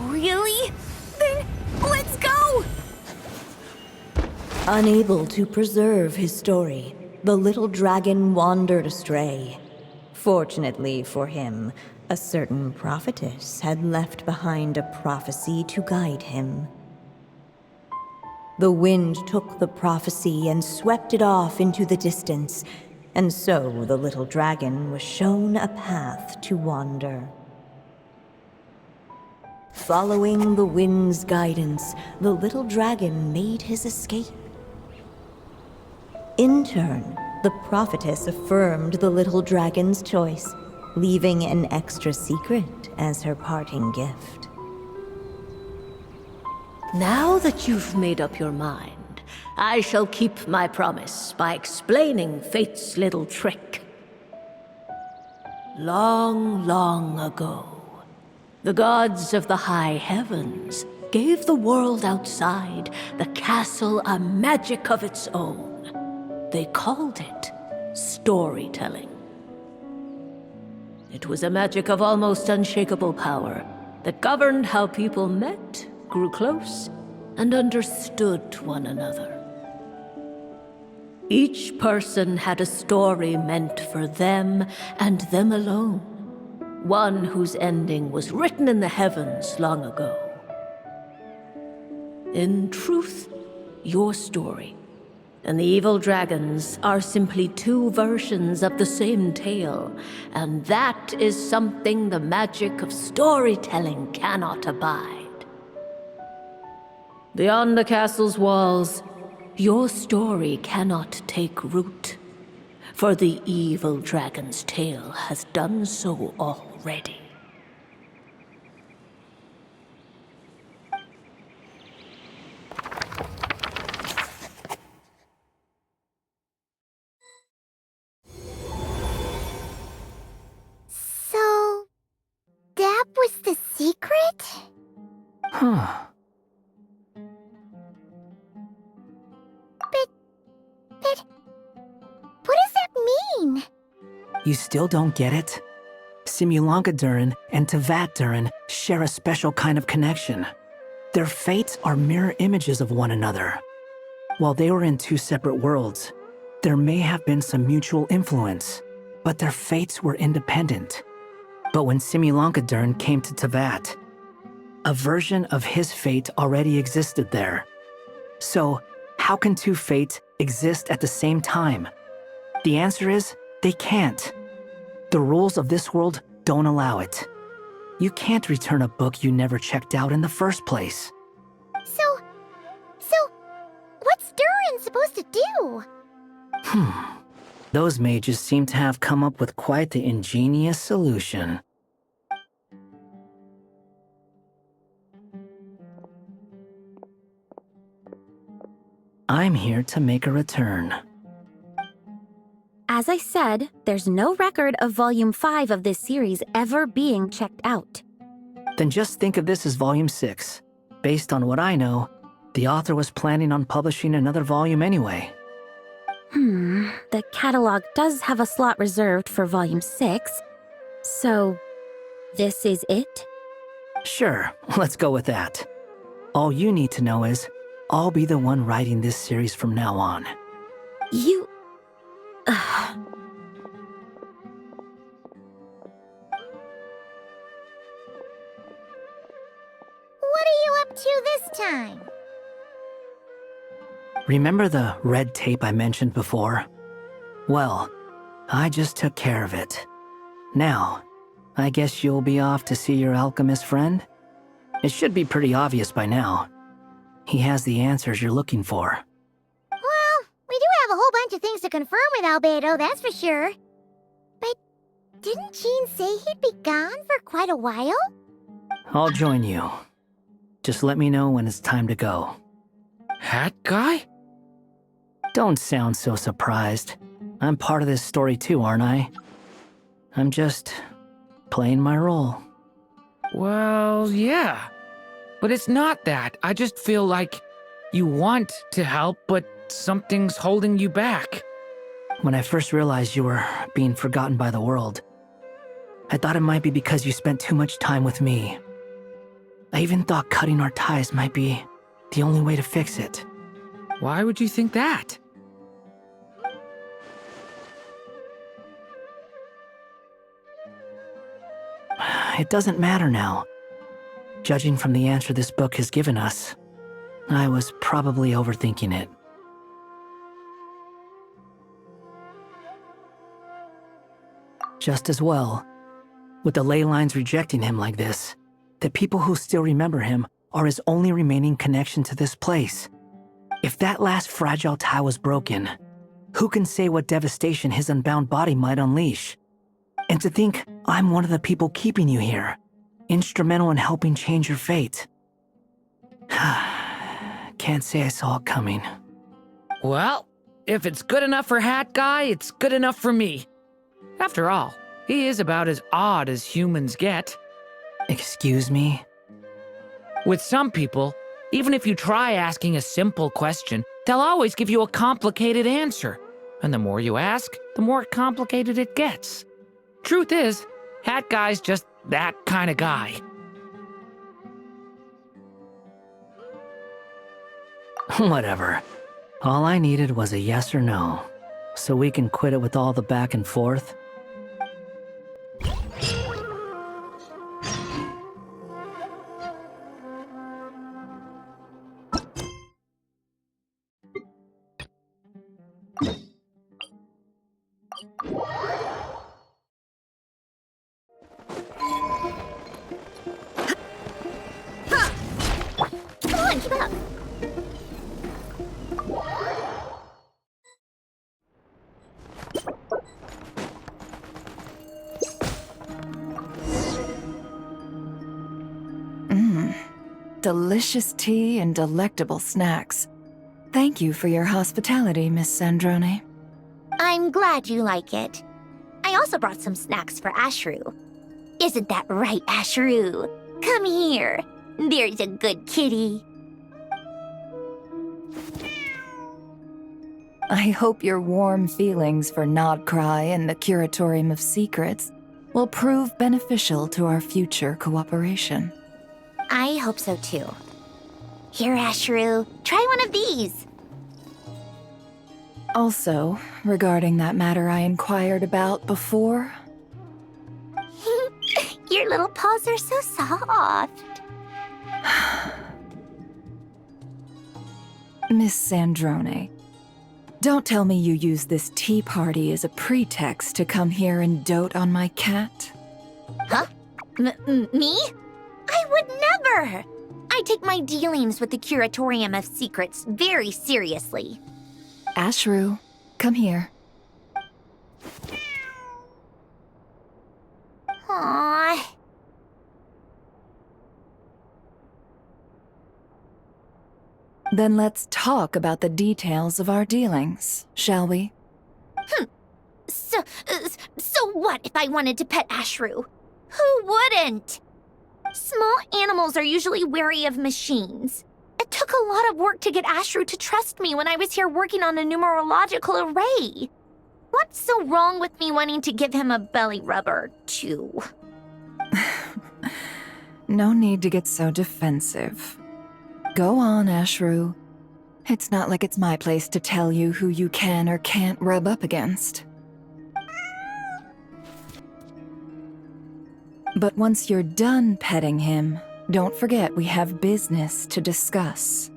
Really? Then let's go! Unable to preserve his story, the little dragon wandered astray. Fortunately for him, a certain prophetess had left behind a prophecy to guide him. The wind took the prophecy and swept it off into the distance, and so the little dragon was shown a path to wander. Following the wind's guidance, the little dragon made his escape. In turn, the prophetess affirmed the little dragon's choice, leaving an extra secret as her parting gift. Now that you've made up your mind, I shall keep my promise by explaining Fate's little trick. Long, long ago, the gods of the high heavens gave the world outside the castle a magic of its own. They called it storytelling. It was a magic of almost unshakable power that governed how people met, grew close, and understood one another. Each person had a story meant for them and them alone, one whose ending was written in the heavens long ago. In truth, your story and the evil dragons are simply two versions of the same tale, and that is something the magic of storytelling cannot abide. Beyond the castle's walls, your story cannot take root, for the evil dragon's tale has done so already. So, that was the secret? Huh. But what does that mean? You still don't get it? Simulanka-Durin and Tevat-Durin share a special kind of connection. Their fates are mirror images of one another. While they were in two separate worlds, there may have been some mutual influence, but their fates were independent. But when Simulanka-Durin came to Tevat, a version of his fate already existed there. So, how can two fates exist at the same time? The answer is, they can't. The rules of this world don't allow it. You can't return a book you never checked out in the first place. So, what's Durin supposed to do? Those mages seem to have come up with quite the ingenious solution. I'm here to make a return. As I said, there's no record of Volume 5 of this series ever being checked out. Then just think of this as Volume 6. Based on what I know, the author was planning on publishing another volume anyway. The catalog does have a slot reserved for Volume 6. So, this is it? Sure, let's go with that. All you need to know is, I'll be the one writing this series from now on. You... What are you up to this time? Remember the red tape I mentioned before? Well, I just took care of it. Now, I guess you'll be off to see your alchemist friend? It should be pretty obvious by now. He has the answers you're looking for. Well, we do have a whole bunch of things to confirm with Rubedo, that's for sure. But didn't Jean say he'd be gone for quite a while? I'll join you. Just let me know when it's time to go. Hat guy? Don't sound so surprised. I'm part of this story too, aren't I? I'm just playing my role. Well, yeah. But it's not that. I just feel like you want to help, but something's holding you back. When I first realized you were being forgotten by the world, I thought it might be because you spent too much time with me. I even thought cutting our ties might be the only way to fix it. Why would you think that? It doesn't matter now. Judging from the answer this book has given us, I was probably overthinking it. Just as well, with the ley lines rejecting him like this, the people who still remember him are his only remaining connection to this place. If that last fragile tie was broken, who can say what devastation his unbound body might unleash? And to think I'm one of the people keeping you here, instrumental in helping change your fate. Can't say I saw it coming. Well, if it's good enough for Hat Guy, it's good enough for me. After all, he is about as odd as humans get. Excuse me? With some people, even if you try asking a simple question, they'll always give you a complicated answer. And the more you ask, the more complicated it gets. Truth is, Hat Guy's just that kind of guy. Whatever. All I needed was a yes or no, so we can quit it with all the back and forth. Come on, keep up. Delicious tea and delectable snacks. Thank you for your hospitality, Miss Sandrone. I'm glad you like it. I also brought some snacks for Ashru. Isn't that right, Ashru? Come here. There's a good kitty. I hope your warm feelings for Nodcry and the Curatorium of Secrets will prove beneficial to our future cooperation. I hope so too. Here, Ashru, try one of these. Also, regarding that matter I inquired about before, Your little paws are so soft. Miss Sandrone, don't tell me you use this tea party as a pretext to come here and dote on my cat. Huh? Me? I would never! I take my dealings with the Curatorium of Secrets very seriously. Ashru, come here. Aww. Then let's talk about the details of our dealings, shall we? So what if I wanted to pet Ashru? Who wouldn't? Small animals are usually wary of machines. It took a lot of work to get Ashru to trust me when I was here working on a numerological array. What's so wrong with me wanting to give him a belly rubber, too? No need to get so defensive. Go on, Ashru. It's not like it's my place to tell you who you can or can't rub up against. But once you're done petting him, don't forget we have business to discuss.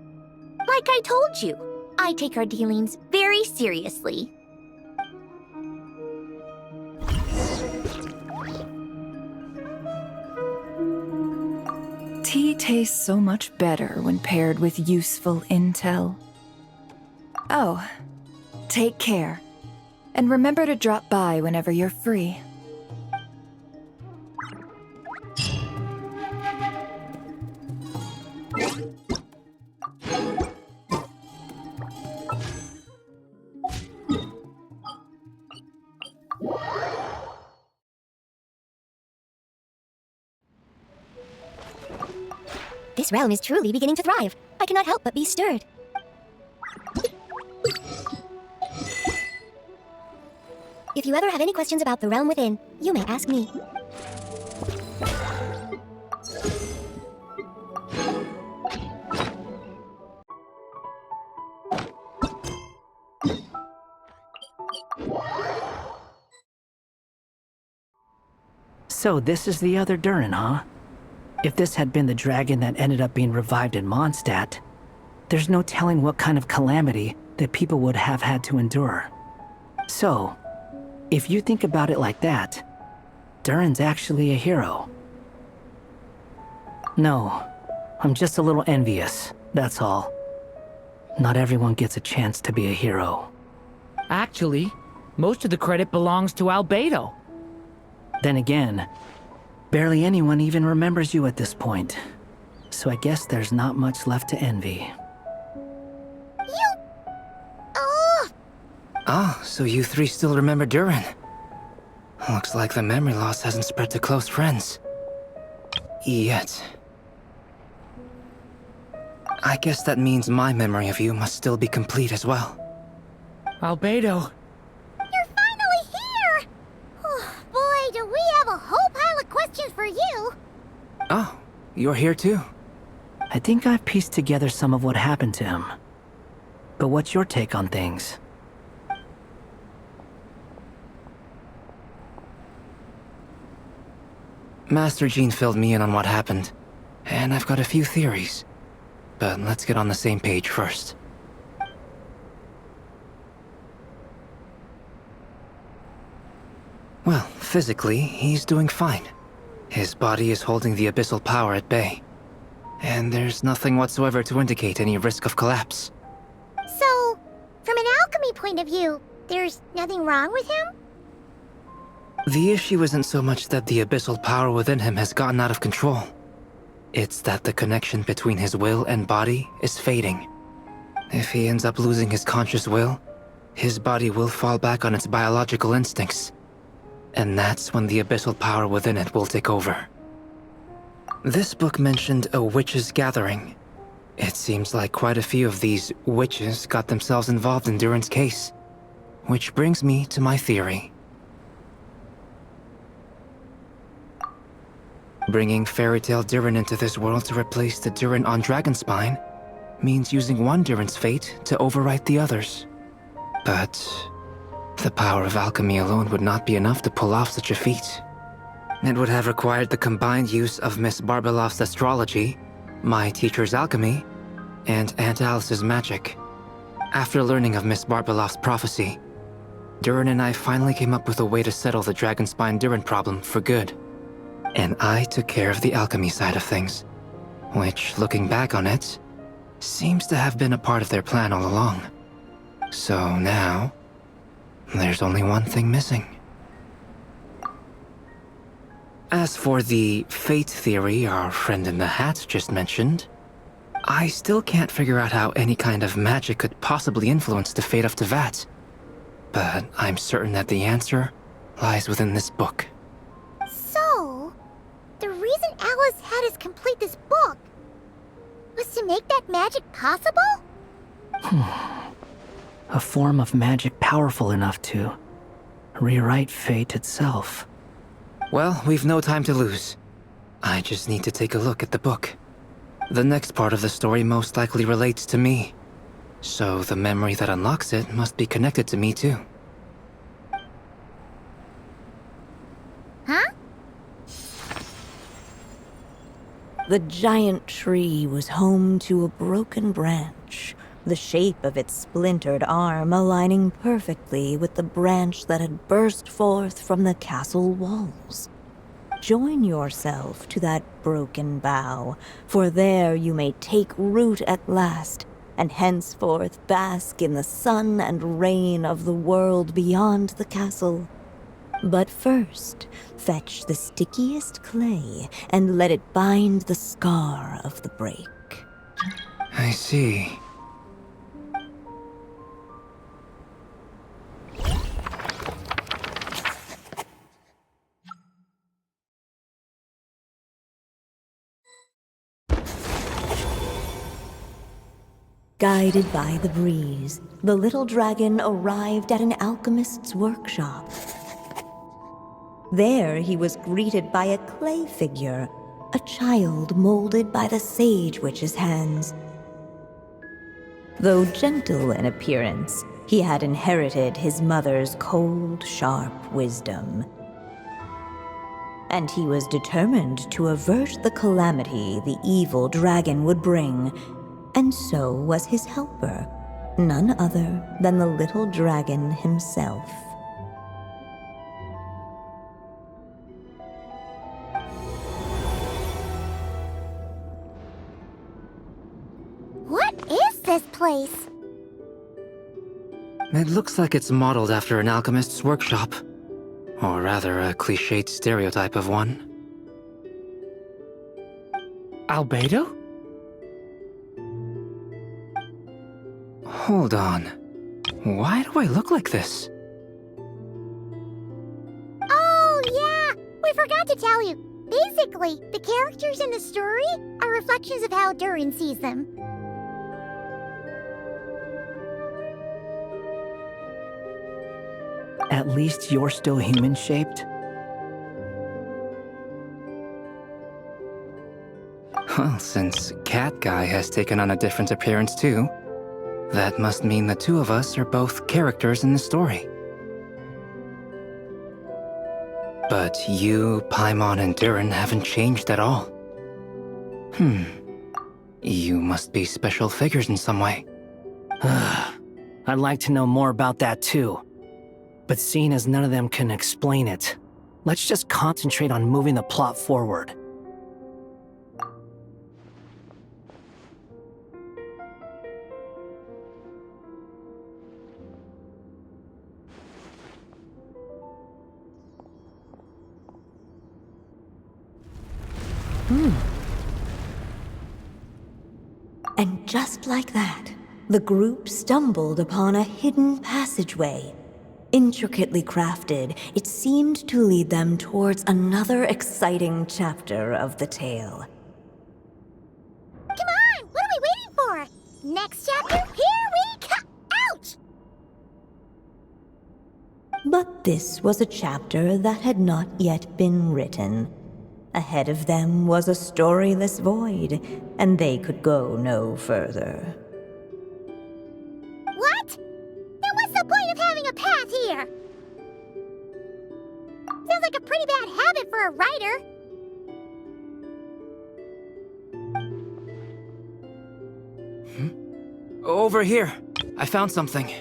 Like I told you, I take our dealings very seriously. Tea tastes so much better when paired with useful intel. Oh, take care. And remember to drop by whenever you're free. This realm is truly beginning to thrive. I cannot help but be stirred. If you ever have any questions about the realm within, you may ask me. So this is the other Durin, huh? If this had been the dragon that ended up being revived in Mondstadt, there's no telling what kind of calamity that people would have had to endure. So, if you think about it like that, Durin's actually a hero. No, I'm just a little envious, that's all. Not everyone gets a chance to be a hero. Actually, most of the credit belongs to Rubedo. Then again, barely anyone even remembers you at this point. So I guess there's not much left to envy. Oh, so you three still remember Durin. Looks like the memory loss hasn't spread to close friends. Yet. I guess that means my memory of you must still be complete as well. Rubedo. You're finally here! Oh, boy, do we have a whole pile of questions for you! Oh, you're here too? I think I've pieced together some of what happened to him. But what's your take on things? Master Jean filled me in on what happened, and I've got a few theories. But let's get on the same page first. Well, physically, he's doing fine. His body is holding the abyssal power at bay. And there's nothing whatsoever to indicate any risk of collapse. So, from an alchemy point of view, there's nothing wrong with him? The issue isn't so much that the abyssal power within him has gotten out of control. It's that the connection between his will and body is fading. If he ends up losing his conscious will, his body will fall back on its biological instincts. And that's when the abyssal power within it will take over. This book mentioned a witches' gathering. It seems like quite a few of these witches got themselves involved in Durin's case. Which brings me to my theory. Bringing Fairy Tale Durin into this world to replace the Durin on Dragonspine means using one Durin's fate to overwrite the others. But the power of alchemy alone would not be enough to pull off such a feat. It would have required the combined use of Miss Barbeloff's astrology, my teacher's alchemy, and Aunt Alice's magic. After learning of Miss Barbeloff's prophecy, Durin and I finally came up with a way to settle the Dragonspine Durin problem for good. And I took care of the alchemy side of things, which, looking back on it, seems to have been a part of their plan all along. So now, there's only one thing missing. As for the fate theory our friend in the hat just mentioned, I still can't figure out how any kind of magic could possibly influence the fate of Tevat. But I'm certain that the answer lies within this book. So, the reason Alice had us complete this book was to make that magic possible? A form of magic powerful enough to rewrite fate itself. Well, we've no time to lose. I just need to take a look at the book. The next part of the story most likely relates to me. So the memory that unlocks it must be connected to me too. Huh? The giant tree was home to a broken branch, the shape of its splintered arm aligning perfectly with the branch that had burst forth from the castle walls. join yourself to that broken bough, for there you may take root at last, and henceforth bask in the sun and rain of the world beyond the castle. But first, fetch the stickiest clay and let it bind the scar of the break. I see. Guided by the breeze, the little dragon arrived at an alchemist's workshop. There he was greeted by a clay figure, a child molded by the sage witch's hands. Though gentle in appearance, he had inherited his mother's cold, sharp wisdom. And he was determined to avert the calamity the evil dragon would bring, and so was his helper, none other than the little dragon himself. What is this place? It looks like it's modeled after an alchemist's workshop. Or rather, a cliched stereotype of one. Albedo? Hold on. Why do I look like this? Oh, yeah! We forgot to tell you. Basically, the characters in the story are reflections of how Durin sees them. At least you're still human-shaped? Well, since Cat Guy has taken on a different appearance too, that must mean the two of us are both characters in the story. But you, Paimon, and Durin haven't changed at all. You must be special figures in some way. I'd like to know more about that too. But seeing as none of them can explain it, let's just concentrate on moving the plot forward. And just like that, the group stumbled upon a hidden passageway. Intricately crafted, it seemed to lead them towards another exciting chapter of the tale. Come on! What are we waiting for? Next chapter, here we come! Ouch! But this was a chapter that had not yet been written. Ahead of them was a storyless void, and they could go no further. What? Then what's the point of having a path here? Sounds like a pretty bad habit for a writer. Over here! I found something.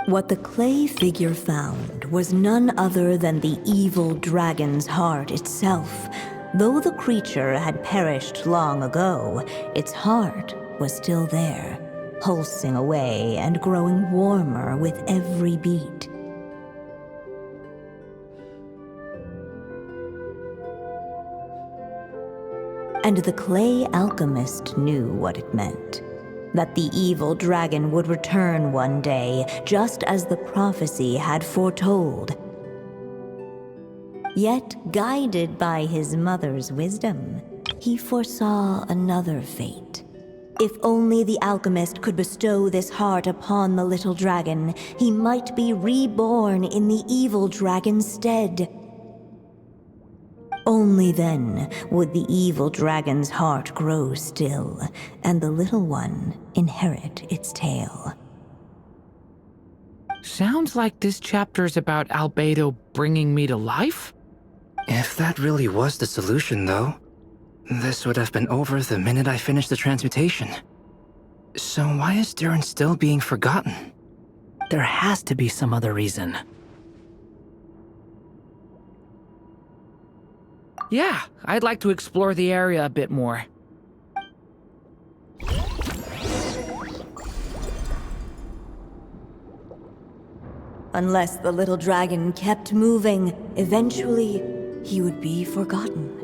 What the clay figure found was none other than the evil dragon's heart itself. Though the creature had perished long ago, its heart was still there, pulsing away and growing warmer with every beat. And the clay alchemist knew what it meant. That the evil dragon would return one day, just as the prophecy had foretold. Yet, guided by his mother's wisdom, he foresaw another fate. If only the alchemist could bestow this heart upon the little dragon, he might be reborn in the evil dragon's stead. Only then would the evil dragon's heart grow still, and the little one inherit its tale. Sounds like this chapter's about Albedo bringing me to life? If that really was the solution, though, this would have been over the minute I finished the transmutation. So why is Durin still being forgotten? There has to be some other reason. Yeah, I'd like to explore the area a bit more. Unless the little dragon kept moving, eventually he would be forgotten.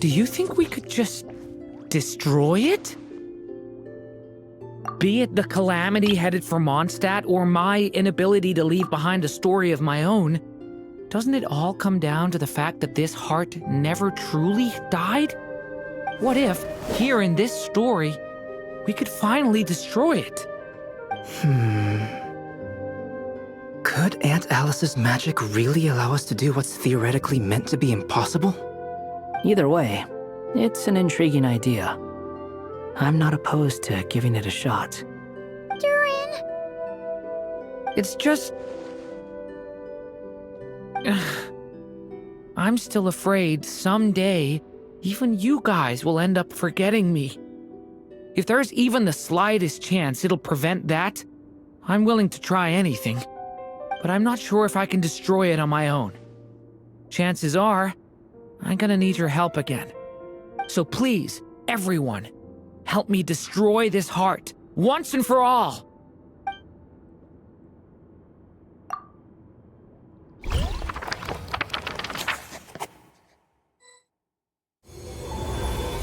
Do you think we could just destroy it? Be it the calamity headed for Mondstadt or my inability to leave behind a story of my own, doesn't it all come down to the fact that this heart never truly died? What if, here in this story, we could finally destroy it? Could Aunt Alice's magic really allow us to do what's theoretically meant to be impossible? Either way, it's an intriguing idea. I'm not opposed to giving it a shot. Durin! It's just... I'm still afraid someday, even you guys will end up forgetting me. If there's even the slightest chance it'll prevent that, I'm willing to try anything. But I'm not sure if I can destroy it on my own. Chances are, I'm gonna need your help again. So please, everyone, help me destroy this heart, once and for all!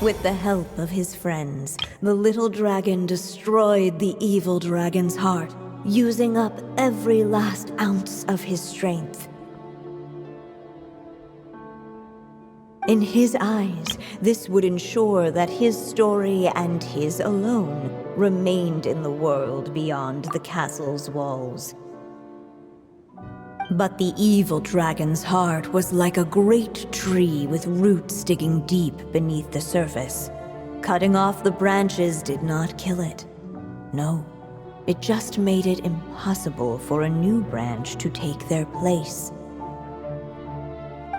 With the help of his friends, the little dragon destroyed the evil dragon's heart, using up every last ounce of his strength. In his eyes, this would ensure that his story and his alone remained in the world beyond the castle's walls. But the evil dragon's heart was like a great tree with roots digging deep beneath the surface. Cutting off the branches did not kill it. No, it just made it impossible for a new branch to take their place.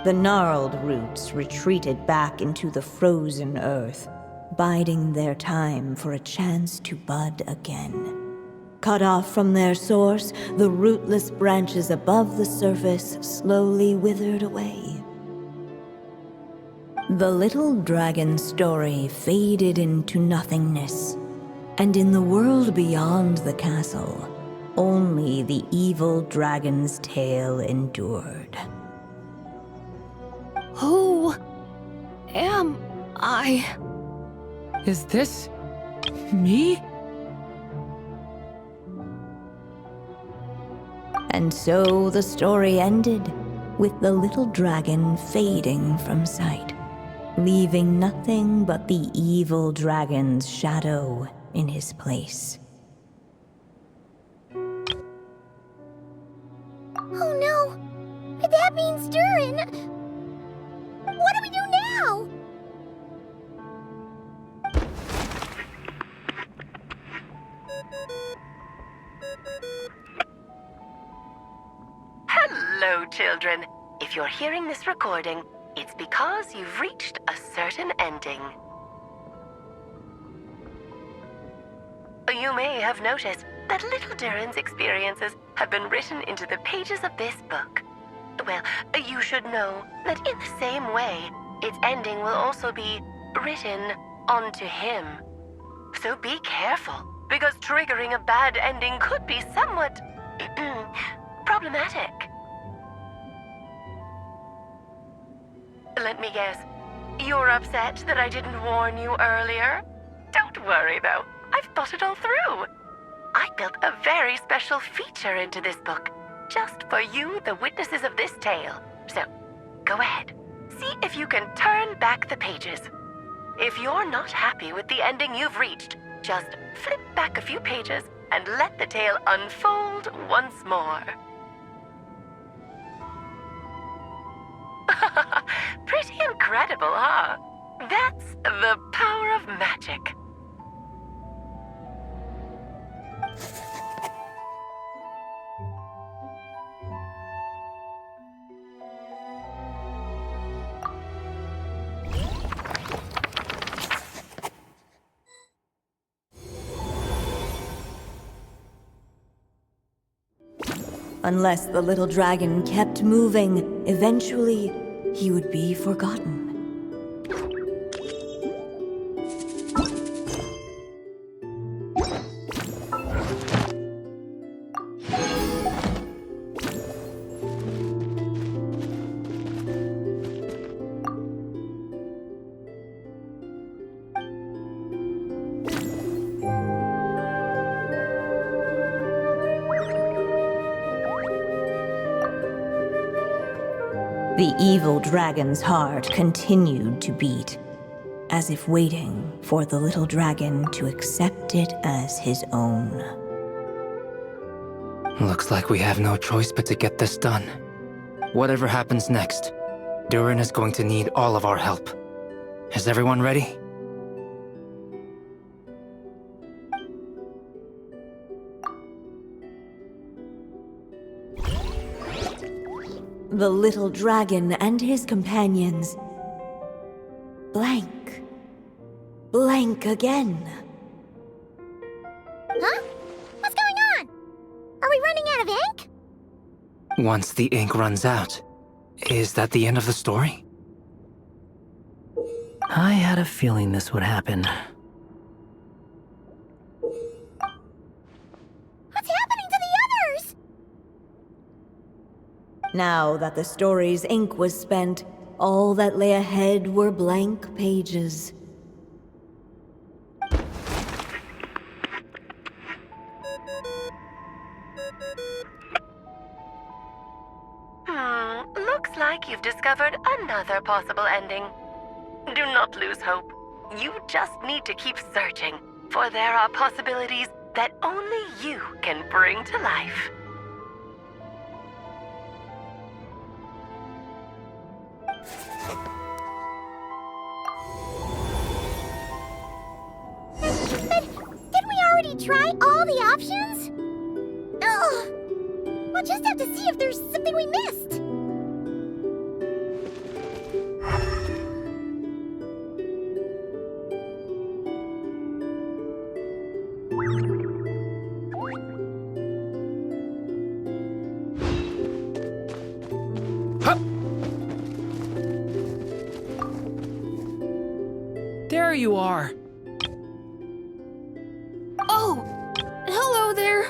The gnarled roots retreated back into the frozen earth, biding their time for a chance to bud again. Cut off from their source, the rootless branches above the surface slowly withered away. The little dragon's story faded into nothingness, and in the world beyond the castle, only the evil dragon's tale endured. Who am I? Is this... me? And so the story ended, with the little dragon fading from sight, leaving nothing but the evil dragon's shadow in his place. Oh no! That means Durin! What do we do now? Hello, children. If you're hearing this recording, it's because you've reached a certain ending. You may have noticed that little Durin's experiences have been written into the pages of this book. Well, you should know that in the same way, its ending will also be written onto him. So be careful, because triggering a bad ending could be somewhat problematic. Let me guess, you're upset that I didn't warn you earlier? Don't worry though, I've thought it all through. I built a very special feature into this book, just for you, the witnesses of this tale. So, go ahead, see if you can turn back the pages. If you're not happy with the ending you've reached, just flip back a few pages and let the tale unfold once more. Pretty incredible, huh? That's the power of magic. Unless the little dragon kept moving, eventually he would be forgotten. The evil dragon's heart continued to beat, as if waiting for the little dragon to accept it as his own. Looks like we have no choice but to get this done. Whatever happens next, Durin is going to need all of our help. Is everyone ready? The little dragon and his companions blank. Blank again. Huh? What's going on? Are we running out of ink? Once the ink runs out, is that the end of the story? I had a feeling this would happen. What's happening to the others? Now that the story's ink was spent, all that lay ahead were blank pages. Looks like you've discovered another possible ending. Do not lose hope. You just need to keep searching, for there are possibilities that only you can bring to life. But didn't we already try all the options? Ugh. We'll just have to see if there's something we missed. There you are. Oh, hello there.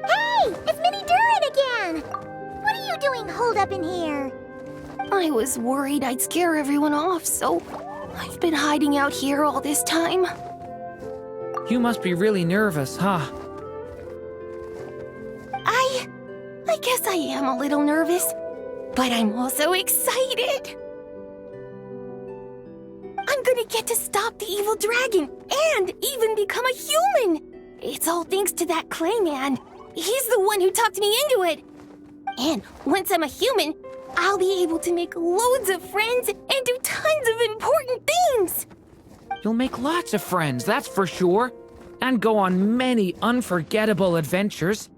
Hey, it's Minnie Durin again. What are you doing holed up in here? I was worried I'd scare everyone off, so I've been hiding out here all this time. You must be really nervous, huh? I guess I am a little nervous, but I'm also excited. I'm gonna get to stop the evil dragon and even become a human. It's all thanks to that clay man. He's the one who talked me into it. And once I'm a human, I'll be able to make loads of friends and do tons of important things. You'll make lots of friends, that's for sure. And go on many unforgettable adventures.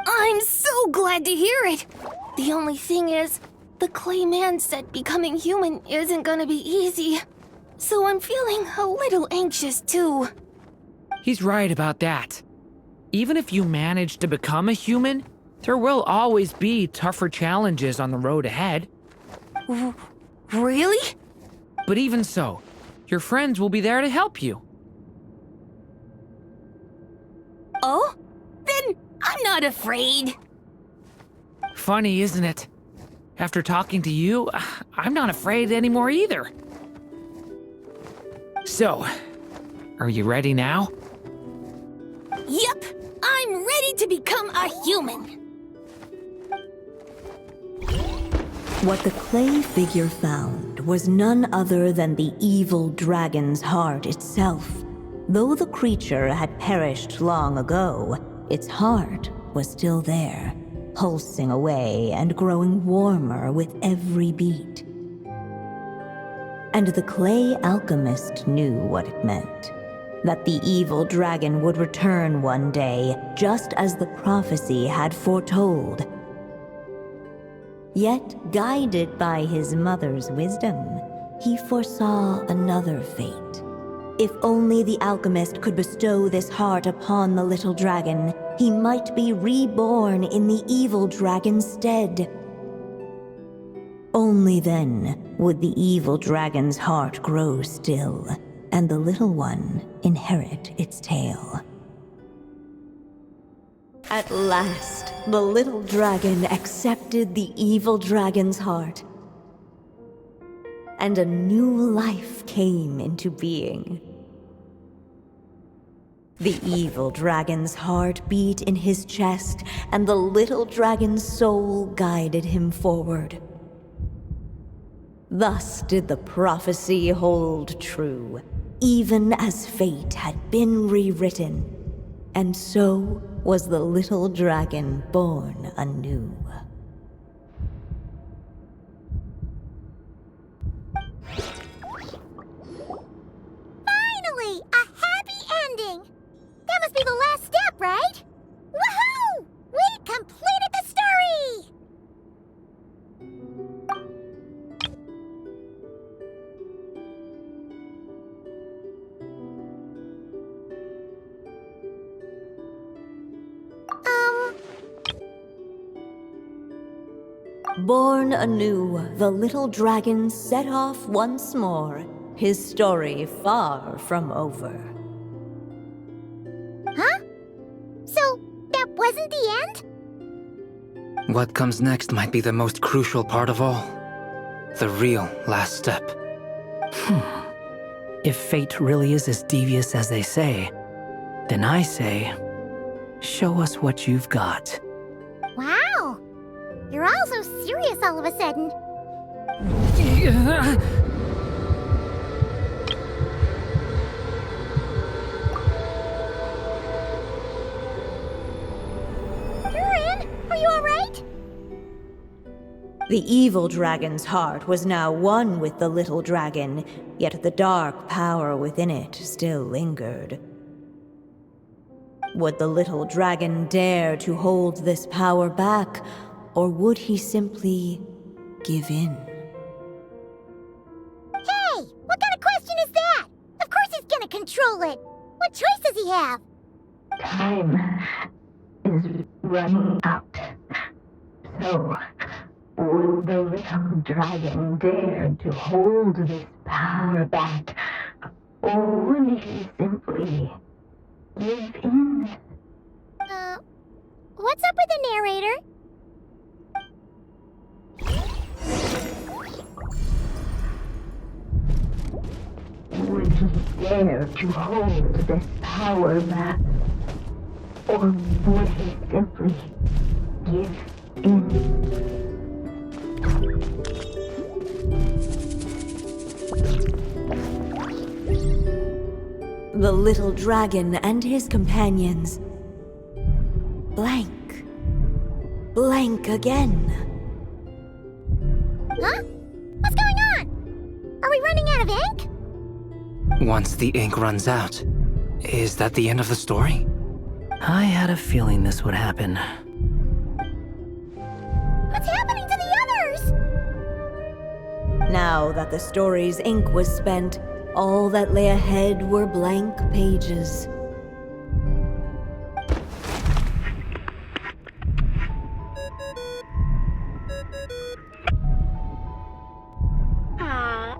I'm so glad to hear it. The only thing is, the clay man said becoming human isn't gonna be easy. So I'm feeling a little anxious too. He's right about that. Even if you manage to become a human, there will always be tougher challenges on the road ahead. Really? But even so, your friends will be there to help you. Oh? Then I'm not afraid. Funny, isn't it? After talking to you, I'm not afraid anymore either. So, are you ready now? Yep, I'm ready to become a human. What the clay figure found was none other than the evil dragon's heart itself. Though the creature had perished long ago, its heart was still there, pulsing away and growing warmer with every beat. And the clay alchemist knew what it meant. That the evil dragon would return one day, just as the prophecy had foretold. Yet, guided by his mother's wisdom, he foresaw another fate. If only the alchemist could bestow this heart upon the little dragon, he might be reborn in the evil dragon's stead. Only then would the evil dragon's heart grow still, and the little one inherit its tale. At last, the little dragon accepted the evil dragon's heart, and a new life came into being. The evil dragon's heart beat in his chest, and the little dragon's soul guided him forward. Thus did the prophecy hold true, even as fate had been rewritten, and so was the little dragon born anew. Finally! A happy ending! That must be the last step, right? Woohoo! We completed the story! Born anew, the little dragon set off once more, his story far from over. Huh? So, that wasn't the end? What comes next might be the most crucial part of all. The real last step. If fate really is as devious as they say, then I say, show us what you've got. Wow! You're all so serious all of a sudden. Durian, are you alright? The evil dragon's heart was now one with the little dragon, yet the dark power within it still lingered. Would the little dragon dare to hold this power back, or would he simply give in? Hey! What kind of question is that? Of course he's gonna control it! What choice does he have? Time is running out. So, will the little dragon dare to hold this power back? Or will he simply give in? What's up with the narrator? Would he dare to hold this power back? Or would he simply give in? The little dragon and his companions blank. Blank again. Huh? What's going on? Are we running out of ink? Once the ink runs out, is that the end of the story? I had a feeling this would happen. What's happening to the others? Now that the story's ink was spent, all that lay ahead were blank pages.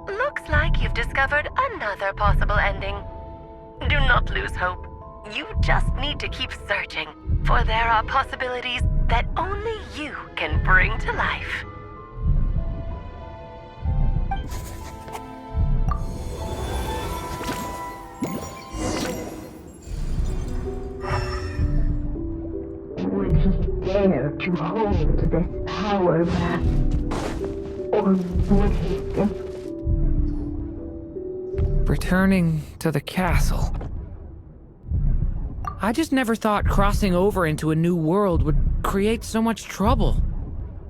Looks like you've discovered another possible ending. Do not lose hope. You just need to keep searching, for there are possibilities that only you can bring to life. Would he dare to hold this power back? Or would he simply... Returning to the castle. I just never thought crossing over into a new world would create so much trouble.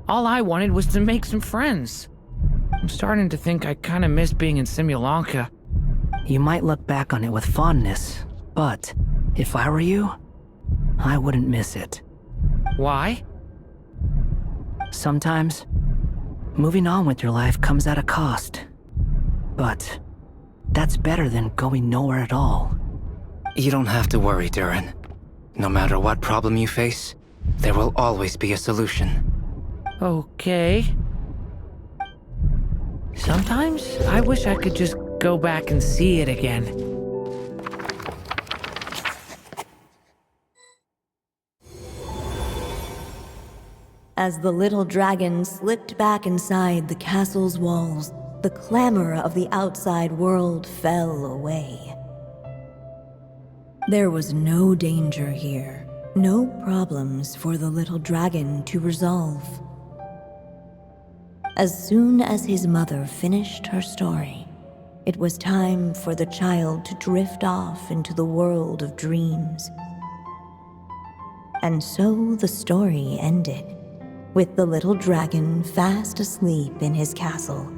All I wanted was to make some friends. I'm starting to think I kind of miss being in Simulanka. You might look back on it with fondness, but if I were you, I wouldn't miss it. Why? Sometimes, moving on with your life comes at a cost. But That's better than going nowhere at all. You don't have to worry, Durin. No matter what problem you face, there will always be a solution. Okay. Sometimes I wish I could just go back and see it again. As the little dragon slipped back inside the castle's walls, the clamor of the outside world fell away. There was no danger here, no problems for the little dragon to resolve. As soon as his mother finished her story, it was time for the child to drift off into the world of dreams. And so the story ended, with the little dragon fast asleep in his castle,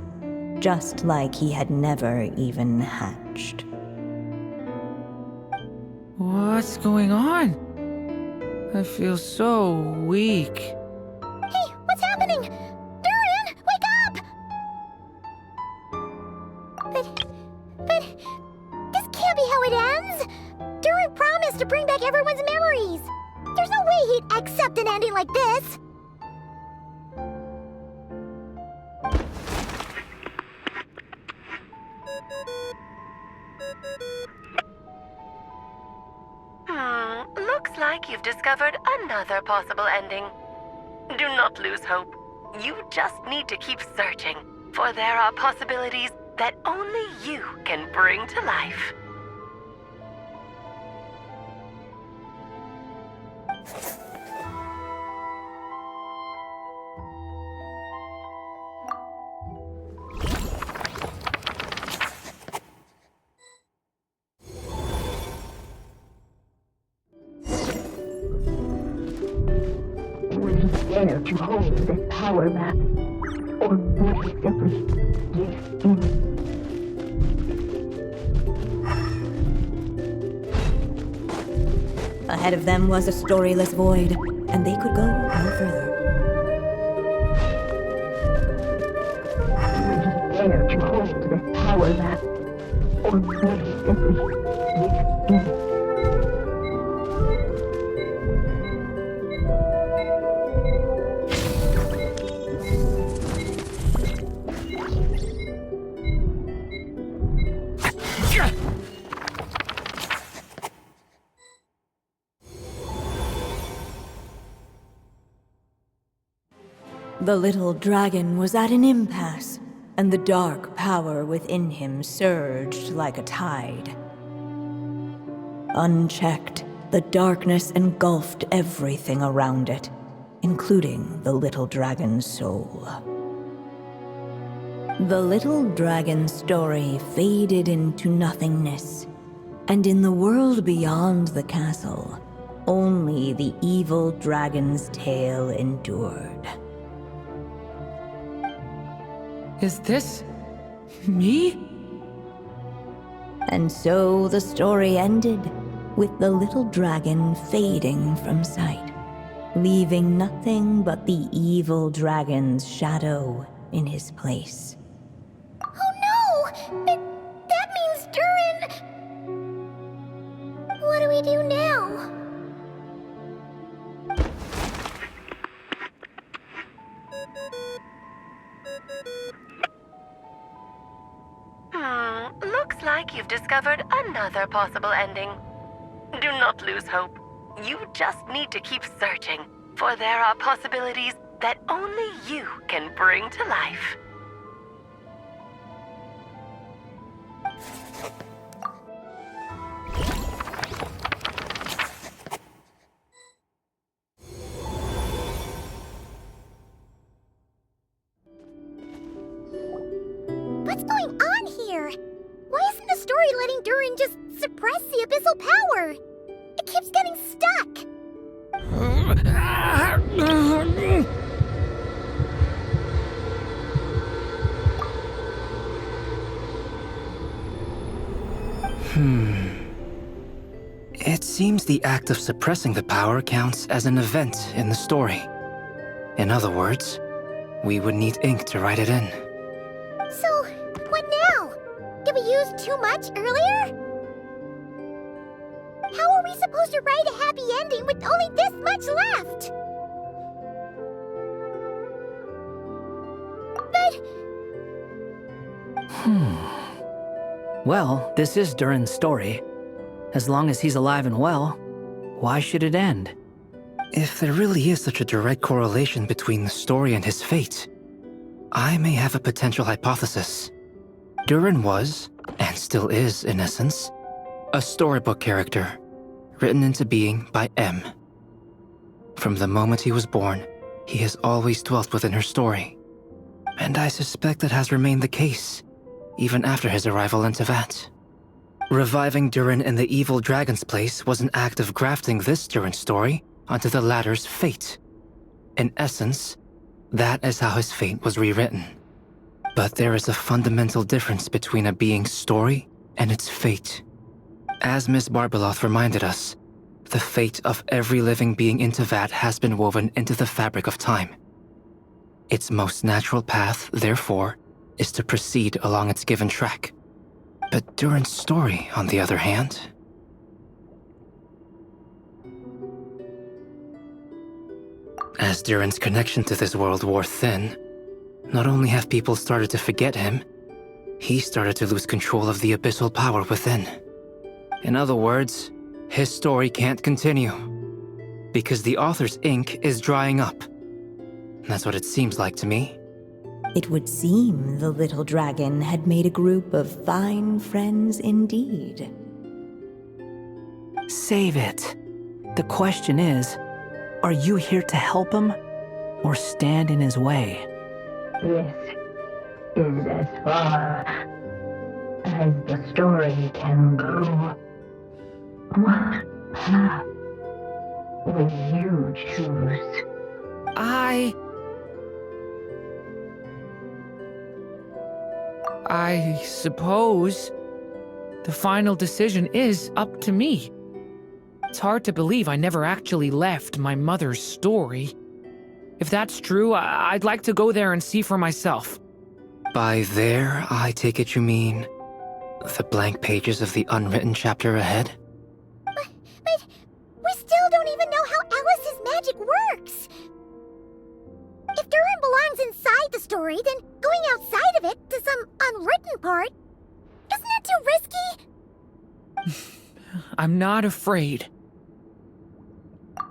just like he had never even hatched. What's going on? I feel so weak. Hey, what's happening? Durin, wake up! But this can't be how it ends. Durin promised to bring back everyone's memories. There's no way he'd accept an ending like this. Looks like you've discovered another possible ending. Do not lose hope. You just need to keep searching, for there are possibilities that only you can bring to life. Dare to hold this power map, or would he simply give in? Ahead of them was a storyless void, and they could go no further. Would he dare to hold this power map, or would he simply give in? The little dragon was at an impasse, and the dark power within him surged like a tide. Unchecked, the darkness engulfed everything around it, including the little dragon's soul. The little dragon's story faded into nothingness, and in the world beyond the castle, only the evil dragon's tale endured. Is this me? And so the story ended, with the little dragon fading from sight, leaving nothing but the evil dragon's shadow in his place. Oh no! That means Durin... What do we do now? Looks like you've discovered another possible ending. Do not lose hope. You just need to keep searching, for there are possibilities that only you can bring to life. What's going on here? Why isn't the story letting Durin just suppress the abyssal power? It keeps getting stuck. It seems the act of suppressing the power counts as an event in the story. In other words, we would need ink to write it in. So, what now? Do we use just too much earlier? How are we supposed to write a happy ending with only this much left? But... Well, this is Durin's story. As long as he's alive and well, why should it end? If there really is such a direct correlation between the story and his fate, I may have a potential hypothesis. Durin was, and still is in essence, a storybook character, written into being by M. From the moment he was born, he has always dwelt within her story. And I suspect that has remained the case, even after his arrival in Tevat. Reviving Durin in the evil dragon's place was an act of grafting this Durin story onto the latter's fate. In essence, that is how his fate was rewritten. But there is a fundamental difference between a being's story and its fate. As Miss Barbeloth reminded us, the fate of every living being in Tevat has been woven into the fabric of time. Its most natural path, therefore, is to proceed along its given track. But Durin's story, on the other hand... As Durin's connection to this world wore thin, not only have people started to forget him, he started to lose control of the abyssal power within. In other words, his story can't continue, because the author's ink is drying up. That's what it seems like to me. It would seem the little dragon had made a group of fine friends indeed. Save it. The question is, are you here to help him, or stand in his way? This is as far as the story can go. What path will you choose? I suppose the final decision is up to me. It's hard to believe I never actually left my mother's story. If that's true, I'd like to go there and see for myself. By there, I take it you mean the blank pages of the unwritten chapter ahead? But we still don't even know how Alice's magic works. If Durin belongs inside the story, then going outside of it to some unwritten part, isn't that too risky? I'm not afraid.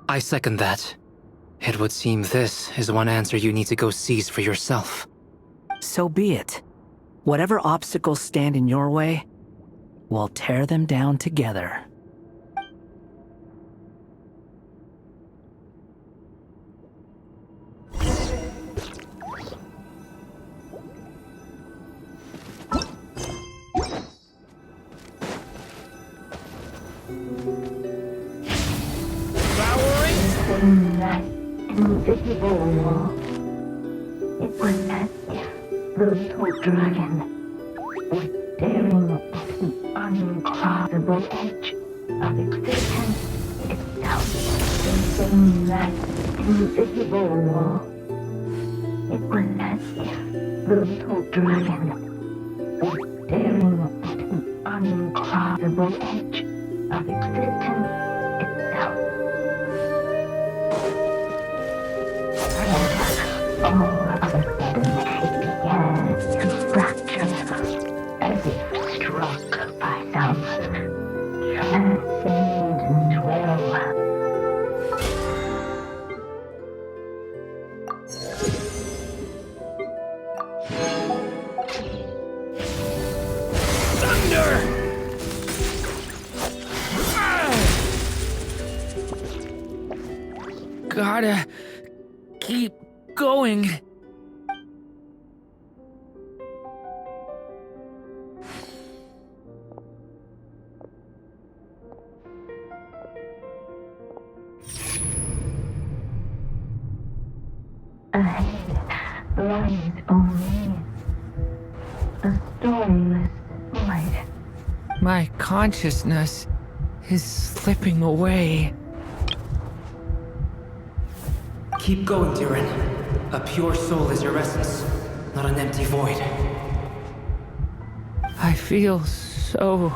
I second that. It would seem this is one answer you need to go seize for yourself. So be it. Whatever obstacles stand in your way, we'll tear them down together. That invisible wall. It was as if the little dragon was staring at the uncrossable edge of existence itself. In that invisible wall, it was as if the little dragon was staring at the uncrossable edge of existence itself. All of a sudden, it began to fracture, as if struck by some transcendent will. Thunder! Gotta keep going. Ahead lies only a storyless light. My consciousness is slipping away. Keep going, Durin. A pure soul is your essence, not an empty void. I feel so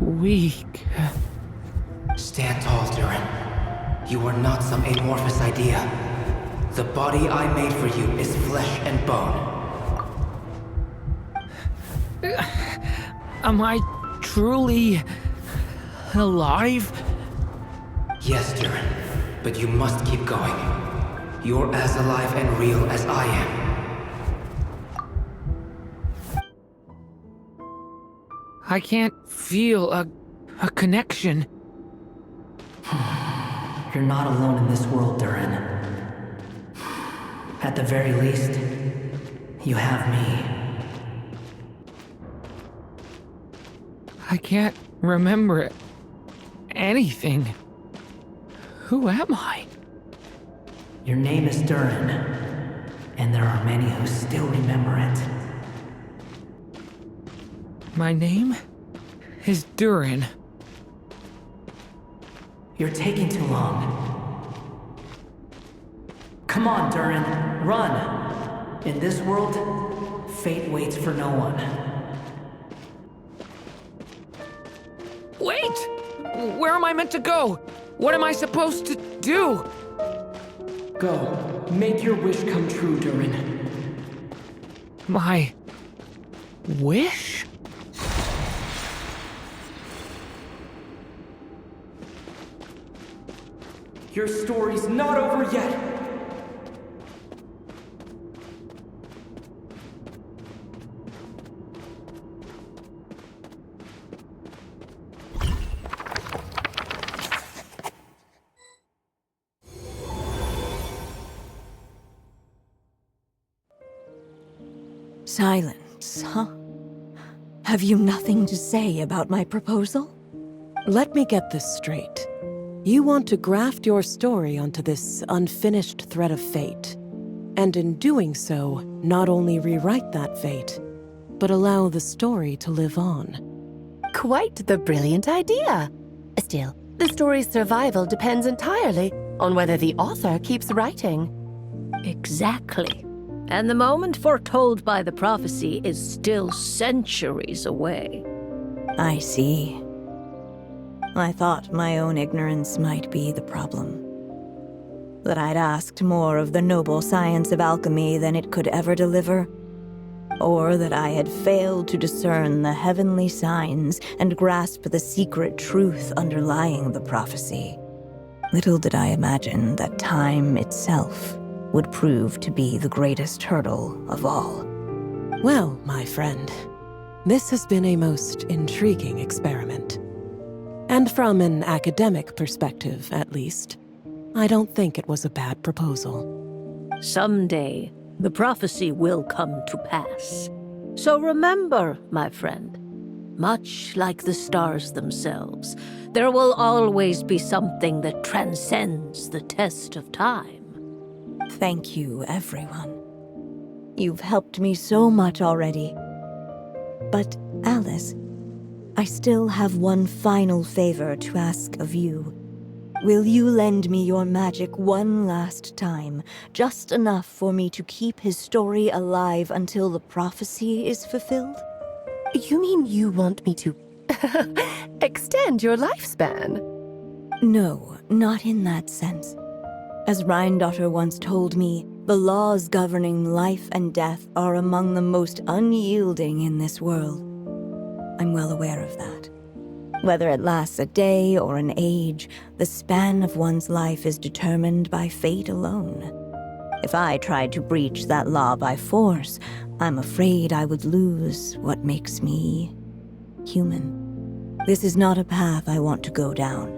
weak. Stand tall, Durin. You are not some amorphous idea. The body I made for you is flesh and bone. Am I truly alive? Yes, Durin, but you must keep going. You're as alive and real as I am. I can't feel a connection. You're not alone in this world, Durin. At the very least, you have me. I can't remember anything. Who am I? Your name is Durin, and there are many who still remember it. My name is Durin. You're taking too long. Come on, Durin, run! In this world, fate waits for no one. Wait! Where am I meant to go? What am I supposed to do? Go. Make your wish come true, Durin. My wish? Your story's not over yet! Silence, huh? Have you nothing to say about my proposal? Let me get this straight. You want to graft your story onto this unfinished thread of fate, and in doing so, not only rewrite that fate, but allow the story to live on. Quite the brilliant idea. Still, the story's survival depends entirely on whether the author keeps writing. Exactly. And the moment foretold by the prophecy is still centuries away. I see. I thought my own ignorance might be the problem. That I'd asked more of the noble science of alchemy than it could ever deliver. Or that I had failed to discern the heavenly signs and grasp the secret truth underlying the prophecy. Little did I imagine that time itself would prove to be the greatest hurdle of all. Well, my friend, this has been a most intriguing experiment. And from an academic perspective, at least, I don't think it was a bad proposal. Someday, the prophecy will come to pass. So remember, my friend, much like the stars themselves, there will always be something that transcends the test of time. Thank you, everyone. You've helped me so much already. But, Alice, I still have one final favor to ask of you. Will you lend me your magic one last time, just enough for me to keep his story alive until the prophecy is fulfilled? You mean you want me to extend your lifespan? No, not in that sense. As Rheindotter once told me, the laws governing life and death are among the most unyielding in this world. I'm well aware of that. Whether it lasts a day or an age, the span of one's life is determined by fate alone. If I tried to breach that law by force, I'm afraid I would lose what makes me human. This is not a path I want to go down.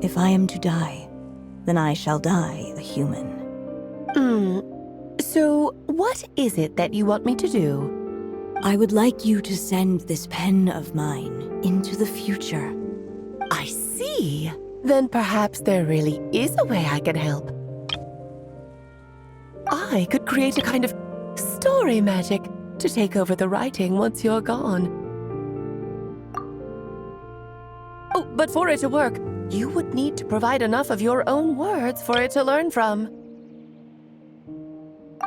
If I am to die, then I shall die a human. So, what is it that you want me to do? I would like you to send this pen of mine into the future. I see. Then perhaps there really is a way I can help. I could create a kind of story magic to take over the writing once you're gone. Oh, but for it to work, you would need to provide enough of your own words for it to learn from.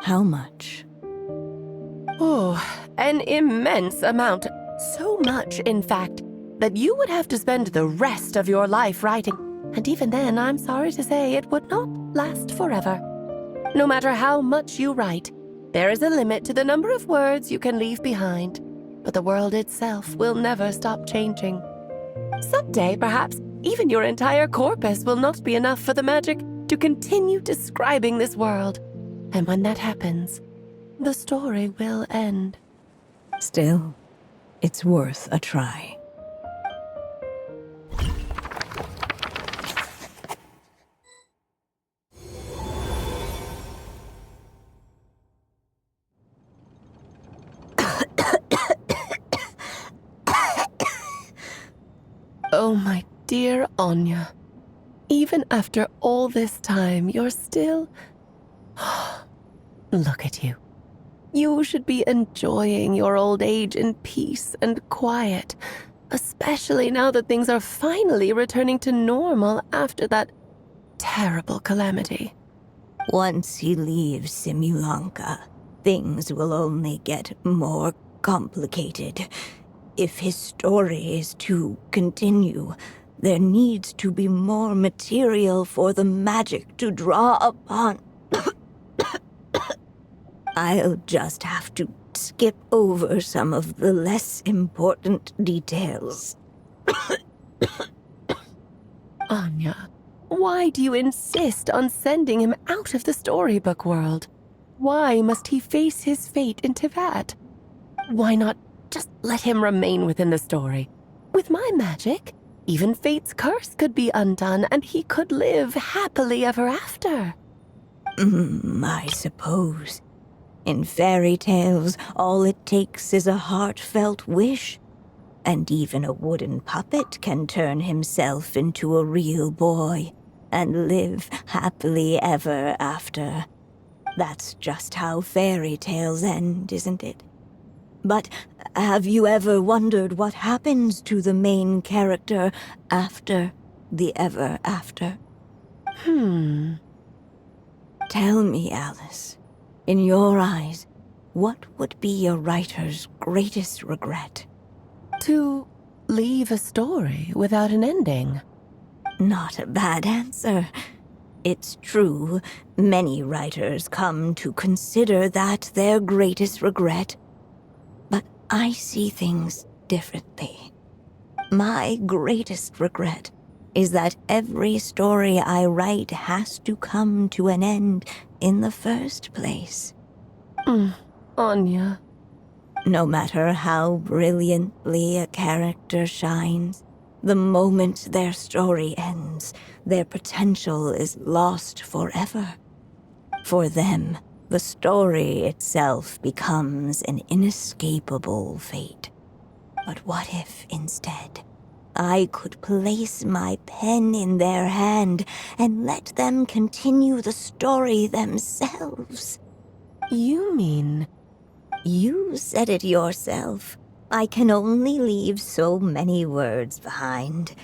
How much? Oh, an immense amount. So much, in fact, that you would have to spend the rest of your life writing. And even then, I'm sorry to say, it would not last forever. No matter how much you write, there is a limit to the number of words you can leave behind. But the world itself will never stop changing. Someday, perhaps, even your entire corpus will not be enough for the magic to continue describing this world. And when that happens, the story will end. Still, it's worth a try. Oh, my dear Anya. Even after all this time, you're still... Look at you. You should be enjoying your old age in peace and quiet, especially now that things are finally returning to normal after that terrible calamity. Once he leaves Simulanka, things will only get more complicated. If his story is to continue, there needs to be more material for the magic to draw upon. I'll just have to skip over some of the less important details. Anya, why do you insist on sending him out of the storybook world? Why must he face his fate in Tivat? Why not just let him remain within the story? With my magic, even fate's curse could be undone and he could live happily ever after. I suppose. In fairy tales, all it takes is a heartfelt wish. And even a wooden puppet can turn himself into a real boy and live happily ever after. That's just how fairy tales end, isn't it? But have you ever wondered what happens to the main character after the ever after? Tell me, Alice, in your eyes, what would be a writer's greatest regret? To leave a story without an ending. Not a bad answer. It's true, many writers come to consider that their greatest regret. But I see things differently. My greatest regret is that every story I write has to come to an end in the first place. Anya. No matter how brilliantly a character shines, the moment their story ends, their potential is lost forever. For them, the story itself becomes an inescapable fate. But what if, instead, I could place my pen in their hand and let them continue the story themselves? You mean... You said it yourself. I can only leave so many words behind.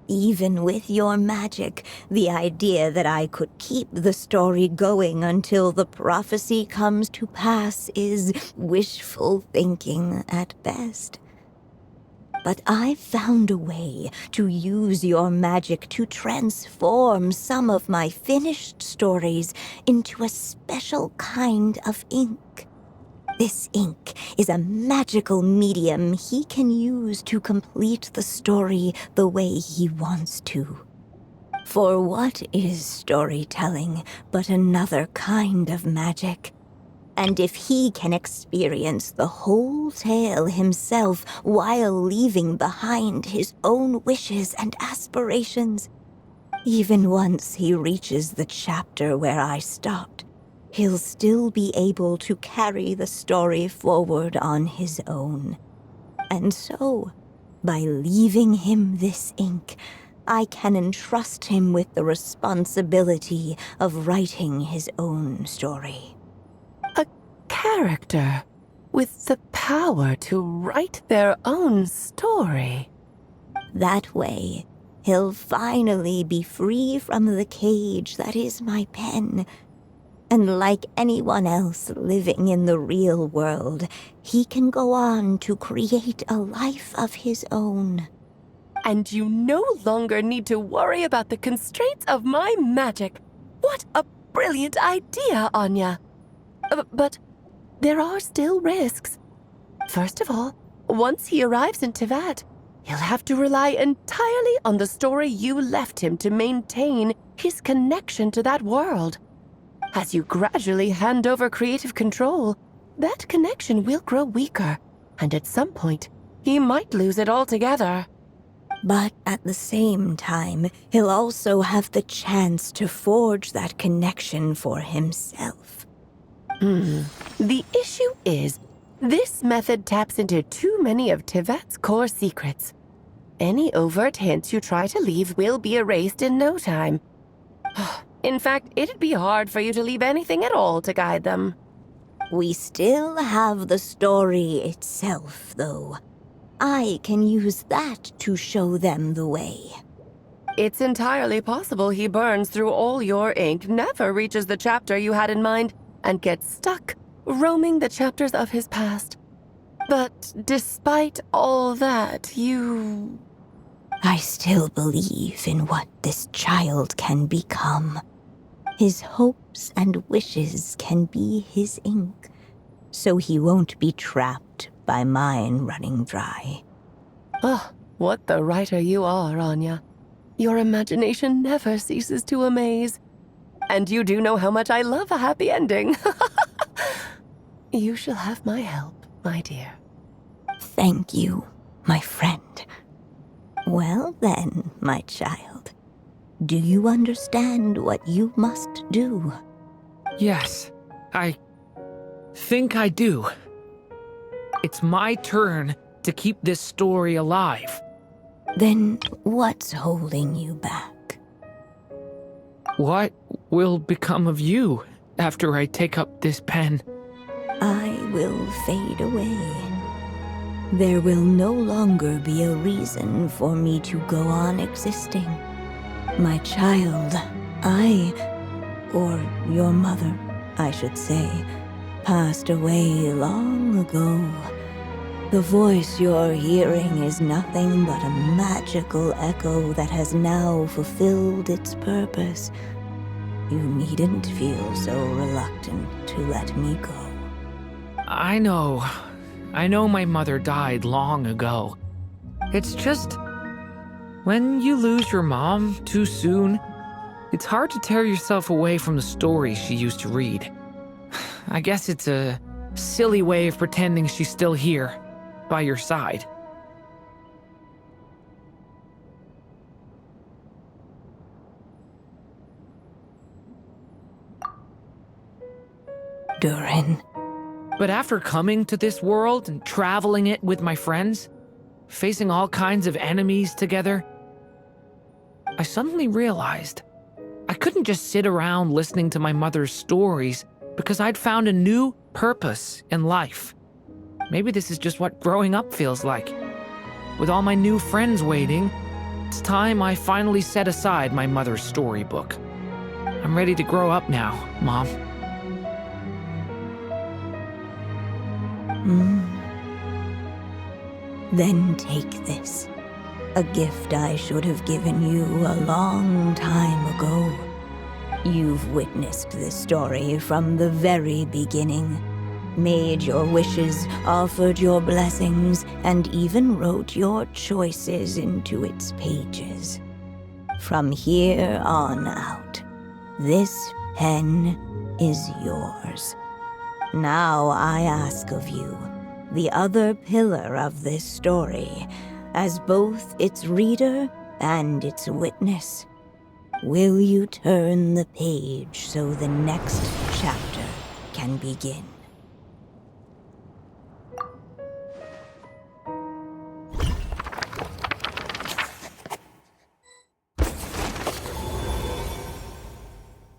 Even with your magic, the idea that I could keep the story going until the prophecy comes to pass is wishful thinking at best. But I've found a way to use your magic to transform some of my finished stories into a special kind of ink. This ink is a magical medium he can use to complete the story the way he wants to. For what is storytelling but another kind of magic? And if he can experience the whole tale himself while leaving behind his own wishes and aspirations, even once he reaches the chapter where I stopped, he'll still be able to carry the story forward on his own. And so, by leaving him this ink, I can entrust him with the responsibility of writing his own story. A character with the power to write their own story. That way, he'll finally be free from the cage that is my pen, And like anyone else living in the real world, he can go on to create a life of his own. And you no longer need to worry about the constraints of my magic. What a brilliant idea, Anya. But there are still risks. First of all, once he arrives in Tevat, he'll have to rely entirely on the story you left him to maintain his connection to that world. As you gradually hand over creative control, that connection will grow weaker, and at some point, he might lose it altogether. But at the same time, he'll also have the chance to forge that connection for himself. The issue is, this method taps into too many of Tevat's core secrets. Any overt hints you try to leave will be erased in no time. In fact, it'd be hard for you to leave anything at all to guide them. We still have the story itself, though. I can use that to show them the way. It's entirely possible he burns through all your ink, never reaches the chapter you had in mind, and gets stuck roaming the chapters of his past. But despite all that, I still believe in what this child can become. His hopes and wishes can be his ink, so he won't be trapped by mine running dry. Oh, what the writer you are, Anya. Your imagination never ceases to amaze. And you do know how much I love a happy ending. You shall have my help, my dear. Thank you, my friend. Well then, my child, do you understand what you must do? Yes, I think I do. It's my turn to keep this story alive. Then what's holding you back? What will become of you after I take up this pen? I will fade away. There will no longer be a reason for me to go on existing. My child, or your mother, I should say, passed away long ago. The voice you're hearing is nothing but a magical echo that has now fulfilled its purpose. You needn't feel so reluctant to let me go. I know my mother died long ago. It's just, when you lose your mom too soon, it's hard to tear yourself away from the stories she used to read. I guess it's a silly way of pretending she's still here, by your side. Durin. But after coming to this world and traveling it with my friends, facing all kinds of enemies together, I suddenly realized I couldn't just sit around listening to my mother's stories because I'd found a new purpose in life. Maybe this is just what growing up feels like. With all my new friends waiting, it's time I finally set aside my mother's storybook. I'm ready to grow up now, Mom. Then take this. A gift I should have given you a long time ago. You've witnessed this story from the very beginning. Made your wishes, offered your blessings, and even wrote your choices into its pages. From here on out, this pen is yours. Now I ask of you, the other pillar of this story, as both its reader and its witness, will you turn the page so the next chapter can begin?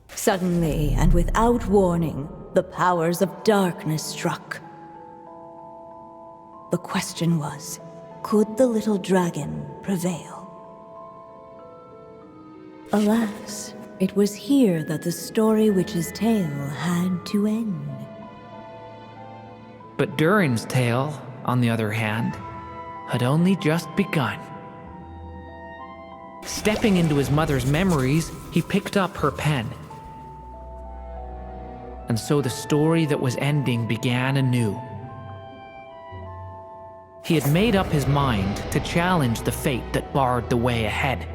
Suddenly, and without warning, the powers of darkness struck. The question was, could the little dragon prevail? Alas, It was here that the story witch's tale had to end. But Durin's tale, on the other hand, had only just begun. Stepping into his mother's memories, he picked up her pen. And so the story that was ending began anew. He had made up his mind to challenge the fate that barred the way ahead.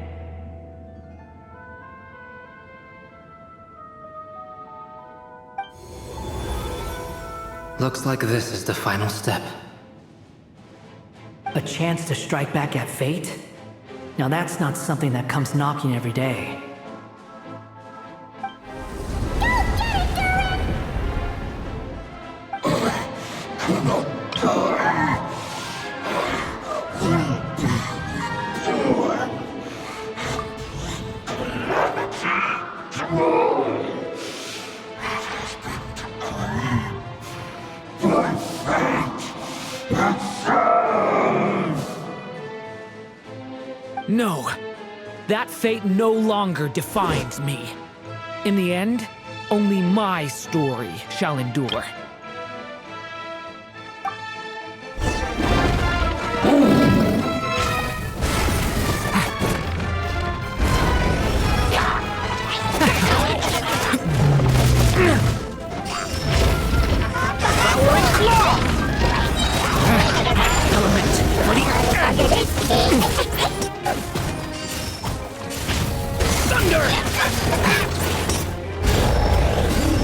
Looks like this is the final step. A chance to strike back at fate? Now that's not something that comes knocking every day. No, that fate no longer defines me. In the end, only my story shall endure.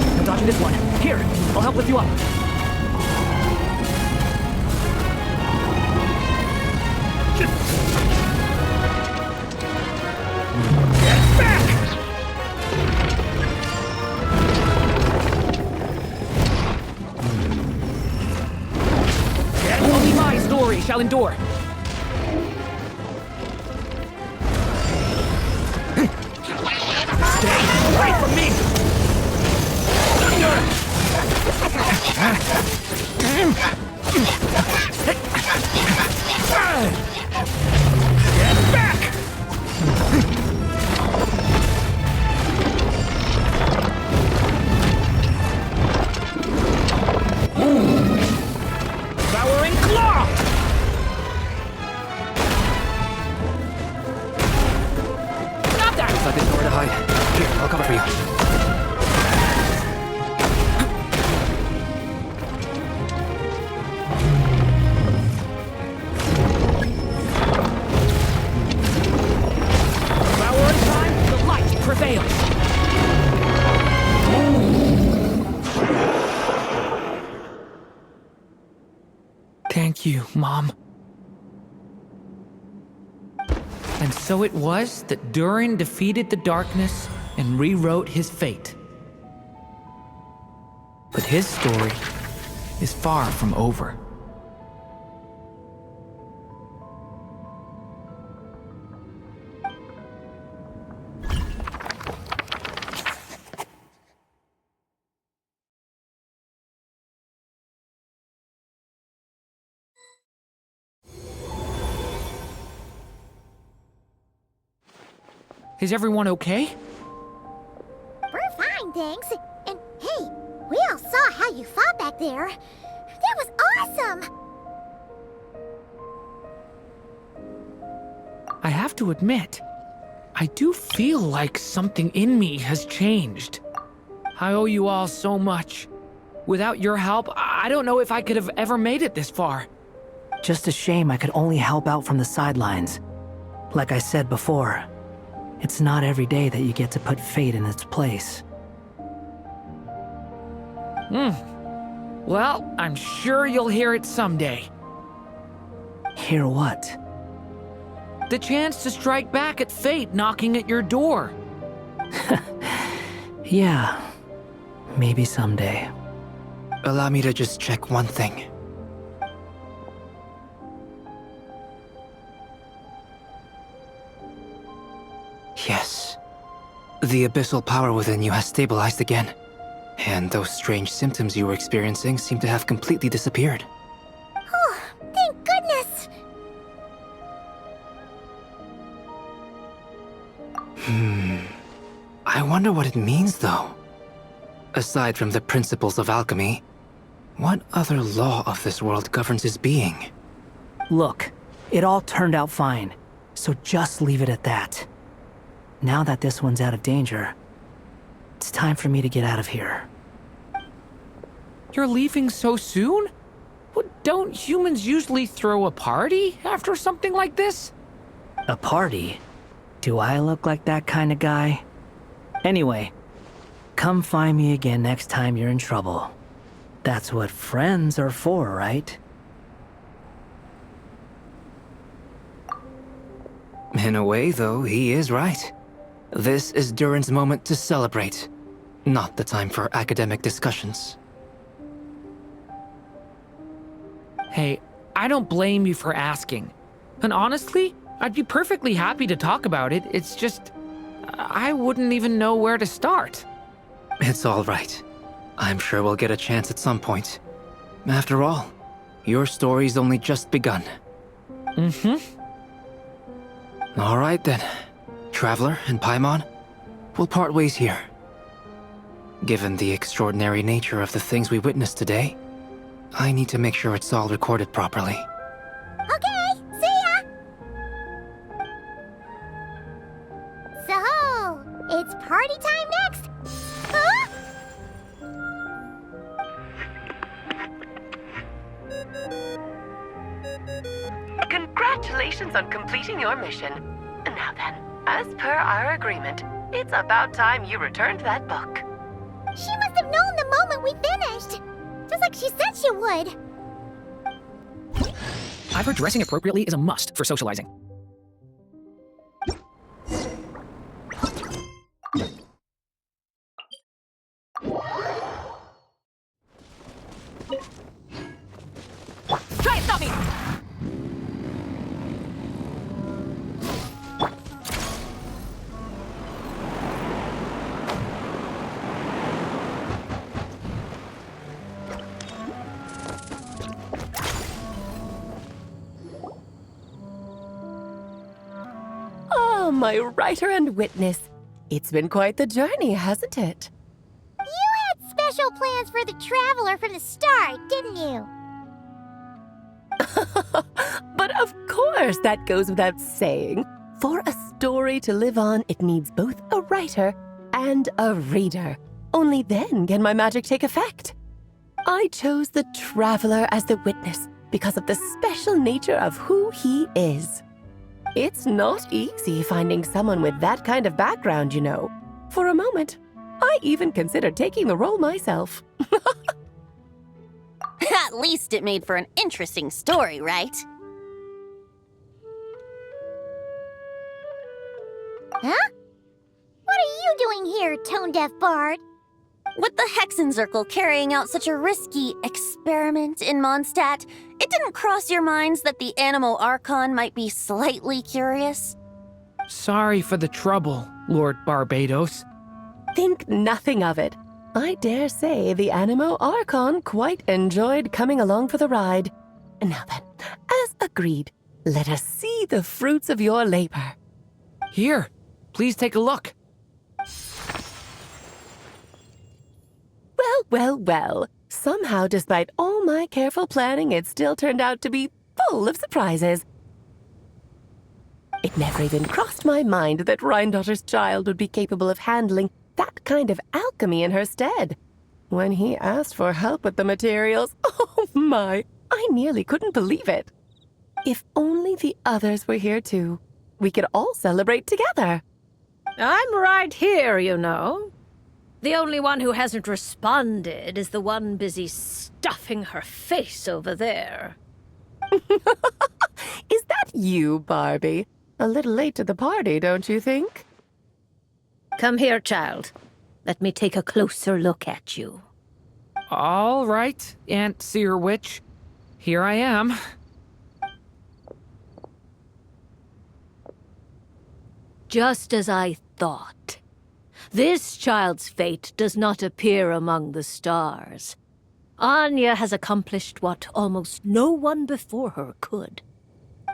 I'm dodging this one. Here, I'll help lift you up. Get back! Only my story shall endure. Stay away from me! Get back! Devouring claw! Stop that! Looks like there's nowhere to hide. Here, I'll cover for you. Prevails. Thank you, Mom. And so it was that Durin defeated the darkness and rewrote his fate. But his story is far from over. Is everyone okay? We're fine, thanks. And hey, we all saw how you fought back there. That was awesome! I have to admit, I do feel like something in me has changed. I owe you all so much. Without your help, I don't know if I could have ever made it this far. Just a shame I could only help out from the sidelines. Like I said before, it's not every day that you get to put fate in its place. Well, I'm sure you'll hear it someday. Hear what? The chance to strike back at fate knocking at your door. Yeah, maybe someday. Allow me to just check one thing. Yes. The abyssal power within you has stabilized again. And those strange symptoms you were experiencing seem to have completely disappeared. Oh, thank goodness! I wonder what it means, though. Aside from the principles of alchemy, what other law of this world governs his being? Look, it all turned out fine, so just leave it at that. Now that this one's out of danger, it's time for me to get out of here. You're leaving so soon? Well, don't humans usually throw a party after something like this? A party? Do I look like that kind of guy? Anyway, come find me again next time you're in trouble. That's what friends are for, right? In a way, though, he is right. This is Durin's moment to celebrate, not the time for academic discussions. Hey, I don't blame you for asking. And honestly, I'd be perfectly happy to talk about it. It's just, I wouldn't even know where to start. It's all right. I'm sure we'll get a chance at some point. After all, your story's only just begun. All right then. Traveler and Paimon, we'll part ways here. Given the extraordinary nature of the things we witnessed today, I need to make sure it's all recorded properly. Okay, see ya! So, it's party time next! Huh? Congratulations on completing your mission. Now then, as per our agreement, it's about time you returned that book. She must have known the moment we finished! Just like she said she would! I've heard dressing appropriately is a must for socializing. Try and stop me! Oh, my writer and witness. It's been quite the journey, hasn't it? You had special plans for the Traveler from the start, didn't you? But of course, that goes without saying. For a story to live on, it needs both a writer and a reader. Only then can my magic take effect. I chose the Traveler as the witness because of the special nature of who he is. It's not easy finding someone with that kind of background, you know. For a moment, I even considered taking the role myself. At least it made for an interesting story, right? Huh? What are you doing here, tone-deaf bard? With the Hexenzirkel carrying out such a risky experiment in Mondstadt, it didn't cross your minds that the Animo Archon might be slightly curious? Sorry for the trouble, Lord Barbados. Think nothing of it. I dare say the Animo Archon quite enjoyed coming along for the ride. Now then, as agreed, let us see the fruits of your labor. Here, please take a look. Well. Somehow, despite all my careful planning, it still turned out to be full of surprises. It never even crossed my mind that Rhindotter's child would be capable of handling that kind of alchemy in her stead. When he asked for help with the materials, oh my, I nearly couldn't believe it. If only the others were here too, we could all celebrate together. I'm right here, you know. The only one who hasn't responded is the one busy stuffing her face over there. Is that you, Barbie? A little late to the party, don't you think? Come here, child. Let me take a closer look at you. All right, Aunt Seer Witch. Here I am. Just as I thought. This child's fate does not appear among the stars. Anya has accomplished what almost no one before her could.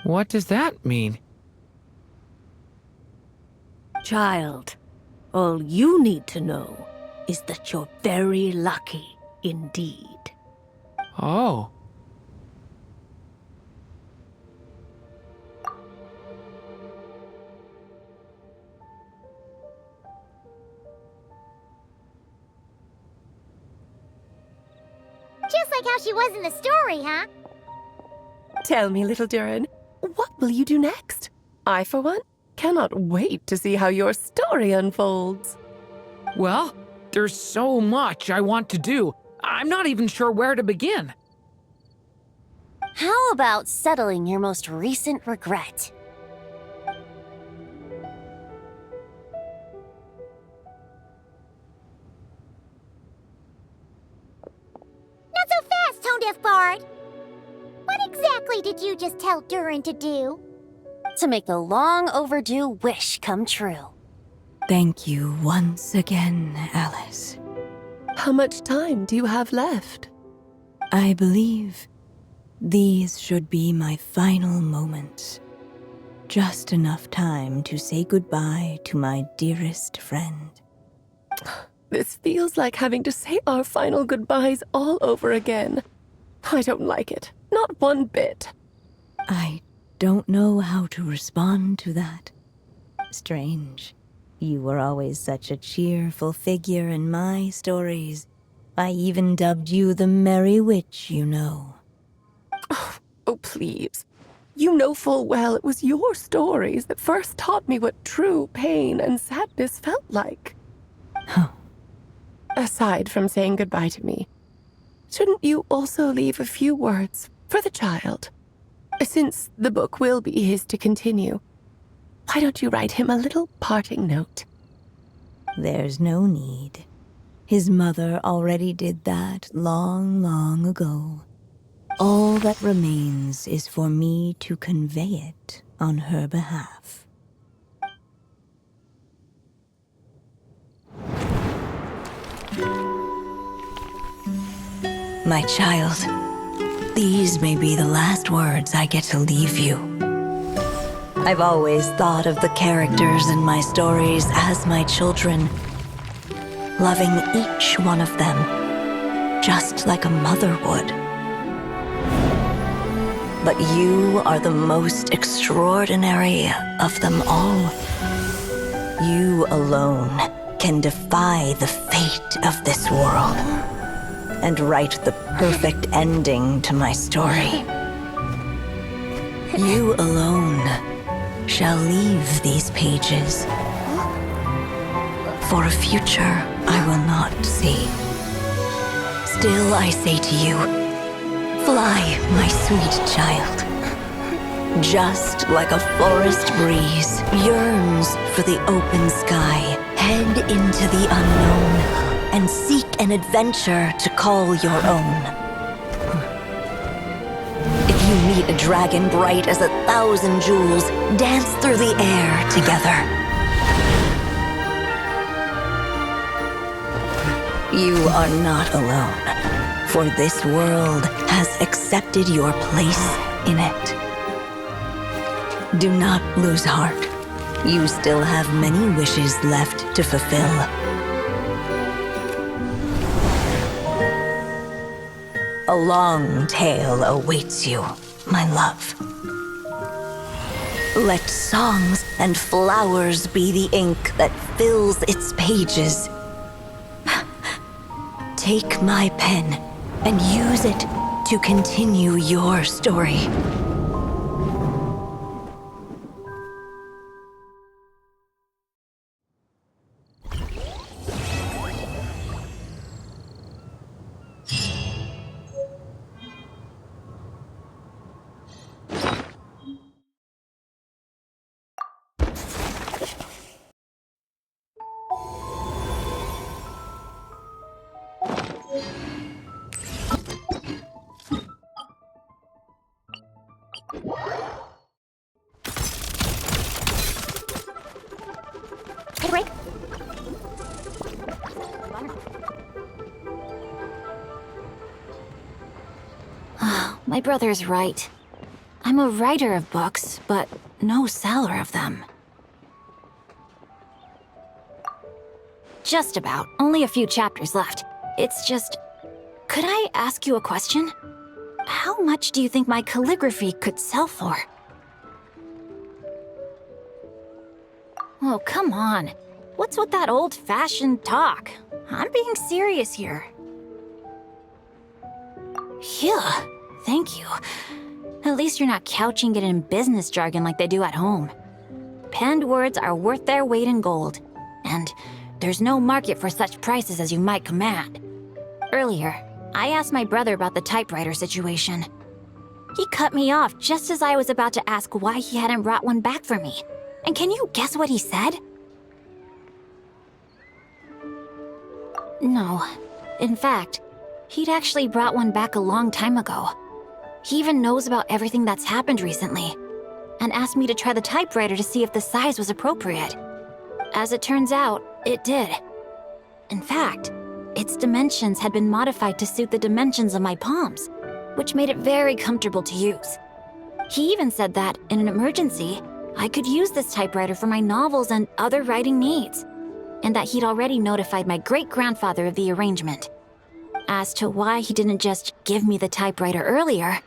What does that mean? Child, All you need to know is that you're very lucky indeed. Oh. Just like how she was in the story, huh? Tell me, little Durin, what will you do next? I, for one, cannot wait to see how your story unfolds. Well, there's so much I want to do. I'm not even sure where to begin. How about settling your most recent regret? Not so fast, Tone Deaf Bard. What exactly did you just tell Durin to do? To make a long overdue wish come true. Thank you once again, Alice. How much time do you have left? I believe these should be my final moments. Just enough time to say goodbye to my dearest friend. This feels like having to say our final goodbyes all over again. I don't like it. Not one bit. I don't know how to respond to that. Strange. You were always such a cheerful figure in my stories. I even dubbed you the Merry Witch, you know. Oh, please. You know full well it was your stories that first taught me what true pain and sadness felt like. Aside from saying goodbye to me, shouldn't you also leave a few words for the child? Since the book will be his to continue, why don't you write him a little parting note? There's no need. His mother already did that long, long ago. All that remains is for me to convey it on her behalf. My child, these may be the last words I get to leave you. I've always thought of the characters in my stories as my children, loving each one of them, just like a mother would. But you are the most extraordinary of them all. You alone can defy the fate of this world and write the perfect ending to my story. You alone shall leave these pages for a future I will not see. Still I say to you, fly, my sweet child. Just like a forest breeze yearns for the open sky, head into the unknown and seek an adventure to call your own. If you meet a dragon bright as 1,000 jewels, dance through the air together. You are not alone, for this world has accepted your place in it. Do not lose heart. You still have many wishes left to fulfill. A long tale awaits you, my love. Let songs and flowers be the ink that fills its pages. Take my pen and use it to continue your story. Hey, break. My brother's right. I'm a writer of books, but no seller of them. Just about. Only a few chapters left. It's just... Could I ask you a question? How much do you think my calligraphy could sell for? Oh, come on. What's with that old-fashioned talk? I'm being serious here. Yeah, thank you. At least you're not couching it in business jargon like they do at home. Penned words are worth their weight in gold, and there's no market for such prices as you might command. Earlier, I asked my brother about the typewriter situation. He cut me off just as I was about to ask why he hadn't brought one back for me. And can you guess what he said? No. In fact, he'd actually brought one back a long time ago. He even knows about everything that's happened recently, and asked me to try the typewriter to see if the size was appropriate. As it turns out, it did. In fact, its dimensions had been modified to suit the dimensions of my palms, which made it very comfortable to use. He even said that, in an emergency, I could use this typewriter for my novels and other writing needs, and that he'd already notified my great-grandfather of the arrangement. As to why he didn't just give me the typewriter earlier,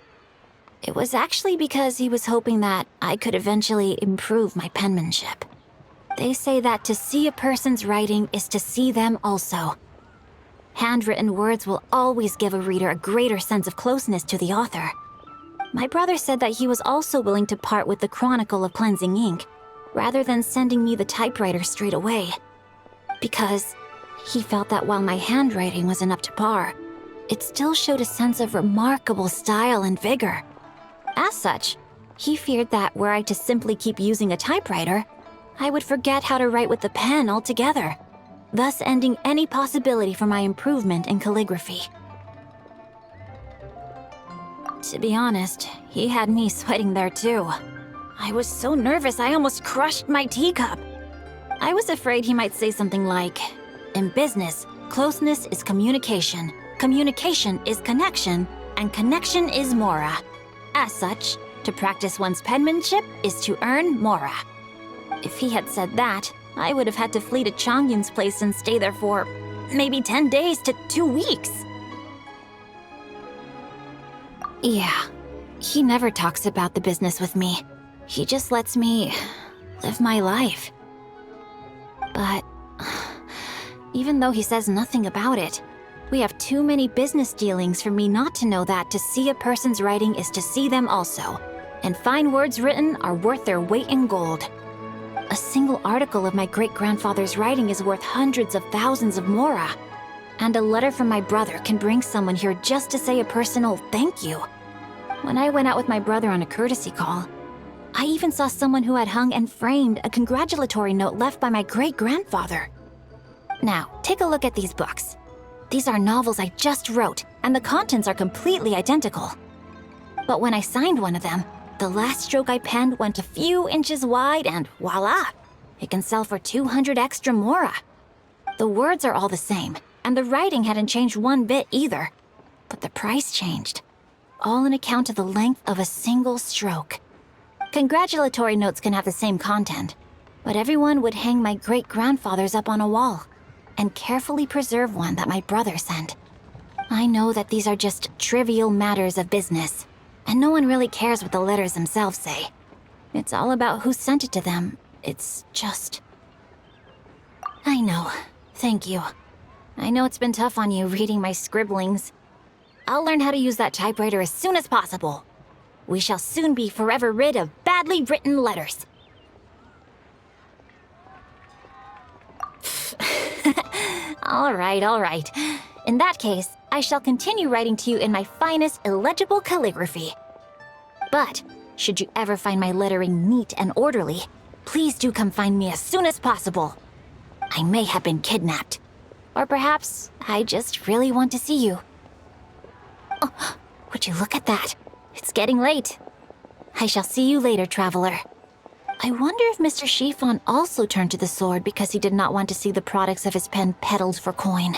it was actually because he was hoping that I could eventually improve my penmanship. They say that to see a person's writing is to see them also. Handwritten words will always give a reader a greater sense of closeness to the author. My brother said that he was also willing to part with the Chronicle of Cleansing Ink, rather than sending me the typewriter straight away. Because he felt that while my handwriting wasn't up to par, it still showed a sense of remarkable style and vigor. As such, he feared that were I to simply keep using a typewriter, I would forget how to write with the pen altogether, thus ending any possibility for my improvement in calligraphy. To be honest, he had me sweating there too. I was so nervous I almost crushed my teacup. I was afraid he might say something like, "In business, closeness is communication, communication is connection, and connection is mora. As such, to practice one's penmanship is to earn mora." If he had said that, I would have had to flee to Changyun's place and stay there for maybe 10 days to 2 weeks. Yeah, he never talks about the business with me. He just lets me live my life. But even though he says nothing about it, we have too many business dealings for me not to know that to see a person's writing is to see them also, and fine words written are worth their weight in gold. A single article of my great-grandfather's writing is worth hundreds of thousands of mora, and a letter from my brother can bring someone here just to say a personal thank you. When I went out with my brother on a courtesy call, I even saw someone who had hung and framed a congratulatory note left by my great-grandfather. Now, take a look at these books. These are novels I just wrote, and the contents are completely identical. But when I signed one of them, the last stroke I penned went a few inches wide and voila! It can sell for 200 extra mora. The words are all the same, and the writing hadn't changed one bit either. But the price changed, all on account of the length of a single stroke. Congratulatory notes can have the same content, but everyone would hang my great-grandfather's up on a wall and carefully preserve one that my brother sent. I know that these are just trivial matters of business, and no one really cares what the letters themselves say. It's all about who sent it to them. It's just... I know. Thank you. I know it's been tough on you reading my scribblings. I'll learn how to use that typewriter as soon as possible. We shall soon be forever rid of badly written letters. All right. In that case, I shall continue writing to you in my finest illegible calligraphy. But, should you ever find my lettering neat and orderly, please do come find me as soon as possible. I may have been kidnapped. Or perhaps I just really want to see you. Oh, would you look at that? It's getting late. I shall see you later, traveler. I wonder if Mr. Chiffon also turned to the sword because he did not want to see the products of his pen peddled for coin.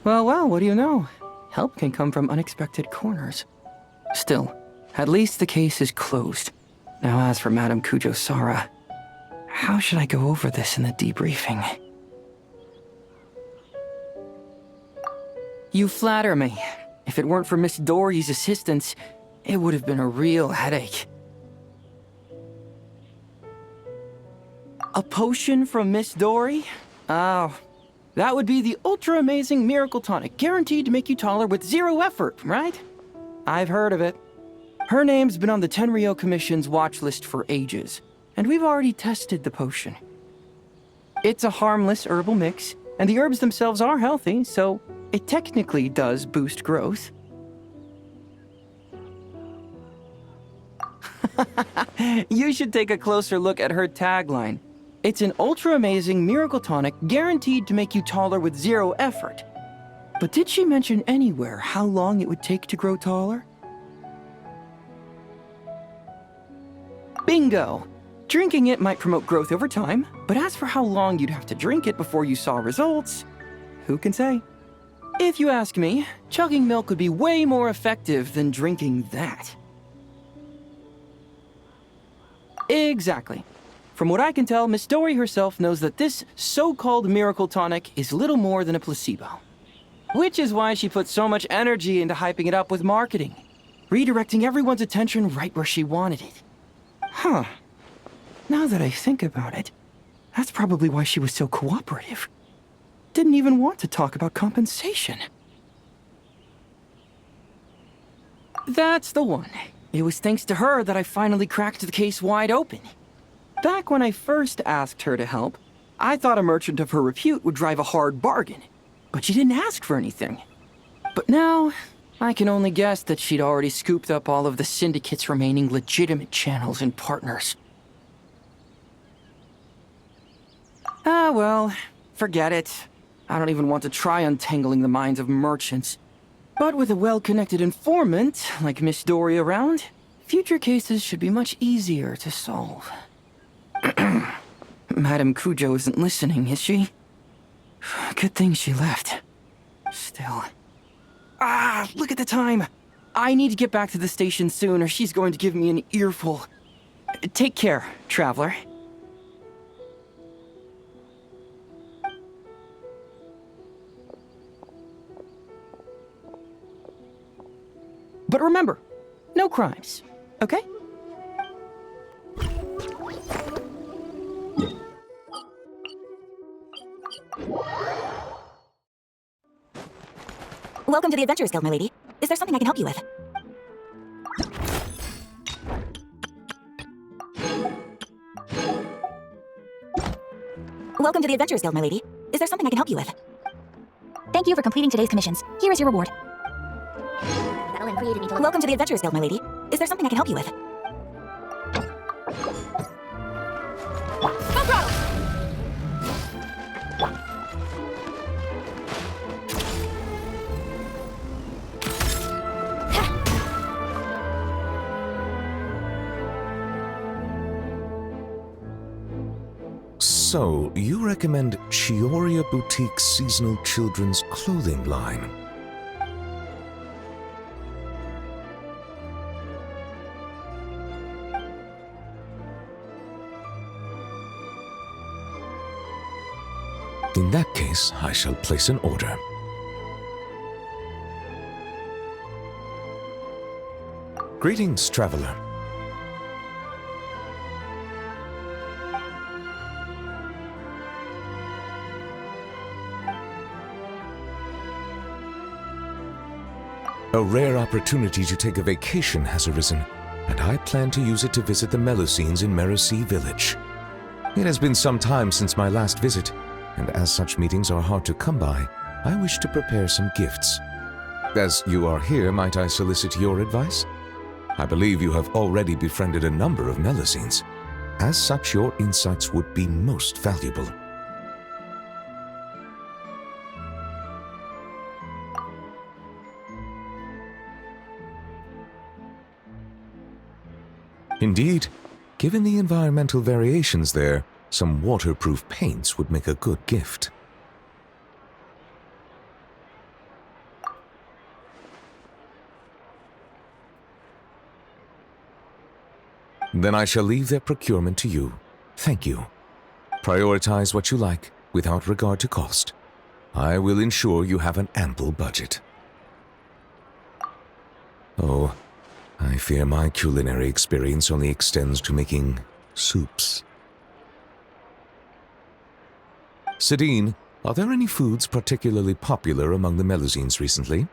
Well, what do you know? Help can come from unexpected corners. Still, at least the case is closed. Now as for Madame Kujo-Sara, how should I go over this in the debriefing? You flatter me. If it weren't for Miss Dory's assistance, it would have been a real headache. A potion from Miss Dory? Oh, that would be the ultra-amazing miracle tonic, guaranteed to make you taller with 0 effort, right? I've heard of it. Her name's been on the Tenryou Commission's watch list for ages, and we've already tested the potion. It's a harmless herbal mix, and the herbs themselves are healthy, so it technically does boost growth. You should take a closer look at her tagline. It's an ultra-amazing miracle tonic guaranteed to make you taller with 0 effort. But did she mention anywhere how long it would take to grow taller? Bingo! Drinking it might promote growth over time, but as for how long you'd have to drink it before you saw results, who can say? If you ask me, chugging milk would be way more effective than drinking that. Exactly. From what I can tell, Miss Dory herself knows that this so-called miracle tonic is little more than a placebo. Which is why she put so much energy into hyping it up with marketing, redirecting everyone's attention right where she wanted it. Huh. Now that I think about it, that's probably why she was so cooperative. Didn't even want to talk about compensation. That's the one. It was thanks to her that I finally cracked the case wide open. Back when I first asked her to help, I thought a merchant of her repute would drive a hard bargain, but she didn't ask for anything. But now, I can only guess that she'd already scooped up all of the Syndicate's remaining legitimate channels and partners. Ah, well, forget it. I don't even want to try untangling the minds of merchants. But with a well-connected informant like Miss Dory around, future cases should be much easier to solve. Madame Kujo isn't listening, is she? Good thing she left. Still. Ah, look at the time! I need to get back to the station soon or she's going to give me an earful. Take care, traveler. But remember, no crimes, okay? Welcome to the Adventurers Guild, my lady. Is there something I can help you with? Welcome to the Adventurers Guild, my lady. Is there something I can help you with? Thank you for completing today's commissions. Here is your reward. Welcome to the Adventurers Guild, my lady. Is there something I can help you with? Full throttle! So, you recommend Chioria Boutique's seasonal children's clothing line? In that case, I shall place an order. Greetings, traveler. A rare opportunity to take a vacation has arisen, and I plan to use it to visit the Melusines in Merosea Village. It has been some time since my last visit, and as such meetings are hard to come by, I wish to prepare some gifts. As you are here, might I solicit your advice? I believe you have already befriended a number of Melusines. As such, your insights would be most valuable. Indeed, given the environmental variations there, some waterproof paints would make a good gift. Then I shall leave their procurement to you. Thank you. Prioritize what you like, without regard to cost. I will ensure you have an ample budget. Oh, I fear my culinary experience only extends to making soups. Sidine, are there any foods particularly popular among the Melusines recently?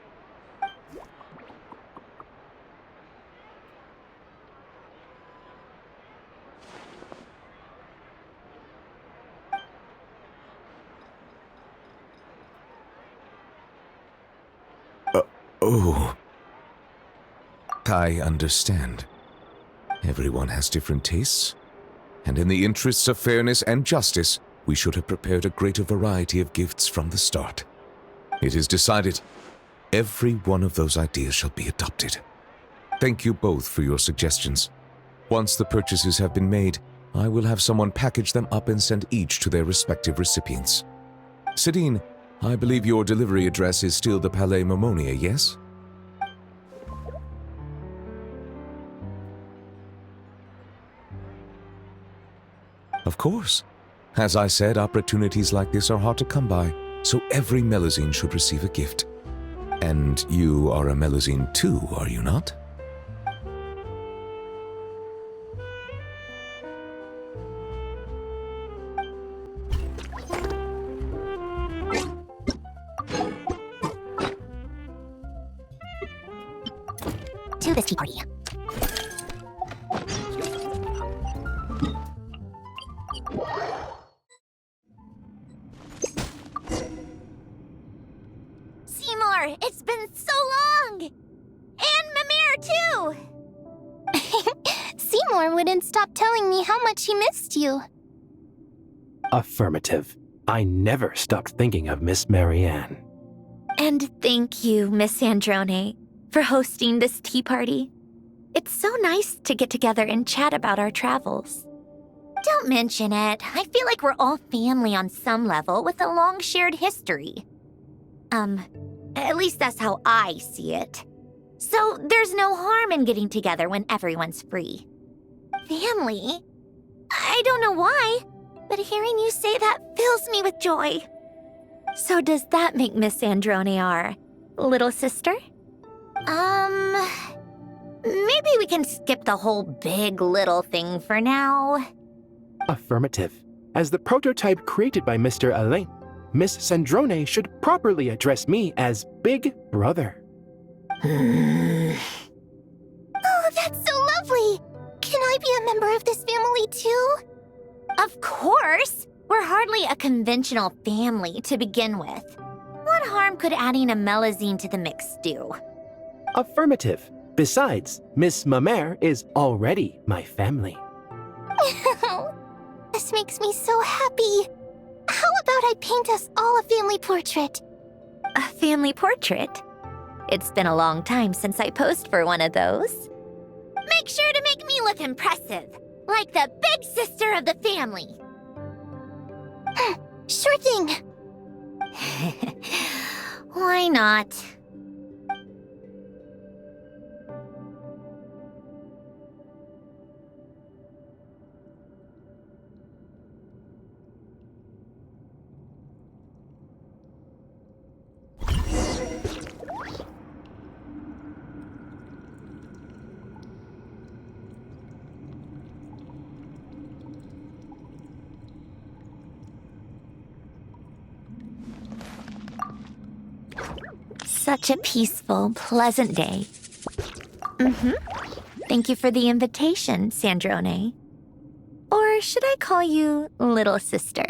Oh. I understand. Everyone has different tastes, and in the interests of fairness and justice, we should have prepared a greater variety of gifts from the start. It is decided. Every one of those ideas shall be adopted. Thank you both for your suggestions. Once the purchases have been made, I will have someone package them up and send each to their respective recipients. Sidine, I believe your delivery address is still the Palais Momonia, yes? Of course. As I said, opportunities like this are hard to come by, so every Melusine should receive a gift. And you are a Melusine too, are you not? To this tea party. Seymour, it's been so long! And Mimir, too! Seymour wouldn't stop telling me how much he missed you. Affirmative. I never stopped thinking of Miss Marianne. And thank you, Miss Androne, for hosting this tea party. It's so nice to get together and chat about our travels. Don't mention it. I feel like we're all family on some level with a long shared history. At least that's how I see it. So there's no harm in getting together when everyone's free. Family? I don't know why, but hearing you say that fills me with joy. So does that make Miss Androne our little sister? Maybe we can skip the whole big little thing for now. Affirmative. As the prototype created by Mr. Alain, Miss Sandrone should properly address me as Big Brother. Oh, that's so lovely! Can I be a member of this family too? Of course! We're hardly a conventional family to begin with. What harm could adding a Melusine to the mix do? Affirmative. Besides, Miss Mamere is already my family. This makes me so happy. How about I paint us all a family portrait? A family portrait? It's been a long time since I posed for one of those. Make sure to make me look impressive, like the big sister of the family. Sure thing. Why not? Such a peaceful, pleasant day. Thank you for the invitation, Sandrone. Or should I call you Little Sister?